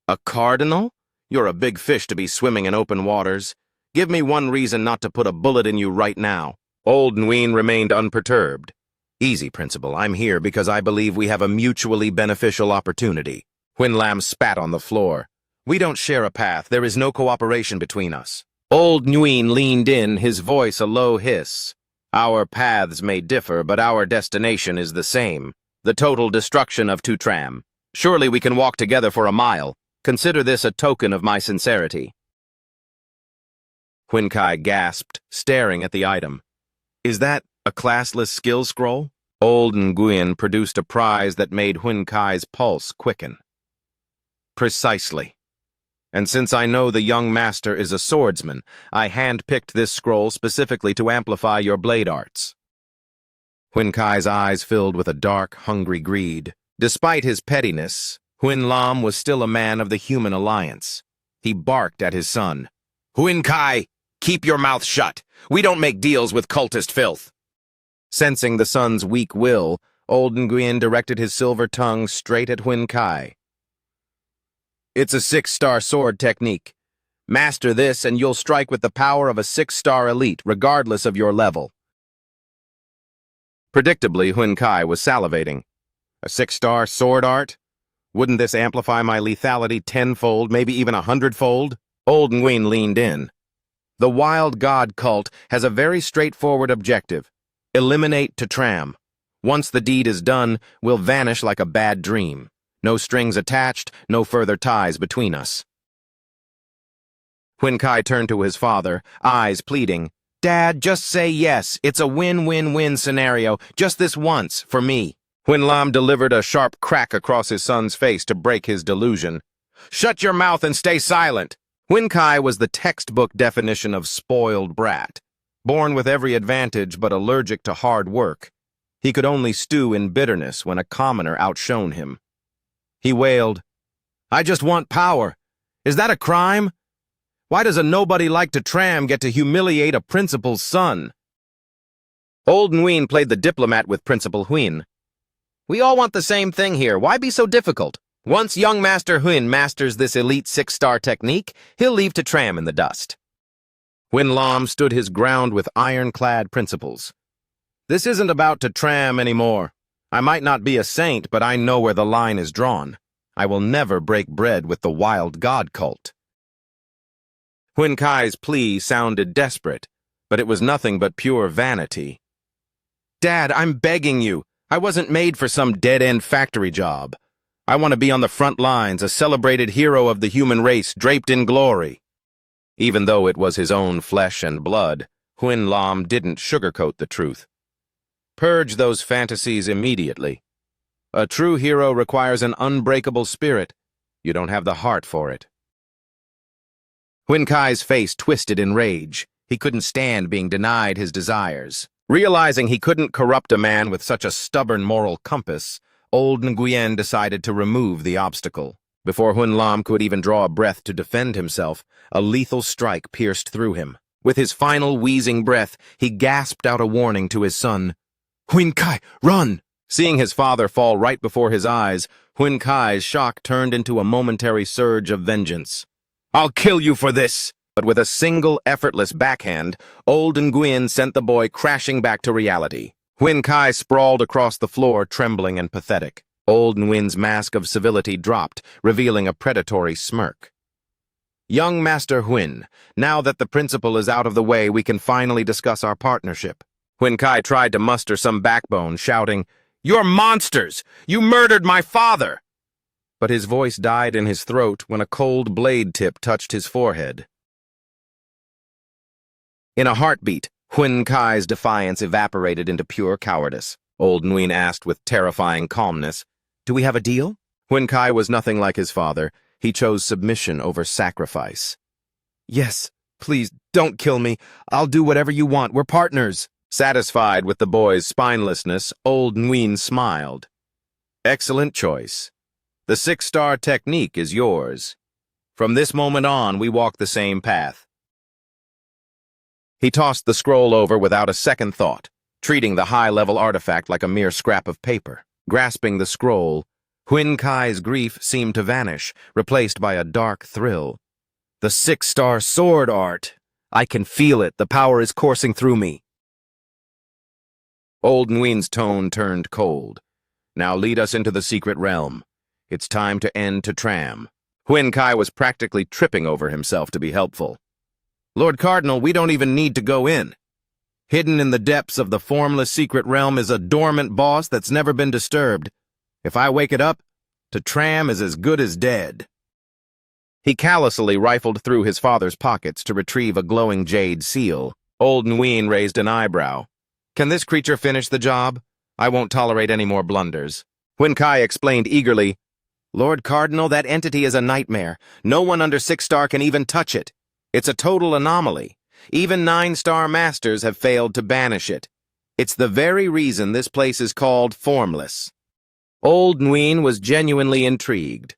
A cardinal? You're a big fish to be swimming in open waters. Give me one reason not to put a bullet in you right now. Old Nguyen remained unperturbed. Easy, Principal. I'm here because I believe we have a mutually beneficial opportunity. Huin Lam spat on the floor. We don't share a path. There is no cooperation between us. Old Nguyen leaned in, his voice a low hiss. Our paths may differ, but our destination is the same. The total destruction of Tutram. Surely we can walk together for a mile. Consider this a token of my sincerity. Huinkai gasped, staring at the item. Is that a classless skill scroll? Old Nguyen produced a prize that made Huinkai's pulse quicken. Precisely. And since I know the young master is a swordsman, I hand-picked this scroll specifically to amplify your blade arts. Huinkai's eyes filled with a dark, hungry greed. Despite his pettiness, Huin Lam was still a man of the human alliance. He barked at his son. Huinkai, keep your mouth shut. We don't make deals with cultist filth. Sensing the son's weak will, old Nguyen directed his silver tongue straight at Huinkai. It's a 6-star sword technique. Master this and you'll strike with the power of a 6-star elite, regardless of your level. Predictably, Huinkai was salivating. A 6-star sword art? Wouldn't this amplify my lethality 10-fold, maybe even 100-fold? Old Nguyen leaned in. The Wild God cult has a very straightforward objective. Eliminate Tutram. Once the deed is done, we'll vanish like a bad dream. No strings attached, no further ties between us. Huinkai turned to his father, eyes pleading. Dad, just say yes. It's a win-win-win scenario, just this once, for me. Huin Lam delivered a sharp crack across his son's face to break his delusion. Shut your mouth and stay silent. Huinkai was the textbook definition of spoiled brat. Born with every advantage but allergic to hard work. He could only stew in bitterness when a commoner outshone him. He wailed, I just want power. Is that a crime? Why does a nobody like Tutram get to humiliate a principal's son? Old Nguyen played the diplomat with Principal Huin. We all want the same thing here. Why be so difficult? Once young Master Huin masters this elite 6-star technique, he'll leave Tutram in the dust. Huin Lam stood his ground with ironclad principles. This isn't about Tutram anymore. I might not be a saint, but I know where the line is drawn. I will never break bread with the Wild God cult. Huinkai's plea sounded desperate, but it was nothing but pure vanity. Dad, I'm begging you. I wasn't made for some dead-end factory job. I want to be on the front lines, a celebrated hero of the human race draped in glory. Even though it was his own flesh and blood, Huin Lam didn't sugarcoat the truth. Purge those fantasies immediately. A true hero requires an unbreakable spirit. You don't have the heart for it. Huinkai's face twisted in rage. He couldn't stand being denied his desires. Realizing he couldn't corrupt a man with such a stubborn moral compass, old Nguyen decided to remove the obstacle. Before Huin Lam could even draw a breath to defend himself, a lethal strike pierced through him. With his final wheezing breath, he gasped out a warning to his son. Huinkai, run! Seeing his father fall right before his eyes, Huinkai's shock turned into a momentary surge of vengeance. I'll kill you for this! But with a single effortless backhand, old Nguyen sent the boy crashing back to reality. Huinkai sprawled across the floor, trembling and pathetic. Old Nguyen's mask of civility dropped, revealing a predatory smirk. Young Master Huin, now that the principal is out of the way, we can finally discuss our partnership. Huinkai tried to muster some backbone, shouting, You're monsters! You murdered my father! But his voice died in his throat when a cold blade tip touched his forehead. In a heartbeat, Huinkai's defiance evaporated into pure cowardice. Old Nguyen asked with terrifying calmness, Do we have a deal? Huinkai was nothing like his father. He chose submission over sacrifice. Yes, please, don't kill me. I'll do whatever you want. We're partners. Satisfied with the boy's spinelessness, old Nguyen smiled. Excellent choice. The 6-star technique is yours. From this moment on, we walk the same path. He tossed the scroll over without a second thought, treating the high-level artifact like a mere scrap of paper. Grasping the scroll, Huinkai's grief seemed to vanish, replaced by a dark thrill. The 6-star sword art! I can feel it. The power is coursing through me. Old Nguyen's tone turned cold. Now lead us into the secret realm. It's time to end Tutram. Huinkai was practically tripping over himself to be helpful. Lord Cardinal, we don't even need to go in. Hidden in the depths of the formless secret realm is a dormant boss that's never been disturbed. If I wake it up, Tram is as good as dead. He callously rifled through his father's pockets to retrieve a glowing jade seal. Old Nguyen raised an eyebrow. Can this creature finish the job? I won't tolerate any more blunders. When Kai explained eagerly, Lord Cardinal, that entity is a nightmare. No one under 6-star can even touch it. It's a total anomaly. Even 9-star masters have failed to banish it. It's the very reason this place is called formless. Old Nguyen was genuinely intrigued.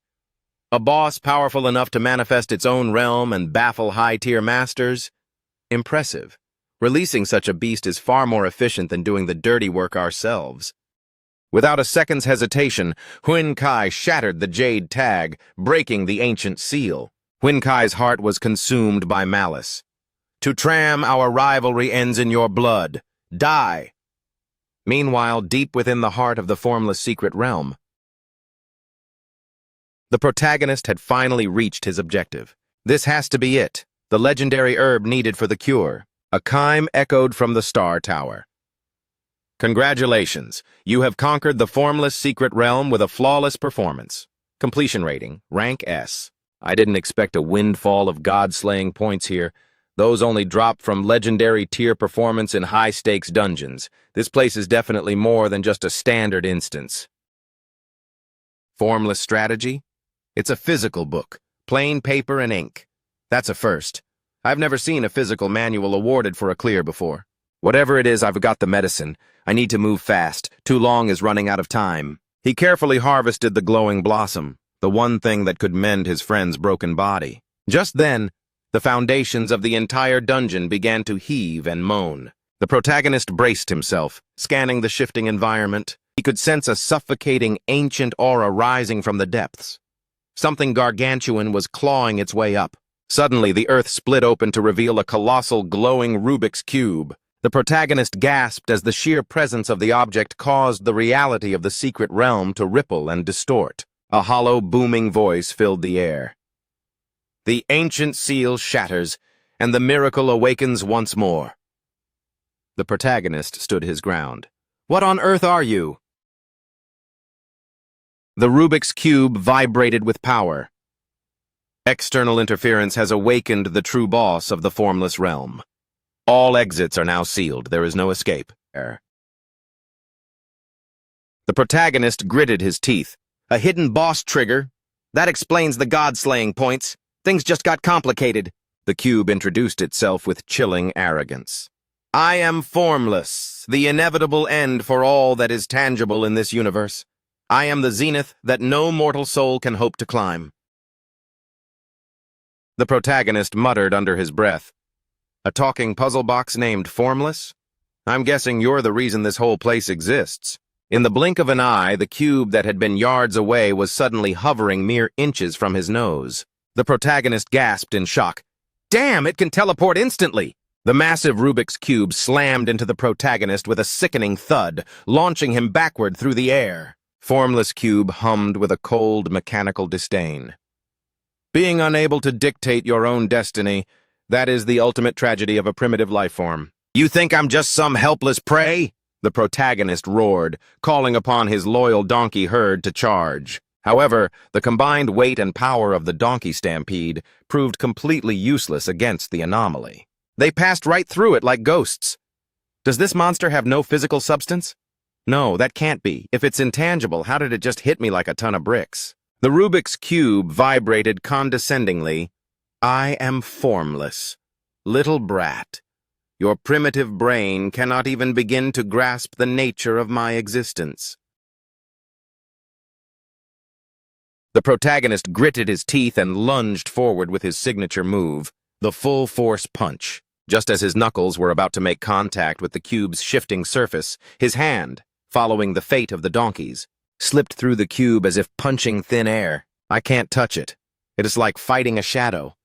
A boss powerful enough to manifest its own realm and baffle high-tier masters? Impressive. Releasing such a beast is far more efficient than doing the dirty work ourselves. Without a second's hesitation, Huin Kai shattered the jade tag, breaking the ancient seal. Huin Kai's heart was consumed by malice. To Tram, our rivalry ends in your blood. Die! Meanwhile, deep within the heart of the formless secret realm, the protagonist had finally reached his objective. This has to be it, the legendary herb needed for the cure. A chime echoed from the Star Tower. Congratulations, you have conquered the formless secret realm with a flawless performance. Completion rating, rank S. I didn't expect a windfall of god-slaying points here. Those only drop from legendary tier performance in high-stakes dungeons. This place is definitely more than just a standard instance. Formless strategy? It's a physical book, plain paper and ink. That's a first. I've never seen a physical manual awarded for a clear before. Whatever it is, I've got the medicine. I need to move fast. Too long is running out of time. He carefully harvested the glowing blossom, the one thing that could mend his friend's broken body. Just then, the foundations of the entire dungeon began to heave and moan. The protagonist braced himself, scanning the shifting environment. He could sense a suffocating, ancient aura rising from the depths. Something gargantuan was clawing its way up. Suddenly, the earth split open to reveal a colossal, glowing Rubik's Cube. The protagonist gasped as the sheer presence of the object caused the reality of the secret realm to ripple and distort. A hollow, booming voice filled the air. The ancient seal shatters, and the miracle awakens once more. The protagonist stood his ground. What on earth are you? The Rubik's Cube vibrated with power. External interference has awakened the true boss of the formless realm. All exits are now sealed. There is no escape. The protagonist gritted his teeth. A hidden boss trigger? That explains the god-slaying points. Things just got complicated. The cube introduced itself with chilling arrogance. I am formless, the inevitable end for all that is tangible in this universe. I am the zenith that no mortal soul can hope to climb. The protagonist muttered under his breath. A talking puzzle box named Formless? I'm guessing you're the reason this whole place exists. In the blink of an eye, the cube that had been yards away was suddenly hovering mere inches from his nose. The protagonist gasped in shock. Damn, it can teleport instantly! The massive Rubik's Cube slammed into the protagonist with a sickening thud, launching him backward through the air. Formless Cube hummed with a cold, mechanical disdain. Being unable to dictate your own destiny, that is the ultimate tragedy of a primitive life form. You think I'm just some helpless prey? The protagonist roared, calling upon his loyal donkey herd to charge. However, the combined weight and power of the donkey stampede proved completely useless against the anomaly. They passed right through it like ghosts. Does this monster have no physical substance? No, that can't be. If it's intangible, how did it just hit me like a ton of bricks? The Rubik's Cube vibrated condescendingly. I am formless. Little brat. Your primitive brain cannot even begin to grasp the nature of my existence. The protagonist gritted his teeth and lunged forward with his signature move, the full-force punch. Just as his knuckles were about to make contact with the cube's shifting surface, his hand, following the fate of the donkeys, slipped through the cube as if punching thin air. I can't touch it. It is like fighting a shadow.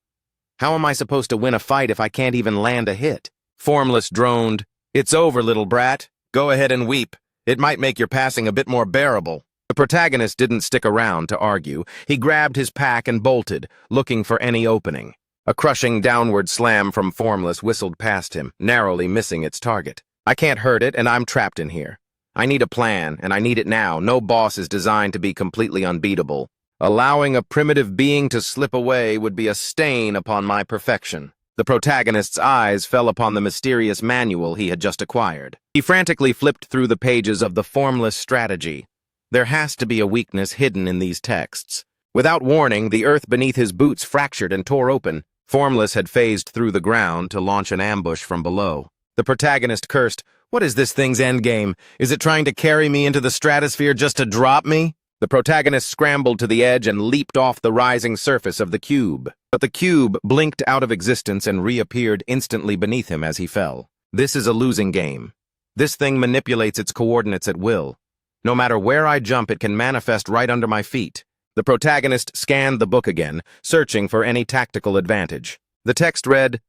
How am I supposed to win a fight if I can't even land a hit? Formless droned. It's over, little brat. Go ahead and weep. It might make your passing a bit more bearable. The protagonist didn't stick around to argue. He grabbed his pack and bolted, looking for any opening. A crushing downward slam from Formless whistled past him, narrowly missing its target. I can't hurt it, and I'm trapped in here. I need a plan, and I need it now. No boss is designed to be completely unbeatable. Allowing a primitive being to slip away would be a stain upon my perfection. The protagonist's eyes fell upon the mysterious manual he had just acquired. He frantically flipped through the pages of the Formless strategy. There has to be a weakness hidden in these texts. Without warning, the earth beneath his boots fractured and tore open. Formless had phased through the ground to launch an ambush from below. The protagonist cursed, "What is this thing's endgame? Is it trying to carry me into the stratosphere just to drop me?" The protagonist scrambled to the edge and leaped off the rising surface of the cube. But the cube blinked out of existence and reappeared instantly beneath him as he fell. This is a losing game. This thing manipulates its coordinates at will. No matter where I jump, it can manifest right under my feet. The protagonist scanned the book again, searching for any tactical advantage. The text read,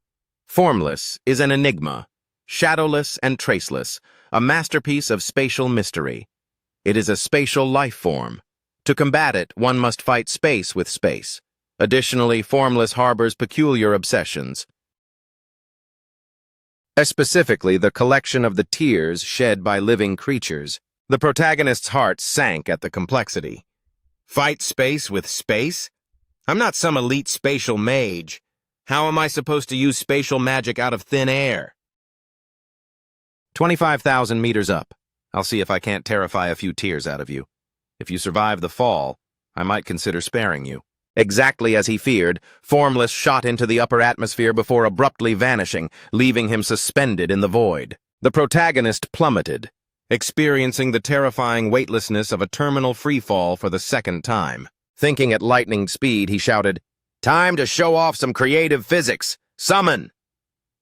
"Formless is an enigma, shadowless and traceless, a masterpiece of spatial mystery. It is a spatial life form. To combat it, one must fight space with space. Additionally, Formless harbors peculiar obsessions, specifically the collection of the tears shed by living creatures." The protagonist's heart sank at the complexity. Fight space with space? I'm not some elite spatial mage. How am I supposed to use spatial magic out of thin air? 25,000 meters up. I'll see if I can't terrify a few tears out of you. If you survive the fall, I might consider sparing you. Exactly as he feared, Formless shot into the upper atmosphere before abruptly vanishing, leaving him suspended in the void. The protagonist plummeted, experiencing the terrifying weightlessness of a terminal freefall for the second time. Thinking at lightning speed, he shouted, "Time to show off some creative physics! Summon!"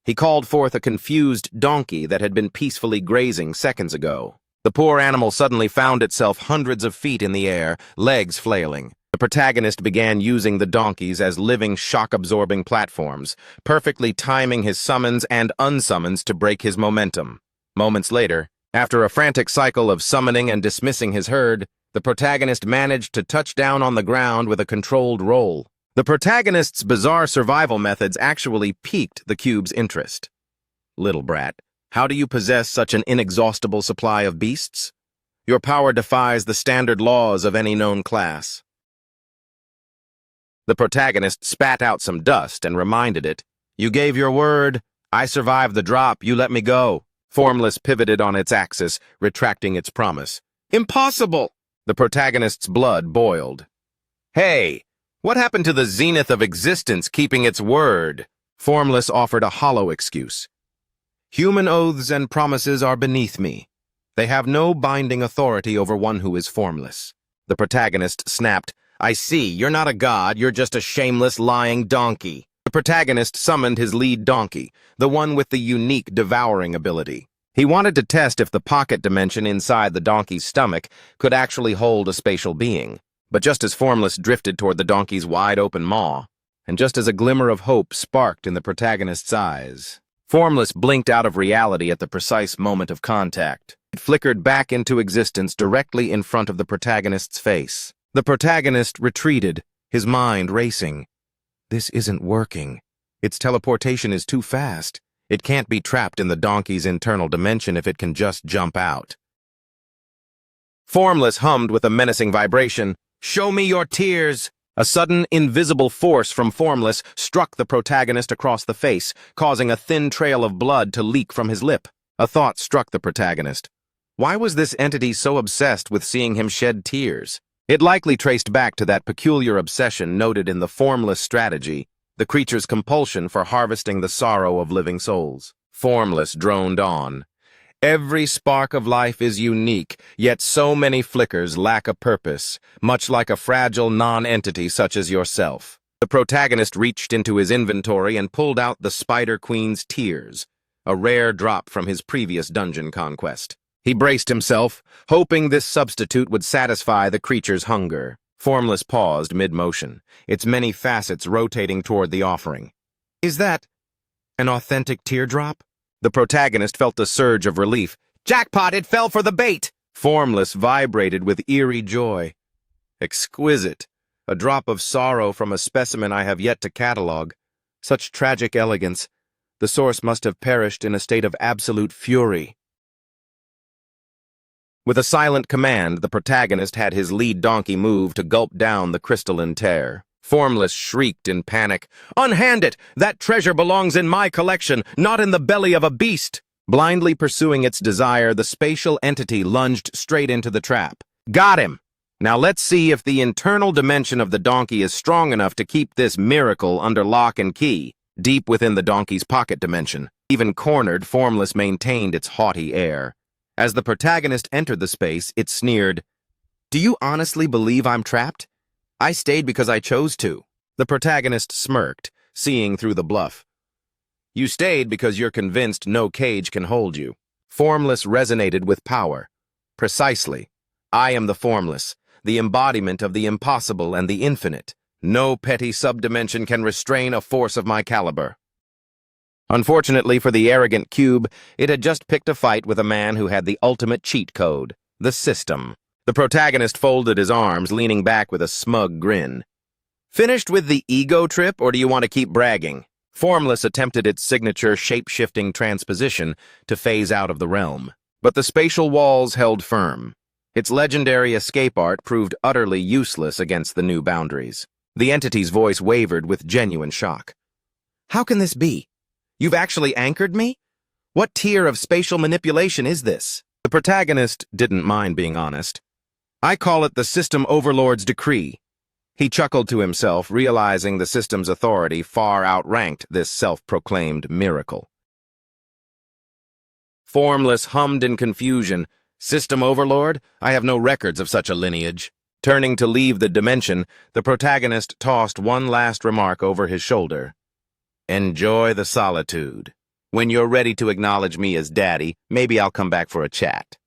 He called forth a confused donkey that had been peacefully grazing seconds ago. The poor animal suddenly found itself hundreds of feet in the air, legs flailing. The protagonist began using the donkeys as living shock-absorbing platforms, perfectly timing his summons and unsummons to break his momentum. Moments later, after a frantic cycle of summoning and dismissing his herd, the protagonist managed to touch down on the ground with a controlled roll. The protagonist's bizarre survival methods actually piqued the cube's interest. "Little brat, how do you possess such an inexhaustible supply of beasts? Your power defies the standard laws of any known class." The protagonist spat out some dust and reminded it, "You gave your word. I survived the drop. You let me go." Formless pivoted on its axis, retracting its promise. "Impossible!" The protagonist's blood boiled. "Hey, what happened to the zenith of existence keeping its word?" Formless offered a hollow excuse. "Human oaths and promises are beneath me. They have no binding authority over one who is formless." The protagonist snapped, "I see, you're not a god, you're just a shameless, lying donkey." The protagonist summoned his lead donkey, the one with the unique devouring ability. He wanted to test if the pocket dimension inside the donkey's stomach could actually hold a spatial being. But just as Formless drifted toward the donkey's wide-open maw, and just as a glimmer of hope sparked in the protagonist's eyes, Formless blinked out of reality at the precise moment of contact. It flickered back into existence directly in front of the protagonist's face. The protagonist retreated, his mind racing. This isn't working. Its teleportation is too fast. It can't be trapped in the donkey's internal dimension if it can just jump out. Formless hummed with a menacing vibration. "Show me your tears!" A sudden, invisible force from Formless struck the protagonist across the face, causing a thin trail of blood to leak from his lip. A thought struck the protagonist. Why was this entity so obsessed with seeing him shed tears? It likely traced back to that peculiar obsession noted in the Formless strategy, the creature's compulsion for harvesting the sorrow of living souls. Formless droned on. "Every spark of life is unique, yet so many flickers lack a purpose, much like a fragile non-entity such as yourself." The protagonist reached into his inventory and pulled out the Spider Queen's tears, a rare drop from his previous dungeon conquest. He braced himself, hoping this substitute would satisfy the creature's hunger. Formless paused mid-motion, its many facets rotating toward the offering. "Is that an authentic teardrop?" The protagonist felt a surge of relief. "Jackpot, it fell for the bait!" Formless vibrated with eerie joy. "Exquisite. A drop of sorrow from a specimen I have yet to catalog. Such tragic elegance. The source must have perished in a state of absolute fury. With a silent command, the protagonist had his lead donkey move to gulp down the crystalline tear. Formless shrieked in panic, "Unhand it! That treasure belongs in my collection, not in the belly of a beast!" Blindly pursuing its desire, the spatial entity lunged straight into the trap. Got him! Now let's see if the internal dimension of the donkey is strong enough to keep this miracle under lock and key. Deep within the donkey's pocket dimension, even cornered, Formless maintained its haughty air. As the protagonist entered the space, it sneered, "Do you honestly believe I'm trapped? I stayed because I chose to." The protagonist smirked, seeing through the bluff. "You stayed because you're convinced no cage can hold you." Formless resonated with power. Precisely. I am the Formless, the embodiment of the impossible and the infinite. No petty subdimension can restrain a force of my caliber. Unfortunately for the arrogant cube, it had just picked a fight with a man who had the ultimate cheat code, the system. The protagonist folded his arms, leaning back with a smug grin. "Finished with the ego trip, or do you want to keep bragging?" Formless attempted its signature shape-shifting transposition to phase out of the realm, but the spatial walls held firm. Its legendary escape art proved utterly useless against the new boundaries. The entity's voice wavered with genuine shock. "How can this be? You've actually anchored me? What tier of spatial manipulation is this?" The protagonist didn't mind being honest. "I call it the system overlord's decree." He chuckled to himself, realizing the system's authority far outranked this self-proclaimed miracle. Formless hummed in confusion. "System overlord? I have no records of such a lineage." Turning to leave the dimension, the protagonist tossed one last remark over his shoulder. "Enjoy the solitude. When you're ready to acknowledge me as daddy, maybe I'll come back for a chat."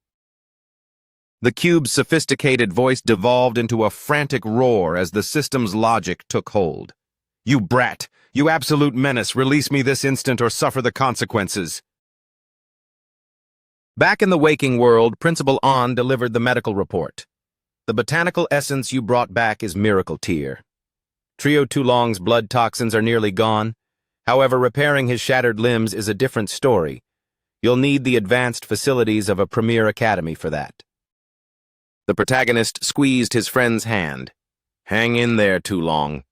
The cube's sophisticated voice devolved into a frantic roar as the system's logic took hold. "You brat! You absolute menace! Release me this instant or suffer the consequences!" Back in the waking world, Principal An delivered the medical report. "The botanical essence you brought back is miracle tier. Trio Tulong's blood toxins are nearly gone. However, repairing his shattered limbs is a different story. You'll need the advanced facilities of a premier academy for that." The protagonist squeezed his friend's hand. "Hang in there, Tulong.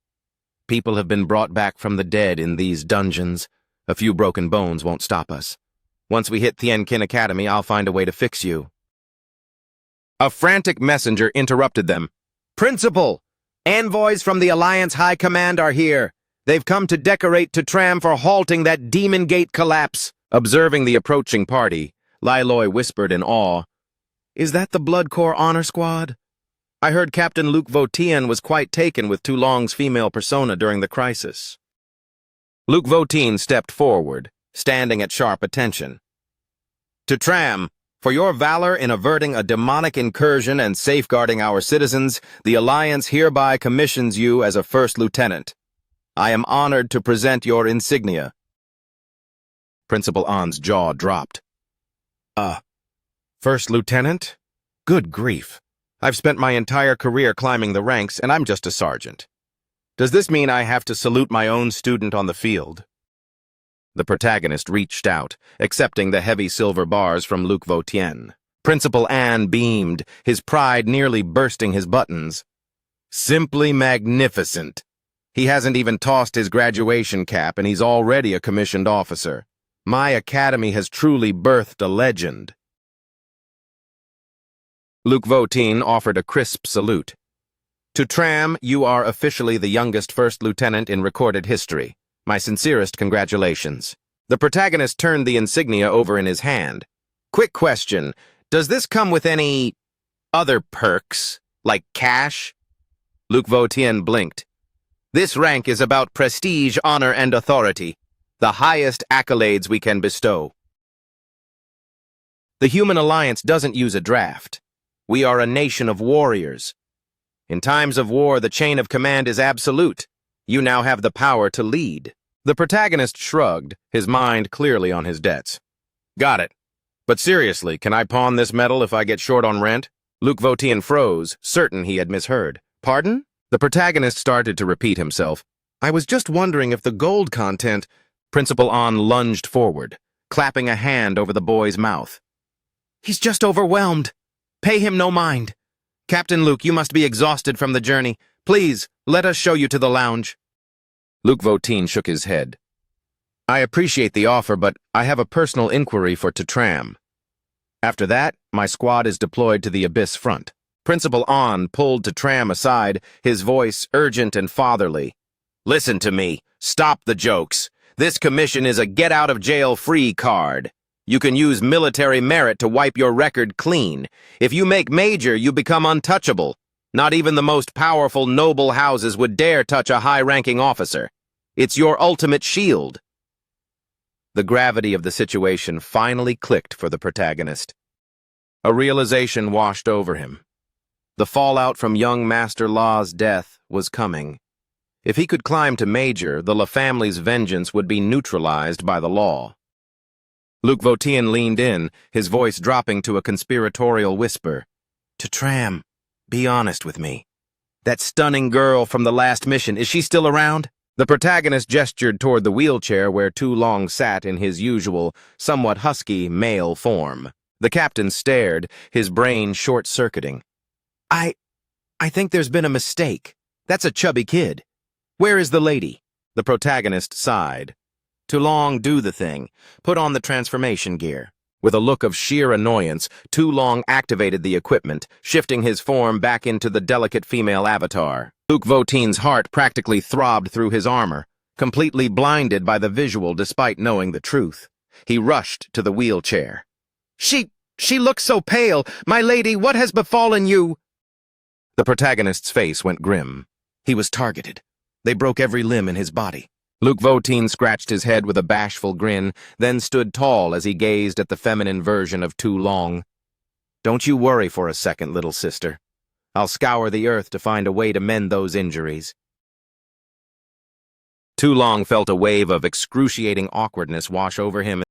People have been brought back from the dead in these dungeons. A few broken bones won't stop us. Once we hit Tien Kin Academy, I'll find a way to fix you." A frantic messenger interrupted them. "Principal! Envoys from the Alliance High Command are here. They've come to decorate Tram for halting that Demon Gate collapse." Observing the approaching party, Liloy whispered in awe, "Is that the Blood Corps Honor Squad? I heard Captain Luke Votien was quite taken with Tulong's female persona during the crisis." Luke Votien stepped forward, standing at sharp attention. "Tram, for your valor in averting a demonic incursion and safeguarding our citizens, the Alliance hereby commissions you as a first lieutenant. I am honored to present your insignia." Principal An's jaw dropped. First lieutenant? Good grief. I've spent my entire career climbing the ranks, and I'm just a sergeant. Does this mean I have to salute my own student on the field?" The protagonist reached out, accepting the heavy silver bars from Luke Votien. Principal An beamed, his pride nearly bursting his buttons. "Simply magnificent. He hasn't even tossed his graduation cap, and he's already a commissioned officer. My academy has truly birthed a legend." Luke Votien offered a crisp salute. "Tram, you are officially the youngest first lieutenant in recorded history. My sincerest congratulations." The protagonist turned the insignia over in his hand. "Quick question, does this come with any other perks, like cash?" Luke Votien blinked. "This rank is about prestige, honor, and authority, the highest accolades we can bestow. The Human Alliance doesn't use a draft. We are a nation of warriors. In times of war, the chain of command is absolute. You now have the power to lead." The protagonist shrugged, his mind clearly on his debts. "Got it. But seriously, can I pawn this medal if I get short on rent?" Luke Votien froze, certain he had misheard. "Pardon?" The protagonist started to repeat himself. I was just wondering if the gold content— Principal An lunged forward, clapping a hand over the boy's mouth. He's just overwhelmed. Pay him no mind. Captain Luke, you must be exhausted from the journey. Please, let us show you to the lounge. Luke Voteen shook his head. I appreciate the offer, but I have a personal inquiry for Tram. After that, my squad is deployed to the Abyss front. Principal An pulled Tram aside, his voice urgent and fatherly. Listen to me. Stop the jokes. This commission is a get-out-of-jail-free card. You can use military merit to wipe your record clean. If you make major, you become untouchable. Not even the most powerful noble houses would dare touch a high-ranking officer. It's your ultimate shield. The gravity of the situation finally clicked for the protagonist. A realization washed over him. The fallout from young Master Law's death was coming. If he could climb to Major, the La family's vengeance would be neutralized by the law. Luke Voteen leaned in, his voice dropping to a conspiratorial whisper. Tram, be honest with me. That stunning girl from the last mission, is she still around? The protagonist gestured toward the wheelchair where Tu Long sat in his usual, somewhat husky male form. The captain stared, his brain short-circuiting. I think there's been a mistake. That's a chubby kid. Where is the lady? The protagonist sighed. Tu Long, do the thing. Put on the transformation gear. With a look of sheer annoyance, Tu Long activated the equipment, shifting his form back into the delicate female avatar. Luke Voteen's heart practically throbbed through his armor, completely blinded by the visual despite knowing the truth. He rushed to the wheelchair. She looks so pale. My lady, what has befallen you? The protagonist's face went grim. He was targeted. They broke every limb in his body. Luke Voteen scratched his head with a bashful grin, then stood tall as he gazed at the feminine version of Tu Long. Don't you worry for a second, little sister. I'll scour the earth to find a way to mend those injuries. Tu Long felt a wave of excruciating awkwardness wash over him